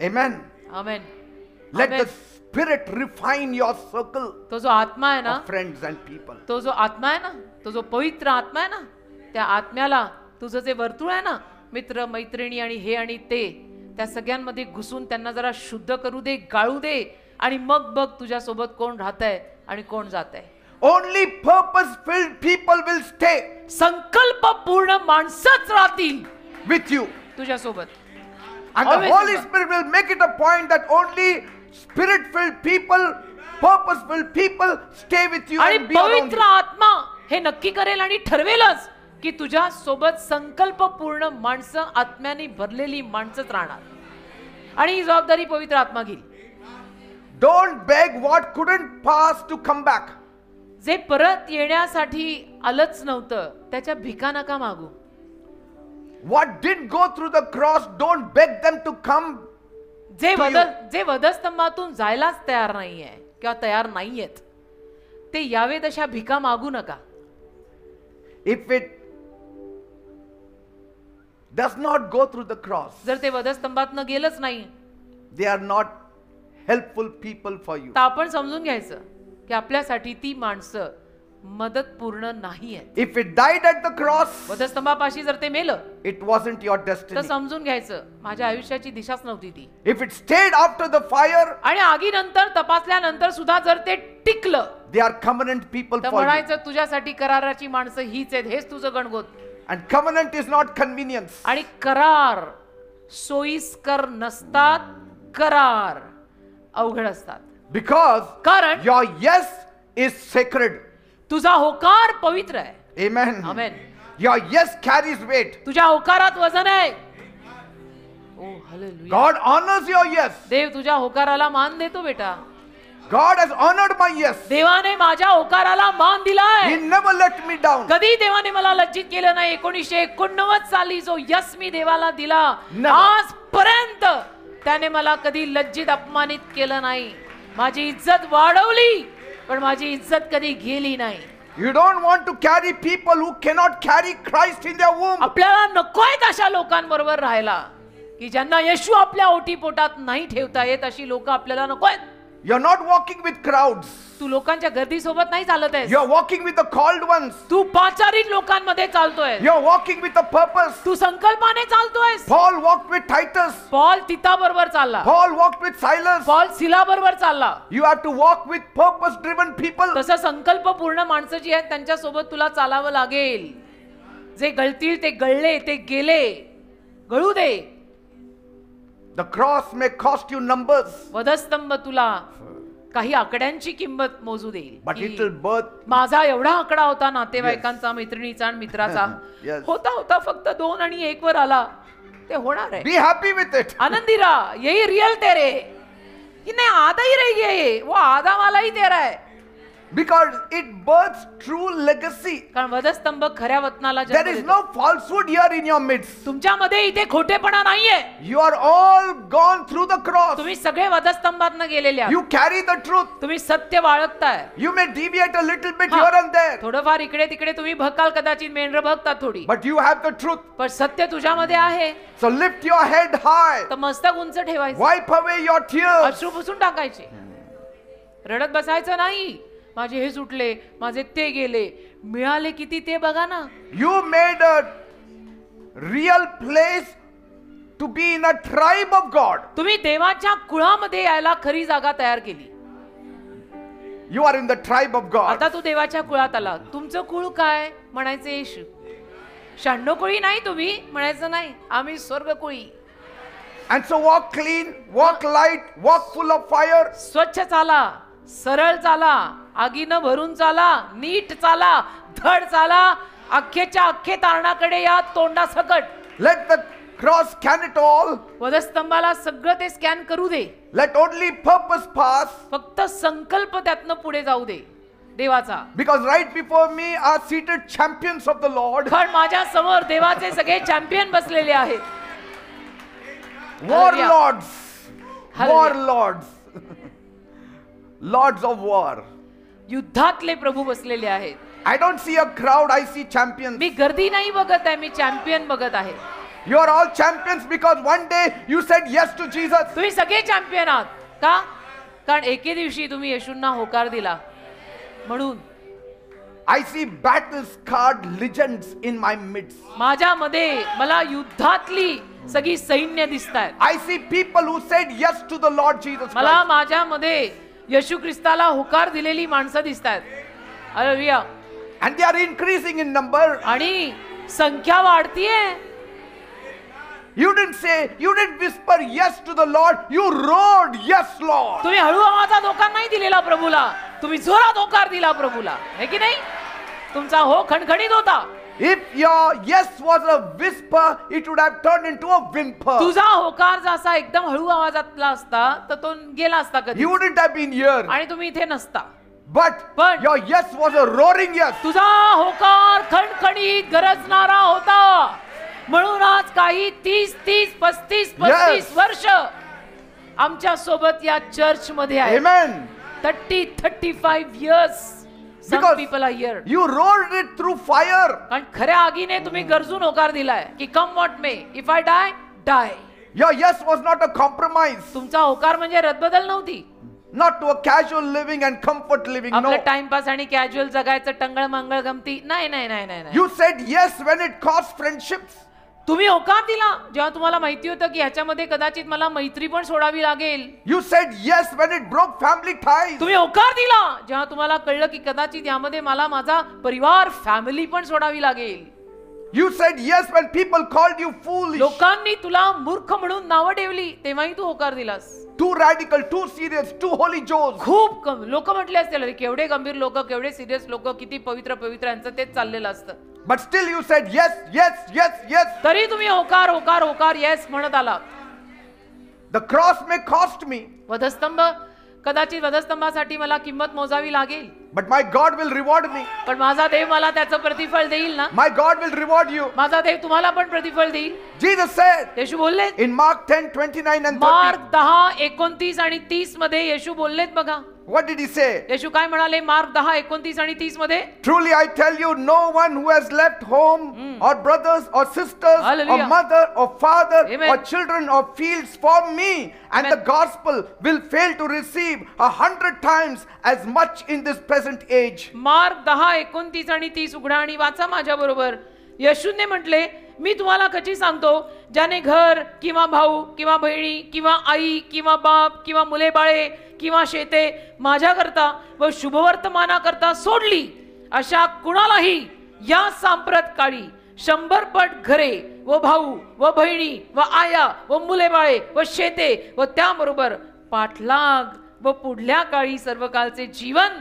Amen. Amen. Let amen. the Spirit refine your circle तो जो आत्मा आहे ना, of friends and people. तो जो आत्मा आहे ना, तो जो पवित्र आत्मा आहे ना, त्या आत्म्याला तुझं जे वर्तुळ आहे ना, मित्र मैत्रिणी आणि हे आणि ते, त्या सगळ्यांमध्ये घुसून त्यांना जरा शुद्ध करू दे, गाळू दे आणि मग बघ तुझ्या सोबत कोण राहतंय आणि कोण जातंय. Only purpose-filled people will stay संकल्प पूर्ण माणसंच राहतील with you. तुझ्या सोबत. And the Always Holy remember. Spirit will make it a point that only Spirit-filled people, purpose-filled people stay with you आणि and be around पवित्र you. आत्मा हे नक्की करेल आणि ठरवेलच की तुझ्या सोबत संकल्प पूर्ण माणसं, आत्म्याने भरलेली माणसंच राहणार. आणि ही जबाबदारी पवित्र आत्मा घेईल. Don't beg what couldn't pass to come back. जे परत येण्यासाठी आलंच नव्हतं त्याच्या भिका नका मागू. What didn't go through the cross, don't beg them to come. जे वधस्तंभातून जायलाच तयार नाहीये किंवा तयार नाहीयेत ते यावेत अशा भिका मागू नका. If it does not go through the cross, जर ते वधस्तंभातनं गेलंच नाही they are not helpful people for you. तर आपण समजून घ्यायचं की आपल्यासाठी ती माणसं मदत पूर्ण नाही आहेत. If it died at the cross, वधस्तंभापाशी जर ते मेलं it wasn't your तर destiny. समजून घ्यायचं माझ्या आयुष्याची दिशाच नव्हती ती. If it stayed after the fire, आणि आगीनंतर तपासल्यानंतर सुद्धा जर ते टिकलं they are covenant people तर for you. म्हणायचं तुझ्यासाठी कराराची माणसं हीच आहेत, हेच तुझं गणगोत. And covenant is not convenience. आणि करार सोयीस्कर नसतात, करार अवघड असतात. Because कारण your yes is sacred. तुझा होकार पवित्र आहे. Amen. Amen. Your yes carries weight. तुझ्या होकारात वजन आहे. ओ हालेलुया. God honors your yes. देव तुझ्या होकाराला मान देतो बेटा. God has honored my yes. देवाने माझ्या होकाराला मान He दिलाय. never let me down. कधी देवाने मला लज्जित केलं नाही. 1989 साली जो यस मी देवाला दिला Never. आजपर्यंत त्याने मला कधी लज्जित अपमानित केलं नाही. माझी इज्जत वाढवली पण माझी इज्जत कधी गेली नाही. You don't want to carry people who cannot carry Christ in their womb. आपल्याला नकोयत अशा लोकांबरोबर राहायला की ज्यांना येशू आपल्या ओटीपोटात नाही ठेवता येत. अशी लोक आपल्याला नकोयत. You're not walking with crowds. तू लोकांच्या गर्दी सोबत नाही चालत आहेस. You're walking with the called ones. तू पाचारिक लोकांमध्ये चालतोय. You're walking with a purpose. तू संकल्पाने चालतोयस. Paul walked with Titus. Paul तिता बरोबर चालला. Paul walked with Silas. Paul सिला बरोबर चालला. You have to walk with purpose-driven people. तसं संकल्प पूर्ण माणसं जी आहेत त्यांच्या सोबत तुला चालावं लागेल. जे गळतील ते गळले, ते गेले, गळू दे. The cross may cost you numbers. वधस्तंभ तुला काही आकड्यांची किंमत मोजू देईल but की it will birth. माझा एवढा आकडा होता नातेवाईकांचा, मैत्रिणीचा आणि मित्राचा, Yes. होता होता फक्त 2 आणि 1 वर आला. ते होणार आहे. Be happy with it. आनंदी रहा, यही रियल तेरे. कि नहीं आधा ही रह गया ये, वो आधा वाला ही तेरा है. Because it births true legacy. कारण वधस्तंभ खऱ्या वतनाला जन्म There is देतो. no falsehood here in your midst. तुमच्यामध्ये इथे खोटेपणा नाहीये. You are all gone through the cross. तुम्ही सगळे वधस्तंभातनं गेलेले आहात. You carry the truth. तुम्ही सत्य बाळगताय. You may deviate a little bit हा. here and there. थोडंफार इकडे तिकडे तुम्ही भकाल, कदाचित मेंढर बघता थोडी, But you have the truth. पण सत्य तुझ्यामध्ये आहे. So lift your head high. तर मस्तक उंच ठेवायचं, Wipe away your tears. अश्रू पुसून टाकायचे. रडत बसायचं नाही, माझे हे सुटले, माझे ते गेले, मिळाले किती ते बघा ना. You made a real place to be in a tribe of God. तुम्ही देवाच्या कुळामध्ये यायला खरी जागा तयार केली. You are in the tribe of God. आता तू देवाच्या कुळात आला. तुमचं कुळ काय म्हणायचं? येशू. शांडोकुळी नाही तुम्ही म्हणायचं नाही, आम्ही स्वर्गकुळी. And so walk clean, walk light, walk full of fire. स्वच्छ चाला, सरळ चाला, आगीनं भरून चाला, नीट चाला, धड चाला, अख्खेच्या अख्खे तारणाकडे या, तोंडा सकट. Let the cross scan it all. वधस्तंभाला सगळं ते स्कॅन करू दे. Let only purpose pass. फक्त संकल्प त्यातनं पुढे जाऊ दे देवाचा. Because right before me are seated champions of the Lord. कारण माझ्या समोर देवाचे सगळे चॅम्पियन बसलेले आहेत. Warlords. Hallelujah. Warlords. Lords of war. युद्धातले प्रभू बसलेले आहेत. I don't see a crowd, I see champions. मी गर्दी नाही बघत आहे, मी चॅम्पियन बघत आहे. You are all champions because one day you said yes to Jesus. तुम्ही सगळे चॅम्पियन आहात का? कारण एके दिवशी तुम्ही येशूंना होकार दिला म्हणून. I see battle scarred legends in my midst. माझ्यामध्ये मला युद्धातली सगळी सैन्य दिसतायत. I see people who said yes to the Lord Jesus मला Christ. माझ्यामध्ये येशू ख्रिस्ताला होकार दिलेली माणसं दिसतायत. Hallelujah. And they are increasing in number. आणि संख्या वाढतीये. You didn't whisper yes to the Lord. You roared yes, Lord. तुम्ही हळू आवाजात होकार नाही दिलेला प्रभूला, तुम्ही जोरात होकार दिला प्रभूला, है की नाही? तुमचा हो खणखणीत होता. If your yes was a whisper, it would have turned into a whimper. तुझा होकार जसा एकदम हळू आवाजातला असता तर तो गेला असता कधी, You wouldn't have been here. आणि तुम्ही इथे नसता. But But- your yes was a roaring yes. तुझा होकार खणखणीत गरजणारा होता. म्हणून आज काही 30-35 वर्ष आमच्या सोबत या चर्च मध्ये आहे. Amen. 35 years. Some Because people are here. you roared it through fire. कारण खऱ्या आगीने तुम्ही गरजून होकार दिलाय की come what may, if I die die. Your yes was not a compromise. तुमचा होकार म्हणजे रदबदल नव्हती. Not to a casual living and comfort living. आपलं No. टाइमपास आणि कॅज्युअल जगायचं टंगळ मंगळ गमती. नाही नाही नाही नाही नाही. You said yes when it cost friendships. तुम्ही होकार दिला जेव्हा तुम्हाला माहिती होतं की ह्याच्यामध्ये कदाचित मला मैत्री पण सोडावी लागेल. You said yes when it broke family ties. तुम्ही होकार दिला जेव्हा तुम्हाला कळलं की कदाचित यामध्ये मला माझा परिवार, फॅमिली पण सोडावी लागेल. You said yes when people called you foolish. लोकांनी तुला मूर्ख म्हणून नावं ठेवली तेव्हाही तू होकार दिलास. Too radical, too serious, too holy Joes. खूप कमी लोक म्हटले असतील, अरे केवढे गंभीर लोक, केवढे सिरियस लोक, किती पवित्र पवित्र, यांचं तेच चाललेलं असतं. But still you said yes, yes, yes, yes. तरी तुम्ही होकार होकार होकार येस म्हणत आला. The cross may cost me, वधस्तंभ, कदाचित वधस्तंभासाठी मला किंमत मोजावी लागेल, but my God will reward me. पण माझा देव मला त्याचं प्रतिफळ देईल ना. My God will reward you. माझा देव तुम्हाला पण प्रतिफळ देईल. Jesus said येशू बोलले in Mark 10:29 and 30. मार्क 10:29 आणि 30 मध्ये येशू बोललेत बघा. What did he say? येशू काय म्हणाले मार्क 10:29 आणि 30 मध्ये? Truly I tell you, no one who has left home or brothers or sisters Hallelujah. or mother or father Amen. or children or fields for me and Amen. the gospel will fail to receive 100 times as much in this present age. Mark 10:29 आणि 30 उघडा आणि वाचा माझ्या बरोबर. येशूने म्हटले, मी तुम्हाला कशी सांगतो, ज्याने घर किंवा भाऊ किंवा बहिणी किंवा आई किंवा बाप किंवा मुले बाळे किंवा शेते माझ्याकरता व शुभवर्तमानाकरता सोडली, अशा कुणालाही या सांप्रत काळी 100 पट घरे व भाऊ व बहिणी व आया व मुले बाळे व शेते व त्याबरोबर पाठलाग व पुढल्या काळी सर्वकाळचे जीवन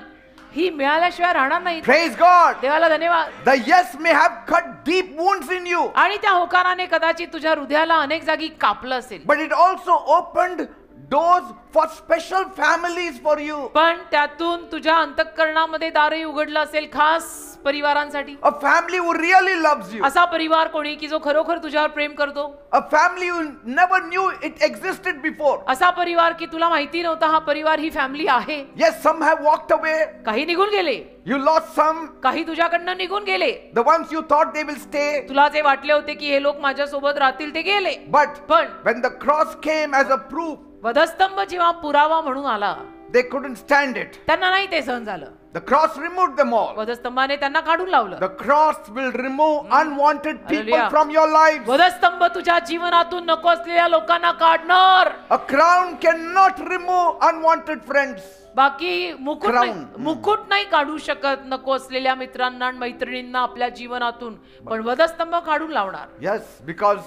ही मिळाल्याशिवाय राहणार नाही. Praise God. देवाला धन्यवाद. The yes may have cut deep wounds in you, आणि त्या होकाराने कदाचित तुझ्या हृदयाला अनेक जागी कापलं असेल, but it also opened doors for special families for you. पण त्यातून तुझ्या अंतःकरणामध्ये दारही उघडलं असेल खास परिवारांसाठी. A family who really loves you. असा परिवार कोणी की जो खरोखर तुझ्यावर प्रेम करतो. A family you never knew it existed before. असा परिवार की तुला माहिती नव्हता हा परिवार ही फॅमिली आहे. Yes, some have walked away. काही निघून गेले, You lost some. काही तुझ्याकडनं निघून गेले. The ones you thought they will stay. तुला जे वाटले होते की हे लोक माझ्या सोबत राहतील ते गेले. But पण when the cross came as a proof, वधस्तंभ जेव्हा पुरावा म्हणून आला, they couldn't stand it. त्यांना नाही ते सहन झालं. The cross removed them all. वधस्तंभाने त्यांना काढून लावलं. The cross will remove unwanted people Hallelujah. from your lives. वधस्तंभ तुझ्या जीवनातून नको असलेल्या लोकांना काढणार. A crown cannot remove unwanted friends. बाकी मुकुट Crown. नाही, मुकुट नाही काढू शकत नको असलेल्या मित्रांना आणि मैत्रिणींना आपल्या जीवनातून, पण वधस्तंभ काढून लावणार. Yes, because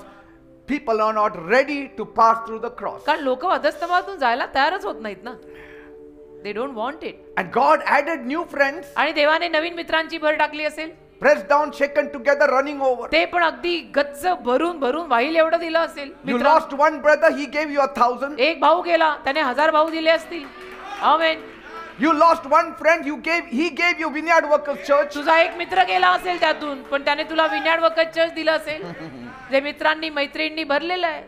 people are not ready to pass through the cross. कारण लोक वधस्तंभातून जायला तयारच होत नाहीत ना. They don't want it. And God added new friends, आणि देवाने नवीन मित्रांची भर टाकली असेल, pressed down, shaken together, running over. ते पण अगदी गच्च भरून भरून वाईल एवढं दिलं असेल. You मित्रांनो, lost one brother, he gave you 1,000. एक भाऊ गेला, त्याने 1000 भाऊ दिले असतील. आमेन. You lost one friend, he gave you Vineyard Workers Church. तुझा एक मित्र गेला असेल त्यातून, पण त्याने तुला विन्यार्ड वर्कर्स चर्च दिलं असेल, जे मित्रांनी मैत्रिणींनी भरलेलं आहे.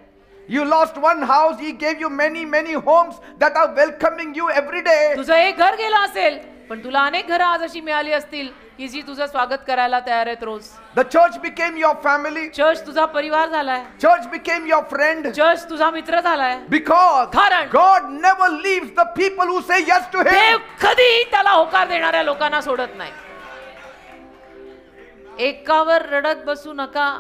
You lost one house, he gave you many homes that are welcoming you every day. तुझं एक घर गेलं असेल, पण तुला अनेक घरं आज अशी मिळाली असतील की जी तुझं स्वागत करायला तयार आहेत रोज. The church became your family. Church तुझा परिवार झालाय. Church became your friend. Church तुझा मित्र झालाय. Because कारण God never leaves the people who say yes to Him. देव कधी त्याला होकार देणाऱ्या लोकांना सोडत नाही. एकावर रडत बसू नका,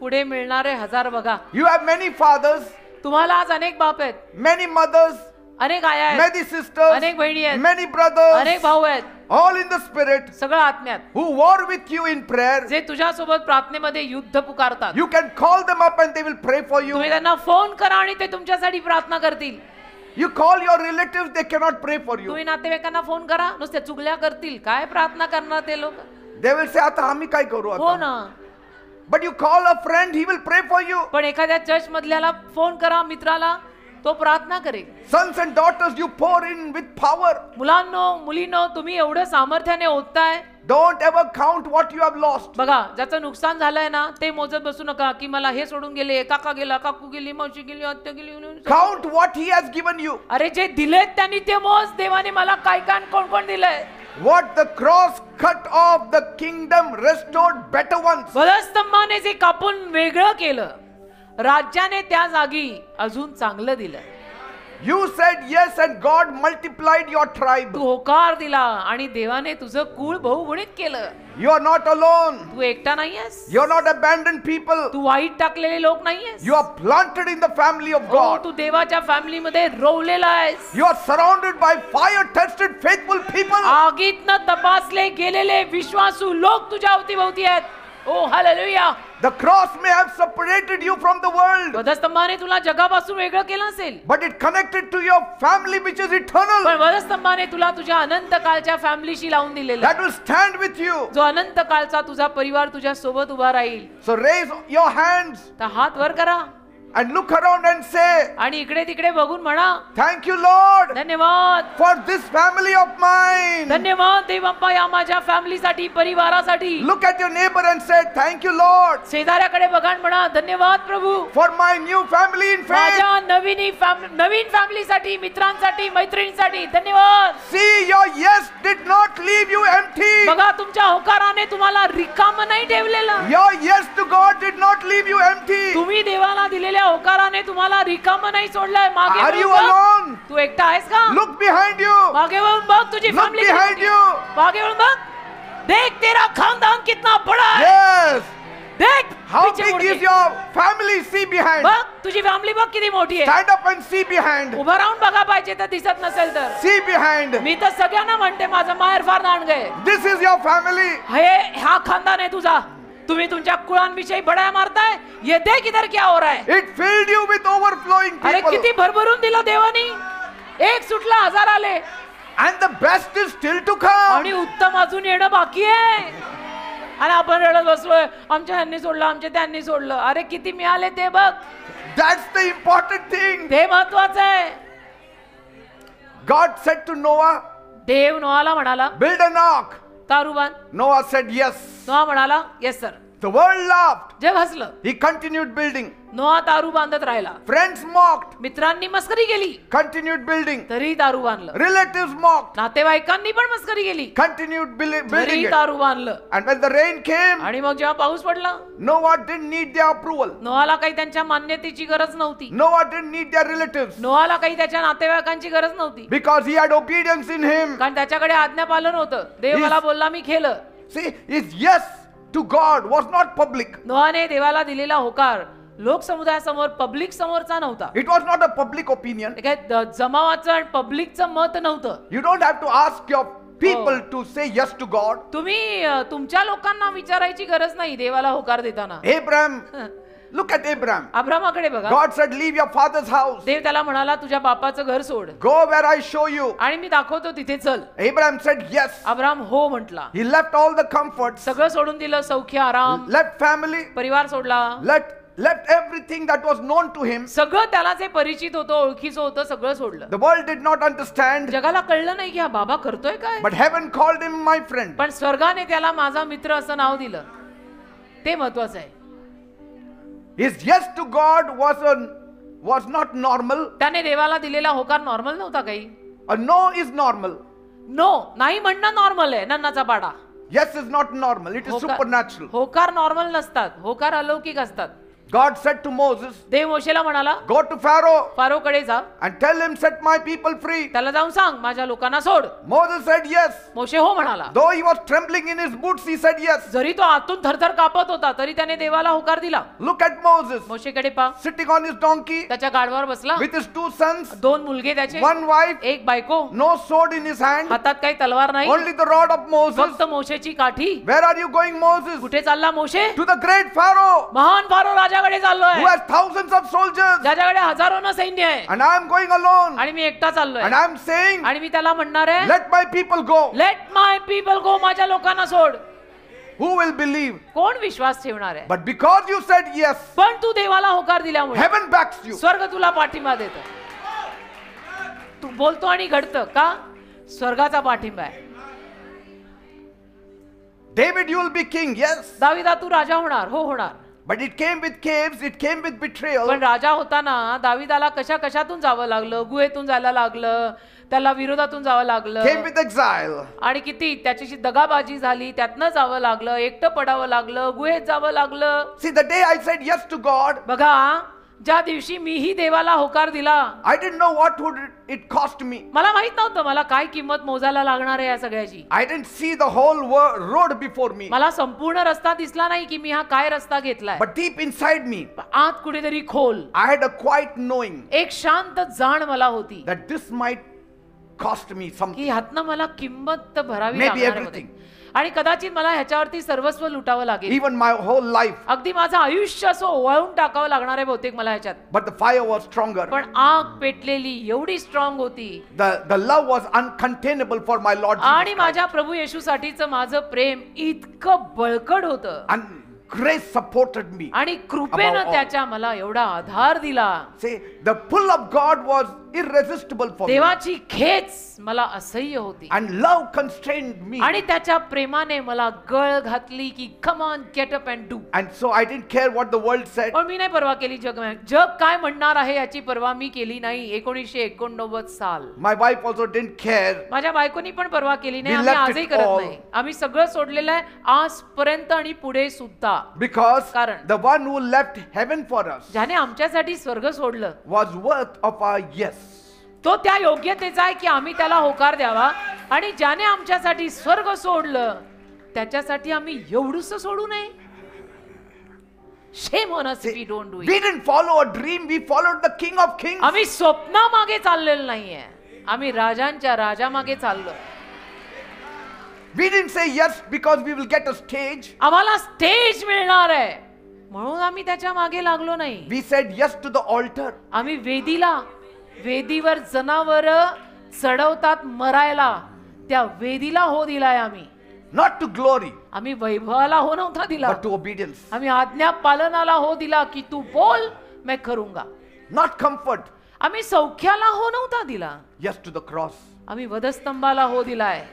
पुढे मिळणारे 1000 बघा. You have many fathers, तुम्हाला आज अनेक बाप आहेत, many mothers, अनेक आया आहेत, many sisters, अनेक बहिणी आहेत, many brothers, अनेक भाऊ आहेत, all in the spirit, सगळं आत्म्यात, who war with you in prayer. जे तुझ्यासोबत प्रार्थनेमध्ये युद्ध पुकारतात. You can call them up and they will pray for you. तुम्ही त्यांना फोन करा आणि ते तुमच्यासाठी प्रार्थना करतील. You call your relatives, they cannot pray for you. तुम्ही नातेवाईकांना फोन करा, नुसते चुगल्या करतील. काय प्रार्थना करणार ते लोक? They will say, आता आम्ही काय करू हो आता? ना. But you call a friend, he will pray for you. पण एखाद्या चर्च मधल्याला फोन करा, मित्राला, तो प्रार्थना करेल. Sons and daughters, you pour in with power. मुलांनो, मुलींनो, तुम्ही एवढं सामर्थ्याने ओतताय. Don't ever count what you have lost. बघा, ज्याचं नुकसान झालंय ना, ते मोजत बसू नका की मला हे सोडून गेले, काका गेला, काकू गेली, मावशी गेली, आत्या गेली. Count what He has given you. अरे जे दिलेत त्यांनी ते मोज. देवाने मला काय काय कोण कोण दिलंय. What the cross cut off, the kingdom restored better ones. वधस्तंभाने जे कापून वेगळं केलं, राज्याने त्या जागी अजून चांगलं दिलं. You said yes and God multiplied your tribe. तू होकार दिला आणि देवाने तुझं कुळ बहुगुणित केलं. You are not alone. तू एकटा नाहीयेस. You are not abandoned people. तू वाईट टाकलेले लोक नाहीयेस. You are planted in the family of हो, God. तू देवाच्या फॅमिलीमध्ये रोवलेला आहेस. You are surrounded by fire-tested faithful people. आगीतनं तपासले गेलेले विश्वासू लोक तुझ्या अवतीभोवती आहेत. ओ हालेलुया. The cross may have separated you from the world, वधस्तंभाने तुला जगापासून वेगळं केलं असेल, but it connected to your family which is eternal. पण वधस्तंभाने तुला तुझ्या अनंत काळच्या फॅमिलीशी लावून दिलेलं, That will stand with you. जो अनंत काळचा तुझा परिवार तुझ्या सोबत उभा राहील. So raise your hands तर हात वर करा and look around and say, आणि इकडे तिकडे बघून म्हणा, thank you Lord धन्यवाद, for this family of mine. धन्यवाद देवप्पा या माझ्या फॅमिलीसाठी, परिवारासाठी. Look at your neighbor and say, thank you Lord शेजाऱ्याकडे बघा आणि म्हणा, धन्यवाद प्रभू for my new family in faith. माझ्या नवीन फॅमिलीसाठी, मित्रांसाठी, मैत्रिणींसाठी धन्यवाद. See, your yes did not leave you empty. बघा, तुमच्या होकाराने तुम्हाला रिकाम नाही ठेवलेलं. Your yes to God did not leave you empty. तुम्ही देवाला दिलेल्या होकाराने तुम्हाला रिकाम नाही सोडलंय. मागे Are you वळून बघ. alone? तू एकटा आहेस का? Look behind you. मागे वळून बघ, तुझी Look फॅमिली behind you. मागे वळून बघ. देख तेरा खानदान कितना बड़ा है. Yes. देख How पीछे big मुड़ is K. your family? See behind. बघ, तुझी फॅमिली बघ किती मोठी आहे. Stand up and see behind. उभं राहून बघा पाहिजे तर दिसत नसेल तर. See behind. मी तर सगळ्यांना म्हणते, माझं माहेर फार नांडगं. This is your family. हा खानदान आहे तुझा. तुम्ही तुमच्या कुळांविषयी बडाया मारताय. ये देख इधर क्या हो रहा है. It filled you with overflowing अरे people. किती भरभरून दिलं देवानी. एक सुटला 1000 आले And the best is still to come. आणि उत्तम अजून येणं बाकी आहे. आणि आपण रडत बसलोय, आमच्या ह्यांनी सोडलं, आमच्या त्यांनी सोडलं. अरे किती मिळाले ते बघ. That's the important thing. ते महत्वाचं आहे. God said to Noah, देव नोहाला म्हणाला, build an ark. तारू बांध. Noah said yes. नोहा म्हणाला, yes sir. The world laughed. जग हसलं. He continued building. नोहा तारू बांधत राहिला. Friends mocked. मित्रांनी मस्करी केली, Continued building. तरी तारू बांधलं. Relatives mocked. नातेवाईकांनी पण मस्करी केली, Continued building तरी it. तारू बांधलं. And when the rain came, आणि मग जेव्हा पाऊस पडला, Noah didn't need their approval. नोहाला काही त्यांच्या मान्यतेची गरज नव्हती. Noah didn't need their relatives. नोहाला काही त्याच्या नातेवाईकांची गरज नव्हती, Because he had obedience in him. कारण त्याच्याकडे आज्ञापालन होतं. देव मला बोलला, मी केलं. See, his yes to God was not public. नोहाने देवाला दिलेला होकार लोकसमुदायासमोर, पब्लिक समोरचा नव्हता. It was not a public opinion. ते काय जमावाचं आणि पब्लिकचं मत नव्हतं. You don't have to ask your people to say yes to God. तुम्ही तुमच्या लोकांना विचारायची गरज नाही देवाला होकार देताना. Abraham, look at Abraham. अब्रामाकडे बघा. God said, leave your father's house. देव त्याला म्हणाला, तुझ्या बापाचं घर सोड Go where I show you. आणि मी दाखवतो तिथे चल. Abraham said yes. अब्राम हो म्हटला. He left all the comforts, सगळं सोडून दिलं, सौख्य, आराम, left family, परिवार सोडला. left everything that was known to him. सगळं त्याला जे परिचित होतं, ओळखीचं होतं, सगळं सोडलं. The world did not understand, जगाला कळलं नाही की हा बाबा करतोय काय. but heaven called him my friend. पण स्वर्गाने त्याला माझा मित्र असं नाव दिलं. ते महत्वाचं आहे. His yes to God was not normal. त्याने देवाला दिलेला होकार नॉर्मल नव्हता काही. A no is normal. No नाही म्हणणं नॉर्मल आहे, नन्नाचा पाडा. Yes is not normal. It is supernatural. होकार नॉर्मल नसतात, होकार अलौकिक असतात. God said to Moses, देव मोशेला म्हणाला, go to Pharaoh फारोकडे जा, and tell him, set my people free. त्याला जाऊन सांग माझ्या लोकांना सोड. Moses said yes. मोशे हो म्हणाला. Though he was trembling in his boots, he said yes. जरी तो आतून थरथर कापत होता तरी त्याने देवाला होकार दिला. Look at Moses मोशेकडे पहा, sitting on his donkey त्याच्या गाढवावर बसला, with his 2 sons, 2 मुलगे त्याचे, 1 wife, एक बायको, no sword in his hand, हातात काही तलवार नाही, only the rod of Moses. फक्त मोशेची काठी. Where are you going, Moses? कुठे चालला मोशे? To the great Pharaoh, महान फारो राजाकडे who चाललोय, has thousands of soldiers, ज्याच्याकडे हजारोनं सैन्य आहे, and I am going alone. आणि मी एकटा चाललोय. And I am saying, आणि मी त्याला म्हणणार आहे, let my people go. Let my people go, माझ्या लोकांना सोड. Who will believe? कोण विश्वास ठेवणार आहे? But because you said yes, पण तू देवाला होकार दिल्यामुळे heaven backs you. स्वर्ग तुला पाठिंबा देतो. तू बोलतो आणि घडतं का? स्वर्गाचा पाठिंबा आहे. David, you will be king. Yes. दाविदा तू राजा होणार, हो होणार. But it came with caves, it came with betrayal. पण राजा होताना दाविदाला कशातून जावं लागलं, गुहेतून जायला लागलं, त्याला विरोधातून जावं लागलं, Came with exile. आणि किती त्याच्याशी दगाबाजी झाली, त्यातनं जावं लागलं, एकटं पडावं लागलं, गुहेत जावं लागलं. See, the day I said yes to God, बघा, ज्या दिवशी मीही देवाला होकार दिला, I didn't know what would it cost me. मला माहित नव्हतं मला काय किंमत मोजायला लागणार आहे या सगळ्याची. I didn't see the whole road before me. मला संपूर्ण रस्ता दिसला नाही की मी हा काय रस्ता घेतलाय. But deep inside me, आत कुठेतरी खोल I had a quiet knowing एक शांत जाण मला होती that this might cost me something. की ह्यातनं मला किंमत भरावी Maybe लागणार everything. होती. आणि कदाचित मला ह्याच्यावरती सर्वस्व लुटावं लागेल, Even my whole life. अगदी माझं आयुष्य असं ओवाळून टाकावं लागणार आहे बहुतेक मला ह्याच्यात. But the fire was stronger. पण आग पेटलेली एवढी स्ट्रॉंग होती, The love was uncontainable for my Lord Jesus आणि Christ. माझ्या प्रभू येशूसाठीचं माझं प्रेम इतकं बळकट होतं, And grace supported me. आणि कृपेनं Above all. त्याच्या मला एवढा आधार दिला. See, the pull of God was irresistible for me. देवाची खेच मला असह्य होती, And love constrained me. आणि त्याच्या प्रेमाने मला गळ घातली की come on get up and do. And so I didn't care what the world said. पण मी नाही पर्वा केली जग काय म्हणणार आहे याची पर्वा मी केली नाही. 1989 साल. My wife also didn't care. माझ्या बायकोनी पण पर्वा केली नाही. We आम्ही left आजही it करत all. नाही. आम्ही सगळं सोडलेलं आहे आजपर्यंत आणि पुढे सुद्धा. Because कारण the one who left heaven for us ज्याने आमच्यासाठी स्वर्ग सोडलं was worth of our yes. तो त्या योग्यतेचा आहे की आम्ही त्याला होकार द्यावा. आणि ज्याने आमच्यासाठी स्वर्ग सोडलं त्याच्यासाठी आम्ही एवढंसं सोडू नये. Shame on us if we don't do it. We didn't follow a dream, we followed the King of Kings. आम्ही स्वप्नामागे चाललेलो नाहीये, आम्ही राजांच्या राजामागे चाललोय. We didn't say yes because we will get a stage. आम्हाला स्टेज मिळणार आहे म्हणून आम्ही त्याच्या मागे लागलो नाही. We said yes to the altar. आम्ही वेदीला वेदीवर जनावर चढवतात मरायला, त्या वेदीला हो दिलाय आम्ही. Not to glory, आम्ही वैभवाला हो नव्हता दिला, but to obedience. आम्ही आज्ञा पालनाला हो दिला की तू बोल मैं करूंगा. Not comfort, आम्ही सौख्याला हो नव्हता दिला, yes to the cross. आम्ही वधस्तंभाला हो दिलाय.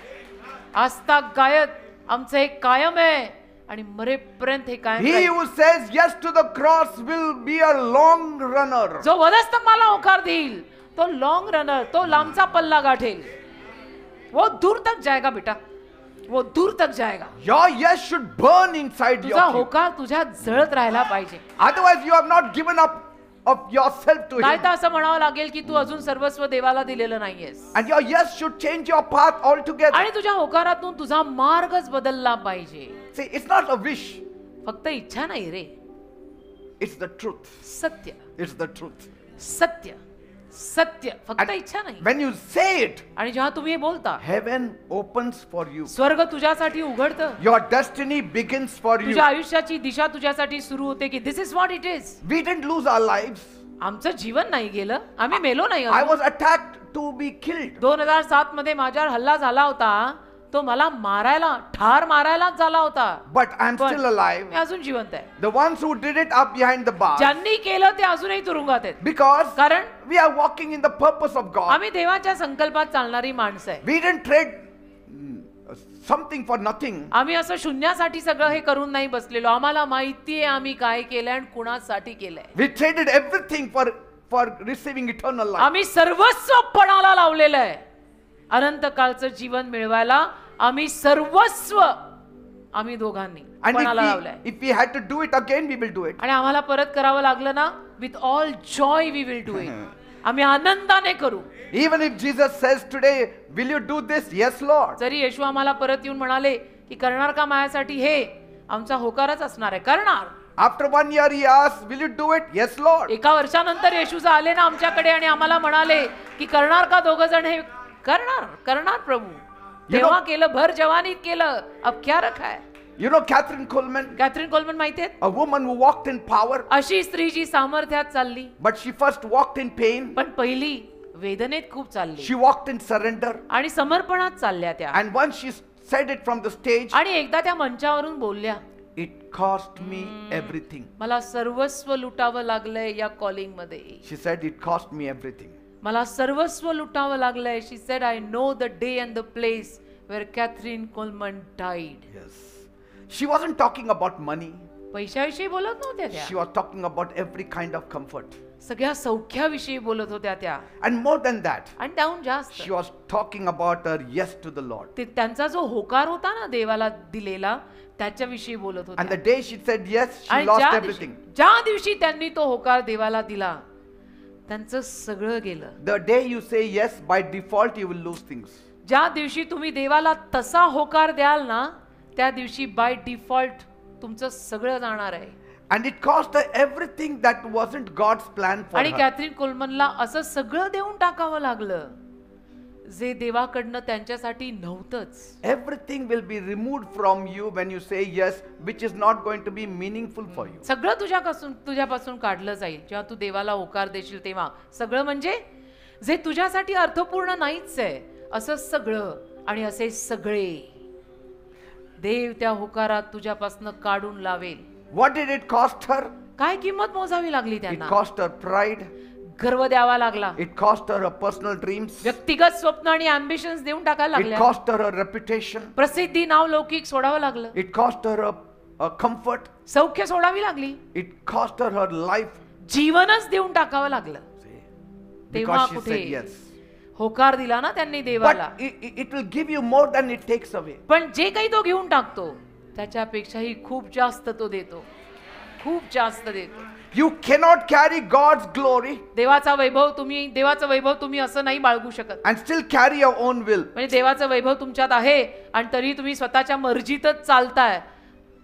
आस्था गायत आमचं हे कायम आहे आणि मरेपर्यंत हे कायम He राहील. who says yes to the cross will be a long runner. जो वधस्तंभाला होकार देईल तो लॉन्ग रनर, तो लांबचा पल्ला गाठेल. वो दूर तक जाएगा बेटा, वो दूर तक जाएगा. Your yes should burn inside तुझा your होकार तुझ्यात जळत राहायला पाहिजे. Otherwise, you have not given up of yourself to नाही Him. तर असं म्हणावं लागेल की तू अजून सर्वस्व देवाला दिलेलं नाहीयेस. And your yes should change your path altogether. आणि तुझ्या होकारातून तुझा मार्गच बदलला पाहिजे. See, it's not a wish, फक्त इच्छा नाही रे, it's the truth. सत्य, It's the truth. सत्य, सत्य, फक्त And इच्छा नाही. when you say it, आणि जेव्हा तुम्ही हे बोलता, heaven opens for you. स्वर्ग तुझ्यासाठी उघडतं. Your destiny begins for you. तुझ्या आयुष्याची दिशा तुझ्यासाठी सुरू होते की this is what it is. We didn't lose our lives. आमचं जीवन नाही गेलं, आम्ही मेलो नाही. I was attacked to be killed. 2007 मध्ये माझ्यावर हल्ला झाला होता, तो मला मारायला, ठार मारायलाच झाला होता. But I'm पण still alive. मी अजून जिवंत आहे. The ones who did it are behind the bar. ज्यांनी केलं ते अजूनही तुरुंगात आहेत. Because कारण we are walking in the purpose of God. आम्ही देवाच्या संकल्पात चालणारी माणसं आहे. We didn't trade something for nothing. आम्ही असं शून्यासाठी सगळं हे करून नाही बसलेलो. आम्हाला माहितीये आम्ही काय केलंय आणि कुणासाठी केलंय. We traded everything for receiving eternal life. आम्ही सर्वस्व पणाला लावलेलं आहे. अनंत काळचं जीवन मिळवायला आम्ही सर्वस्व, आम्ही दोघांनी And पणाला लावलंय. if we had to do it again, we will do it. आणि आम्हाला परत करावं लागलं ना, with all joy we will do it. आम्ही आनंदाने करू. Even if Jesus says today, will you do this? Yes, Lord. जरी येशू आम्हाला परत येऊन म्हणाले की करणार का माझ्यासाठी, हे आमचा होकारच असणार आहे, करणार. After 1 year, he asked, will you do it? Yes, Lord. एका वर्षानंतर येशूचा आले ना आमच्याकडे आणि आम्हाला म्हणाले की करणार का दोघ जण, हे करणार, करणार प्रभू. तेव्हा केलं, भर जवानीत केलं, अब क्या रखा है. You know Catherine Coleman, Catherine Coleman माहितीये, a woman who walked in power, अशी स्त्री जी सामर्थ्यात चालली, but she first walked in pain. पण पहिली वेदनेत खूप चालली She walked in surrender. आणि समर्पणात चालल्या त्या. And once she said it from the stage, आणि एकदा त्या मंचावरून बोलल्या, it cost me everything. मला सर्वस्व लुटावं लागलंय या कॉलिंग मध्ये. She said, it cost me everything. मला सर्वस्व लुटावं लागलंय. She said, I know the day and the place where Catherine Coleman died. Yes. She wasn't talking about money. पैशाविषयी बोलत नव्हत्या त्या, She was talking about every kind of comfort. सगळ्या सौख्याविषयी बोलत होत्या त्या. And more than that, आणि त्याहून जास्त she was talking about her yes to the Lord. ते त्यांचा जो होकार होता ना देवाला दिलेला, त्याच्याविषयी बोलत And the होत्या. day she said yes, she आणि lost everything. ज्या दिवशी त्यांनी तो होकार देवाला दिला, त्यांचं सगळं गेलं. The day you say yes, by default you will lose things. ज्या दिवशी तुम्ही देवाला तसा होकार द्याल ना, त्या दिवशी बाय डिफॉल्ट तुमचं सगळं जाणार आहे. And it cost her everything that wasn't God's plan for आणि her. कॅथरीन कोलमनला असं सगळं देऊन टाकावं लागलं जे देवाकडनं त्यांच्यासाठी नव्हतंच. Everything will be removed from you when you say yes, which is not going to be meaningful for you. सगळं तुझ्यापासून काढलं जाईल जेव्हा तू देवाला होकार देशील तेव्हा. सगळं म्हणजे जे तुझ्यासाठी अर्थपूर्ण नाहीच आहे असं सगळं आणि असे सगळे देव त्या होकारात तुझ्यापासून काढून लावेल. What did it cost her? काय किंमत मोजावी लागली It त्यांना. cost her pride. गर्व द्यावा लागला. It cost her her personal dreams. व्यक्तिगत स्वप्न आणि अँबिशन्स देऊन टाकायला It लागल्या. cost her her reputation. प्रसिद्धी, नाव, लौकिक सोडावं लागलं. It cost her her comfort. सौख्य सोडावी लागली. It cost her her life. जीवनच देऊन टाकावं लागलं. तेव्हा Because she कुठे said yes. होकार दिला ना त्यांनी देवाला. But it will give you more than it takes away. पण जे काही तो घेऊन टाकतो त्याच्यापेक्षाही खूप जास्त तो देतो, खूप जास्त देतो. You cannot carry God's glory देवाचं वैभव तुम्ही असं नाही बाळगू शकत. and still carry your own will. म्हणजे देवाचं वैभव तुमच्यात आहे आणि तरी तुम्ही स्वतःच्या मर्जीतच चालताय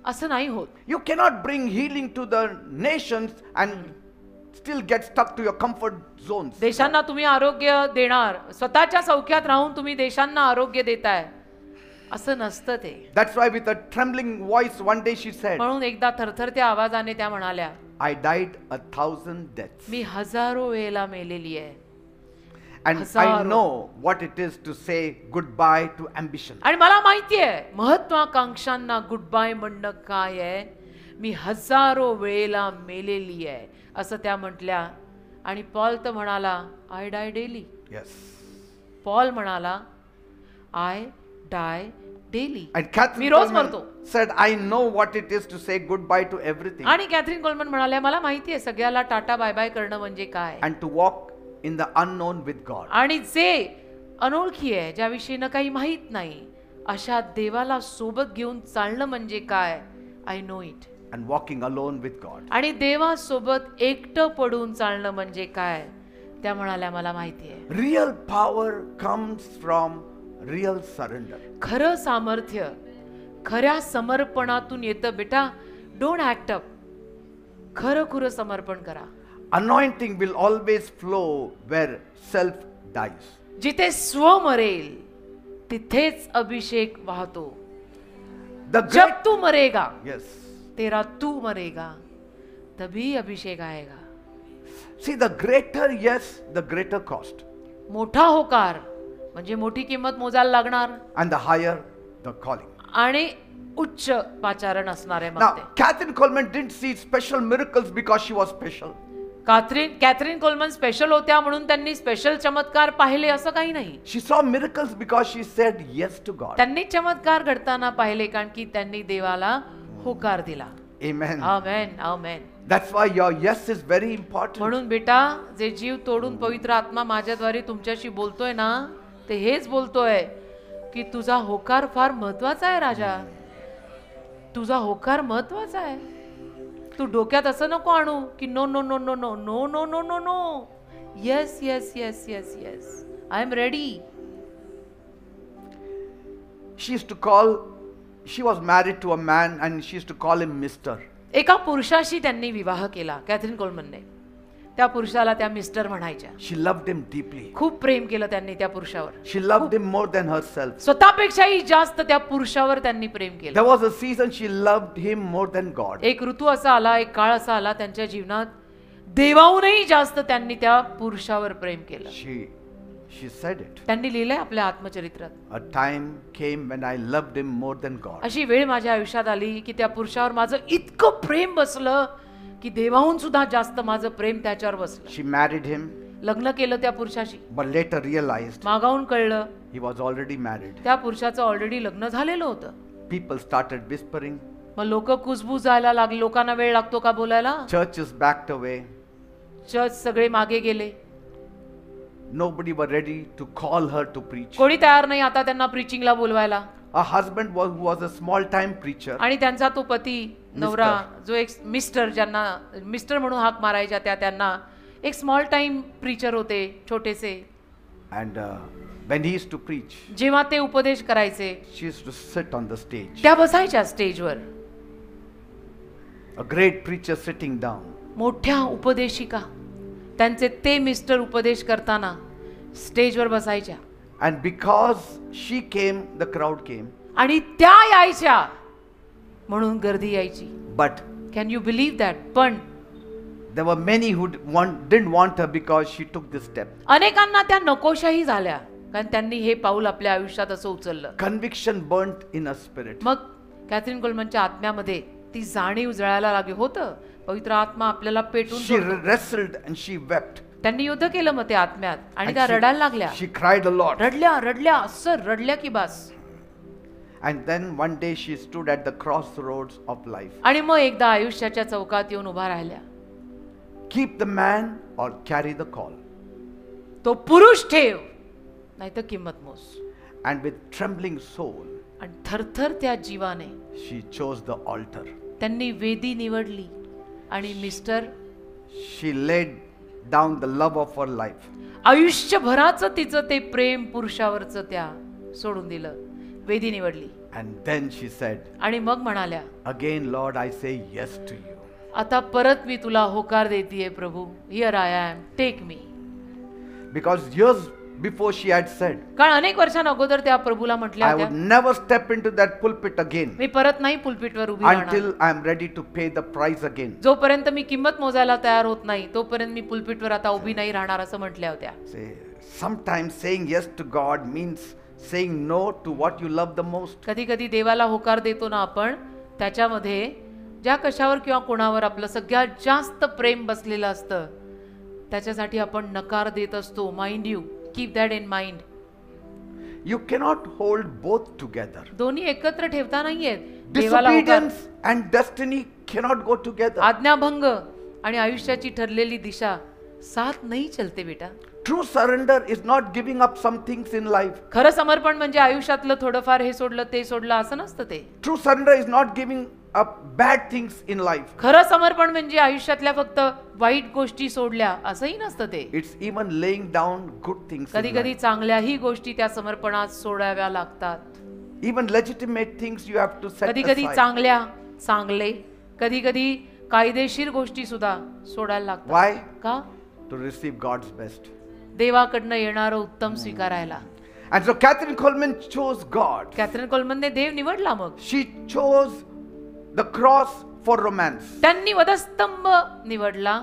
असं नाही होत. You cannot bring healing to the nations and still get stuck to your comfort zones. देशांना तुम्ही आरोग्य देणार, स्वतःच्या सौख्यात राहून तुम्ही देशांना आरोग्य देताय असं नसतं ते. That's why with a trembling voice one day she said, म्हणून एकदा थरथरत्या आवाजाने त्या म्हणाल्या, I died 1,000 deaths. मी हजारो वेळेला मेलेली आहे. And I हजारो. know what it is to say goodbye to ambition. आणि मला माहिती आहे महत्वाकांक्षांना गुड बाय म्हणणं काय आहे. मी हजारो वेळेला मेलेली आहे असं त्या म्हटल्या. आणि पॉल तर म्हणाला I die daily. Yes. Paul म्हणाला I die daily. And Catherine मी रोज Coleman मरतो. said, I know what it is to say goodbye to everything आणि कॅथरीन कोलमन म्हणाल्या मला माहिती आहे सगळ्याला टाटा बाय बाय करणं म्हणजे काय. and to walk in the unknown with God. आणि जे अनोळखी आहे ज्याविषयीनं काही माहीत नाही अशा देवाला सोबत घेऊन चालणं म्हणजे काय. I know it. And walking alone with God. आणि देवासोबत एकटं पडून चालणं म्हणजे काय. त्या म्हणाल्या मला माहिती आहे. Real power comes from real surrender. खरं सामर्थ्य खऱ्या समर्पणातून येतं बेटा. Don't act up. खरं खुरं समर्पण करा. Anointing will always flow where self dies. जिथे स्व मरेल तिथेच अभिषेक वाहतो. The जब great, तू मरेगा yes. तेरा तू मरेगा तभी अभिषेक आएगा. See, the greater yes, the greater cost. मोठा होकार म्हणजे मोठी किंमत मोजायला लागणार And the higher, the calling. आणि उच्च पाचारण असणार आहे. मग Now, ते Catherine Coleman didn't see special miracles because she was special. Catherine Coleman special होत्या म्हणून त्यांनी स्पेशल चमत्कार पाहिले असं काही नाही. She saw miracles because she said yes to God. त्यांनी चमत्कार घडताना पाहिले कारण की त्यांनी देवाला होकार दिला. Amen. Amen amen. That's why your yes is very important. म्हणून बेटा जे जीव तोडून पवित्र आत्मा माझ्याद्वारे तुमच्याशी बोलतोय ना ते हेच बोलतोय की तुझा होकार फार महत्वाचा आहे राजा. तुझा होकार महत्वाचा आहे. तू डोक्यात असं नको आणू की no no no no no no no no no no. Yes yes yes yes yes I am ready. She used to call, she was married to a man and she used to call him Mr. एका पुरुषाशी त्यांनी विवाह केला Catherine कोलमनने. त्या पुरुषाला त्या mister म्हणायच्या. She loved him deeply. खूप प्रेम केलं त्यांनी त्या पुरुषावर. She loved him more than herself. स्वतःपेक्षाही जास्त त्या पुरुषावर त्यांनी प्रेम केलं. There was a season she loved him more than God. एक ऋतू असा आला एक काळ असा आला त्यांच्या जीवनात देवाहूनही जास्त त्यांनी त्या पुरुषावर प्रेम केलं. She said it. त्यांनी लिहिलंय आपल्या आत्मचरित्रात. A time came when I loved him more than God. अशी वेळ माझ्या आयुष्यात आली की त्या पुरुषावर माझं इतकं प्रेम बसलं की देवाहून सुद्धा जास्त माझं प्रेम त्याच्यावर बसलं. She married him, लग्न केलं त्या पुरुषाशी. but later realized मागाहून कळलं he was already married. त्या पुरुषाचं ऑलरेडी लग्न झालेलं होतं. People started whispering. मग लोक कुजबूज जायला लागले. लोकांना वेळ लागतो का बोलायला. Churches backed away. चर्च सगळे मागे गेले. Nobody were ready to call her to preach. कोणी तयार नाही आता त्यांना प्रीचिंगला बोलवायला. A husband who was a small time preacher. आणि त्यांचा तो पती नवरा जो एक मिस्टर ज्यांना मिस्टर म्हणून हाक मारायच्या त्यांना एक स्मॉल टाइम प्रीचर होते छोटेसे. And when he used to preach, जेव्हा ते उपदेश करायचे she used to sit on the stage. त्या बसायच्या स्टेजवर. A great preacher sitting down. मोठ्या उपदेशिका त्यांचे ते मिस्टर उपदेश करताना स्टेजवर बसायच्या. And because she came, the crowd came. आणि त्या यायच्या म्हणून गर्दी यायची. But can you believe that. पण there were many who didn't want her because she took this step. अनेकांना त्या नकोशाही झाल्या कारण त्यांनी हे पाऊल आपल्या आयुष्यात असं उचललं. Conviction burnt in her spirit. मग कॅथरीन कोलमनच्या आत्म्यामध्ये ती जाणीव जळायला लागली. होतं पवित्र आत्मा आपल्याला पेटून She सोडतो. wrestled and she wept. त्यांनी युद्ध केलं मग ते आत्म्यात आणि And त्या रडायला लागल्या. she cried a lot. रडल्या असं रडल्या की बास. And then one day she stood at the crossroads of life. आणि मग एकदा आयुष्याच्या चौकात येऊन उभा राहिल्या. Keep the man or carry the call. तो पुरुष ठेव नाहीतर किंमत मोज. And with trembling soul, आणि थरथर त्या जीवाने she chose the altar. त्यांनी वेदी निवडली आणि mister She laid down the love of her life. आयुष्यभराचं तिचं ते प्रेम पुरुषावरचं त्या सोडून दिलं. वेदी निवडली. And then she said, आणि मग म्हणाल्या again Lord, I say yes to you. आता परत मी तुला होकार देतीये प्रभू. Here I am, take me. Because years before she had said, कारण अनेक वर्षां अगोदर त्या प्रभूला म्हटल्या I होत्या would never step into that pulpit again मी परत नाही पुलपिटवर उभी राहणार. until I am ready to pay the price again. जोपर्यंत मी किंमत मोजायला तयार होत नाही तोपर्यंत मी पुलपिटवर आता उभी नाही राहणार असं म्हटल्या होत्या. Sometimes saying yes to God means saying no to what you love the most. कधी कधी देवाला होकार देतो ना आपण, त्याच्यामध्ये ज्या कशावर किंवा कोणावर आपलं सगळ्यात जास्त प्रेम बसलेलं असतं त्याच्यासाठी आपण नकार देत असतो. Mind you, keep that in mind. You cannot hold both together. दोन्ही एकत्र ठेवता नाहीयेत. देवाला होकार, Disobedience and destiny cannot go together. आज्ञाभंग आणि आयुष्याची ठरलेली दिशा साथ नाही चलते बेटा. True surrender is not giving up some things in life. खरं समर्पण म्हणजे आयुष्यातलं थोडंफार हे सोडलं ते सोडलं असं नसतं ते. True surrender is not giving up bad things in life. खरं समर्पण म्हणजे आयुष्यातल्या फक्त वाईट गोष्टी सोडल्या असंही नसतं ते. It's even laying down good things कधी in कधी life. चांगल्याही गोष्टी त्या समर्पणात सोडाव्या लागतात. Even legitimate things you have to set कधी कधी aside. चांगल्या चांगले, कधी कधी कायदेशीर गोष्टी सुद्धा सोडायला लागतात. Why? का? To receive God's best. देवाकडनं येणारं उत्तम स्वीकारायला. And so Catherine Coleman chose God. Catherine कोलमनने देव निवडला. मग She chose the cross for romance. त्यांनी वधस्तंभ निवडला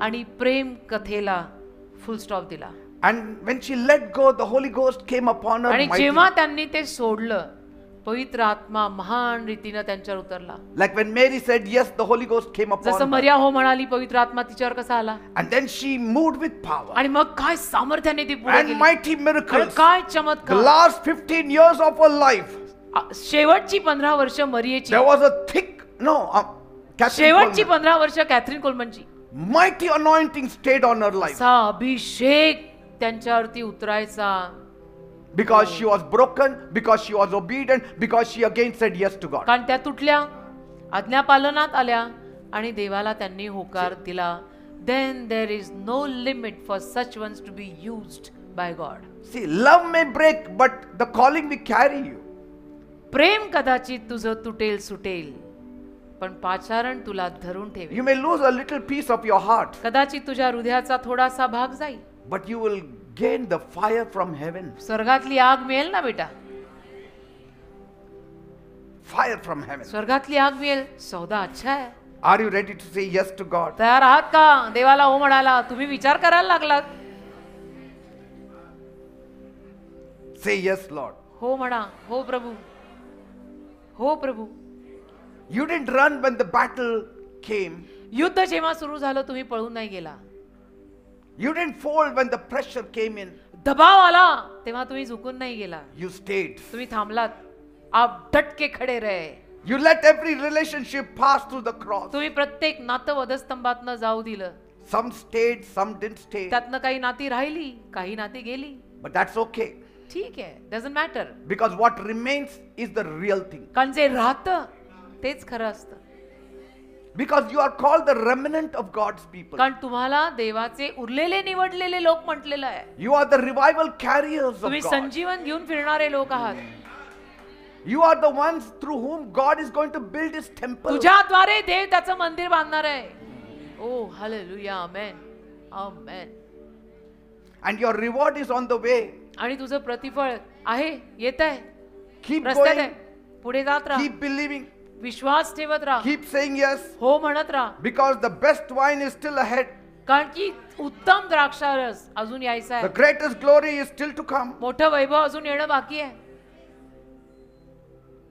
आणि प्रेम कथेला फुल स्टॉप दिला. And when she let go, the Holy Ghost came upon her आणि mightily. जेव्हा त्यांनी ते सोडलं, पवित्र आत्मा महान रीतीनं त्यांच्यावर उतरला. Like when Mary said yes, the Holy Ghost came upon जसं her. मरिया हो म्हणाली, पवित्र आत्मा तिच्यावर कसा आला And then she moved with power. आणि मग काय सामर्थ्याने ती पुढे And गेली. mighty आणि miracles. काय The चमत्कार. last 15 years of her life, शेवटची 15 वर्ष मरियेची, there was a thick, Catherine शेवटची Coleman. 15 वर्ष Catherine कोलमनची. Mighty anointing stayed on her life. असा अभिषेक त्यांच्यावरती उतरायचा. Because she was broken, because she was obedient, because she again said yes to God. कारण त्या तुटल्या, आज्ञापालनात आल्या आणि देवाला त्यांनी होकार दिला. Then there is no limit for such ones to be used by God. See, love may break, but the calling will carry you. प्रेम कदाचित तुझं तुटेल सुटेल, पण पाचारण तुला धरून ठेवेल. You may lose a little piece of your heart, कदाचित तुझ्या हृदयाचा थोडासा भाग जाईल, but you will gain the fire from heaven. स्वर्गातली आग मिळेल ना बेटा. Fire from heaven. स्वर्गातली आग मिळेल. सौदा अच्छा आहे. Are you ready to say yes to God? तयार आहात का देवाला हो म्हणाला? तुम्ही विचार करायला लागलात. Say yes, Lord. हो म्हणा. हो प्रभू, हो प्रभू. You didn't run when the battle came. युद्ध जेव्हा सुरू झालं तुम्ही पळून नाही गेला. You didn't fold when the pressure came in. दबाव आला तेव्हा तुम्ही झुकून नाही गेला. You stayed. तुम्ही थांबलात. आप डट के खडे रहे. You let every relationship pass through the cross. तुम्ही प्रत्येक नातं वधस्तंभातनं जाऊ दिलं. Some stayed, some didn't stay. त्यातनं काही नाती राहिली, काही नाती गेली. But that's okay. ठीक आहे, doesn't matter. Because what remains is the real thing. कारण जे राहतं तेच खरं असतं. Because you are called the remnant of God's people. कारण तुम्हाला देवाचे उरलेले निवडलेले लोक म्हटलेलं आहे. You are the revival carriers of तुम्ही God. संजीवन घेऊन फिरणारे लोक आहात. You are the ones through whom God is going to build his temple. तुझ्याद्वारे देव त्याचं मंदिर बांधणार आहे. ओ हालेलुया, आमेन, आमेन. And your reward is on the way. आणि तुझं प्रतिफळ आहे, येत आहे, Keep रस्त्यात आहे. going. पुढे जात राहा. Keep believing. विश्वास ठेवत राहा. Keep saying yes. हो म्हणत राहा. Because the best wine is still ahead. कारण की उत्तम द्राक्षारस अजून यायचा The आहे. greatest glory is still to come. मोठं वैभव अजून येणं बाकी आहे.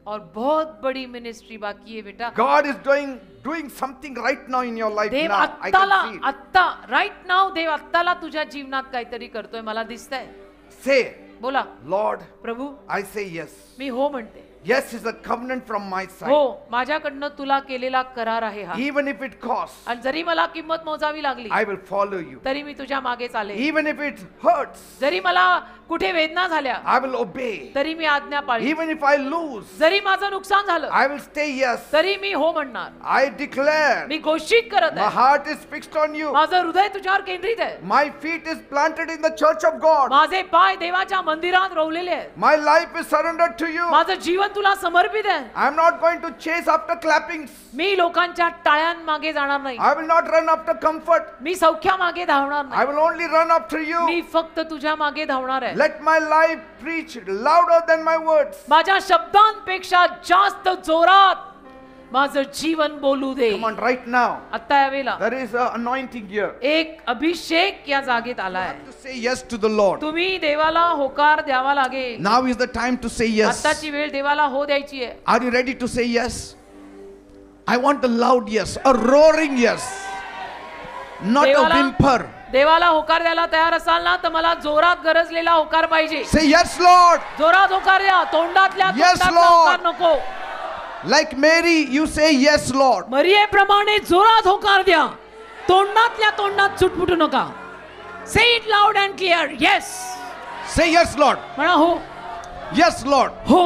और बहुत बड़ी मिनिस्ट्री बाकी है बेटा. God is doing something right now in your life देव now. I आत्ताला, can see it. आत्ता राईट नाव देव आत्ताला तुझ्या जीवनात काहीतरी करतोय, मला दिसतंय. Say, बोला, Lord, Prabhu I say yes. मी हो म्हणते. Yes is a covenant from my side. हो, माझ्याकडनं तुला केलेला करार आहे हा. Even if it costs, आणि जरी मला किंमत मोजावी लागली I will follow you. तरी मी तुझ्या मागे चालेल. Even if it hurts, जरी मला कुठे वेदना झाल्या I will obey. तरी मी आज्ञा पाळीन. Even if I lose, जरी माझं नुकसान झालं I will stay yes. तरी मी हो म्हणणार. I declare, मी घोषित करत my आहे, heart is fixed on you. माझं हृदय तुझ्यावर केंद्रित आहे. My feet is planted in the church of God. माझे पाय देवाच्या मंदिरात रोवलेले आहेत. My life is surrendered to you. माझं जीवन तुला समर्पित आहे. I am not going to chase after clappings. मी लोकांच्या टाळ्यांमागे जाणार नाही. I will not run after comfort. मी सौख्यामागे धावणार I नाही. will only run after you. मी फक्त तुझ्या मागे धावणार आहे. Let my life preach louder than my words. माझ्या शब्दांपेक्षा जास्त जोरात माझं जीवन बोलू दे. Come on, right now. आता यावेळेला There is an anointing here. एक अभिषेक या जागेत आलाय. To say yes to the Lord. तुम्ही देवाला होकार द्यावा लागेल. Now is the time to say yes. आताची वेळ देवाला हो द्यायची आहे. Are you ready to say yes? I want a loud yes, a roaring yes, not a whimper. देवाला होकार द्यायला तयार असाल ना तर मला जोरात गरजलेला होकार पाहिजे. Say yes, Lord. जोरात होकार द्या. तोंडातल्या Yes, तोंडातला होकार Lord. नको. Like Mary, you say yes, Lord. मरियेप्रमाणे जोरात होकार द्या. तोंडातल्या तोंडात चुटपुटू नका. Say it loud and clear. Yes. Say yes, Lord. म्हणा हो. Yes, Lord. हो.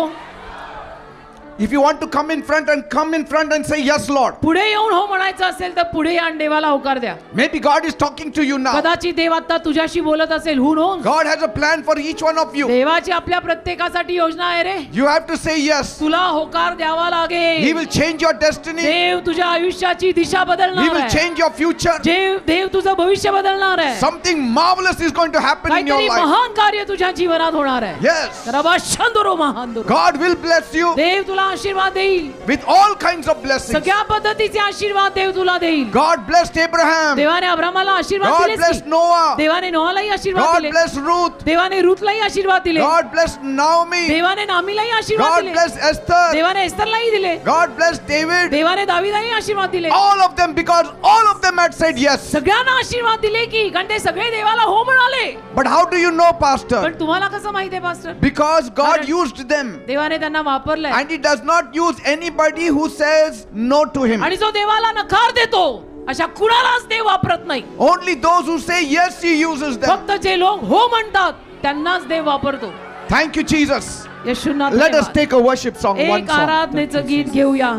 If you want to come in front and say yes, Lord. पुढे येऊन हो म्हणायचं असेल तर पुढे या आणि देवाला होकार द्या. Maybe God is talking to you now. कदाचित देव आता तुझ्याशी बोलत असेल. Who knows? God has a plan for each one of you. देवाची आपल्या प्रत्येकासाठी योजना आहे रे. You have to say yes. तुला होकार द्यावा लागेल. He will change your destiny. देव तुझ्या आयुष्याची दिशा He बदलणार will आहे. change your future. देव तुझं भविष्य बदलणार आहे. Something marvelous is going to happen in your काहीतरी life. महान कार्य तुझ्या जीवनात होणार आहे. Yes. रबाशंदरो महांदरो. God will bless you देव तुला आशीर्वाद देईल. with all kinds of blessings. सगळ्या पद्धतीचे आशीर्वाद देव तुला देईल. God blessed Abraham. देवाने अब्रामाला आशीर्वाद God दिले. blessed Noah. देवाने नोहालाही आशीर्वाद God दिले. blessed Ruth. देवाने रूथलाही आशीर्वाद दिले. God blessed Naomi. देवाने नामीलाही आशीर्वाद God दिले. blessed Esther. देवाने एस्तरलाही दिले. God blessed David. देवाने दावीदाही आशीर्वाद दिले. All of them, because all of them had said yes. सगळ्यांना आशीर्वाद दिले की कारण ते सगळे देवाला हो म्हणाले. But how do you know, Pastor? पण तुम्हाला कसं माहिती आहे पास्टर? Because God कारण used them. देवाने त्यांना वापरलंय. And He does not use anybody who says no to Him. आणि जो देवाला नकार देतो अशा कुणालाच देव वापरत नाही. Only those who say yes, He uses them. फक्त जे लोक हो म्हणतात त्यांनाच देव वापरतो. Thank you, Jesus. येशूंना Let us धन्यवाद. take a worship song, one एक song. आराधनेचं गीत घेऊया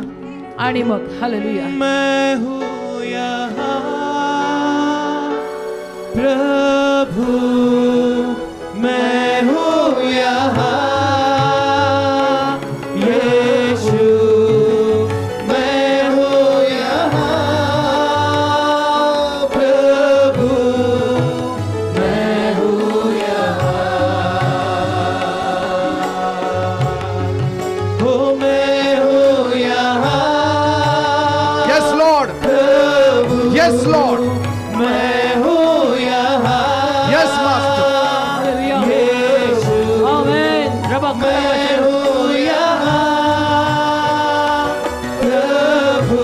आणि मग हालेलुया. मैं हूँ यहाँ प्रभु, मैं हूँ यहाँ यीशु, मैं हूँ यहाँ प्रभु, मैं हूँ यहाँ हो, मैं हूँ यहाँ Yes, Lord. प्रभु, Yes, Lord. मैं हूँ यहाँ Yes, Master. हालेलुया. यीशु, आमेन. रबा मैं हूँ यहाँ प्रभु,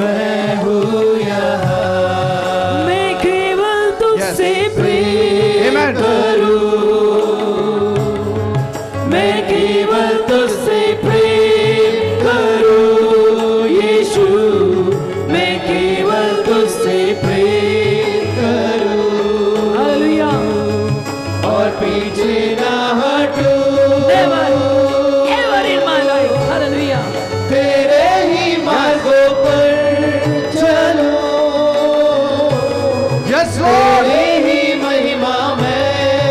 मैं हूँ यहाँ मैं केवल तुझसे Yes. प्रेम Amen. करूँ, मैं केवल तुझसे प्रेम करूँ यीशु, मैं केवल तुझसे प्रेम करूँ हालेलुया. और पीछे ना हटूं Ever in my life. Hallelujah. तेरे ही मार्गों पर चलूं, Yes, Lord. तेरी ही महिमा मैं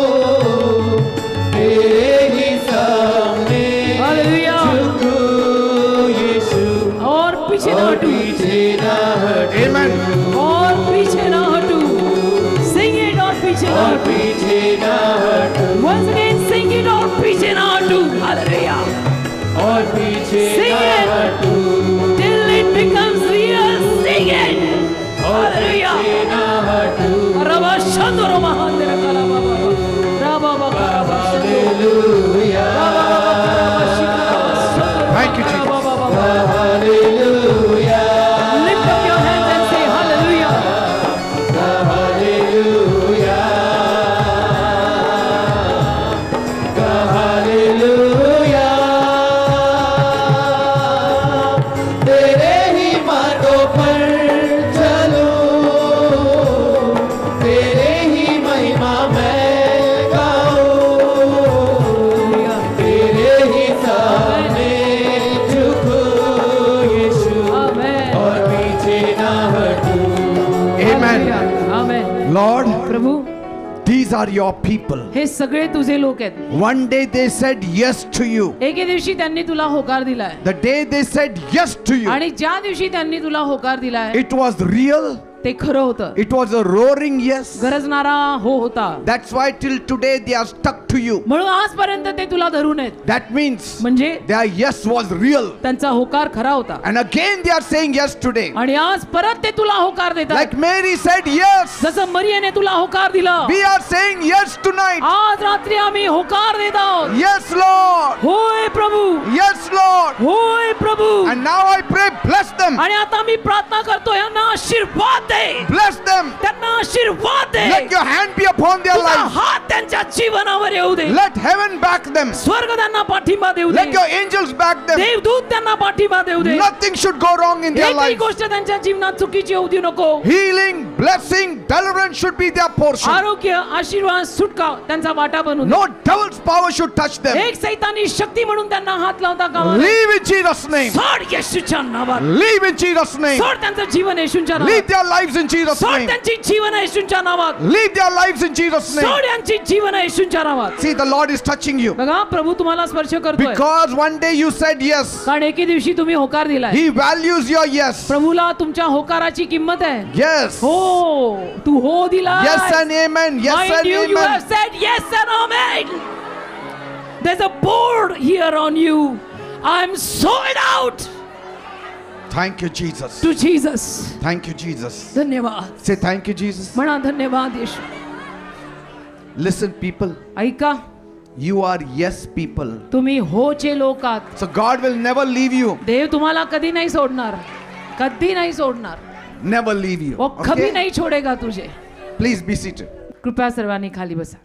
गाऊं, तेरे ही सामने हालेलुया. झुकूं यीशु, और पीछे ना और हटूं. पीछे ना हटूं, Amen. और पीछे ना हटूं. Sing it और पीछे ना और हटूं. पीछे ना हटूं, Once again sing it और पीछे ना हटूं. हालेलुया. और पीछे Sing ना it. हटूं, Till it becomes real. Sing it. Hallelujah. पीछे ना हटूं। रबा शंदरो महांदर कला बाबा. रबा बाबा रबा शंदरो. Hallelujah, रबा बाबा रबा शिकरा. Thank you, Jesus. रबा बाबा. hallelujah, Lift up your hands and say hallelujah. hallelujah, hallelujah। तेरे ही मार्गों पर चलूं, तेरे ही महिमा मैं गाऊं, तेरे ही सामने झुकूं यीशु, Amen. और पीछे ना हटूं। Amen. Amen. Lord, Prabhu these are your people. हे सगळे तुझे लोक आहेत. One day they said yes to you. एके दिवशी त्यांनी तुला होकार दिलाय The day they said yes to you, आणि ज्या दिवशी त्यांनी तुला होकार दिलाय it was real ते खरं होतं. It was a roaring yes. गरजणारा हो होता. That's why till today they are stuck to you. म्हणून आजपर्यंत ते तुला धरून आहेत. That means म्हणजे their yes was real. त्यांचा होकार खरा होता. And again they are saying yes today. आणि आज परत ते तुला होकार देतात. Like Mary said yes. जसं मरियेने तुला होकार दिला. We are saying yes tonight. आज रात्री आम्ही होकार देत आहोत. Yes, Lord. होय प्रभू. Yes, Lord. होय प्रभू. And now I pray, bless them. आणि आता मी प्रार्थना करतो यांना आशीर्वाद दे. Bless them. त्यांना आशीर्वाद दे. Let your hand be upon their तुझा lives. हात त्यांच्या जीवनावर येऊ दे. Let heaven back them. स्वर्ग त्यांना पाठिंबा देऊ दे. Let your angels back them. देवदूत त्यांना पाठिंबा देऊ दे. Nothing should go wrong in their एकही lives. गोष्ट त्यांच्या जीवनात चुकीची होऊ देऊ नको. Healing, blessing, deliverance should be their portion. आरोग्य, आशीर्वाद, सुटका त्यांचा वाटा बनू दे. No devil's power should touch them. एक सैतानी शक्ती म्हणून त्यांना हात लावता कामा नये. Leave in Jesus' name. सोड येशूच्या नावात. Leave in Jesus' name. सोड त्यांचं जीवन येशूच्या Leave नावात. their lives in Jesus' सोड name. त्यांची जीवन येशूच्या नावात. Leave their lives in Jesus' name. सोड यांची जीवन येशूच्या नावात. See, the Lord is touching you. बघा प्रभू तुम्हाला स्पर्श करतोय. Because one day you said yes. कारण एके दिवशी तुम्ही होकार दिलाय. He values your yes. प्रभूला तुमच्या होकाराची किंमत आहे. Yes. हो तू हो दिला. Yes and amen. Yes Mind and you, you amen. have said yes and amen. There's a board here on you. I'm sold out Thank you, Jesus. to Jesus. Thank you, Jesus. धन्यवाद. Say thank you, Jesus. म्हणा धन्यवाद येशू. Listen, people. ऐका You are yes people. तुम्ही होचे लोक आहात. So God will never leave you. देव तुम्हाला कधी नाही सोडणार. कधी नाही सोडणार. Never leave you. वो कभी Okay? नहीं छोड़ेगा तुझे. Please be seated. कृपया सर्वांनी खाली बसा.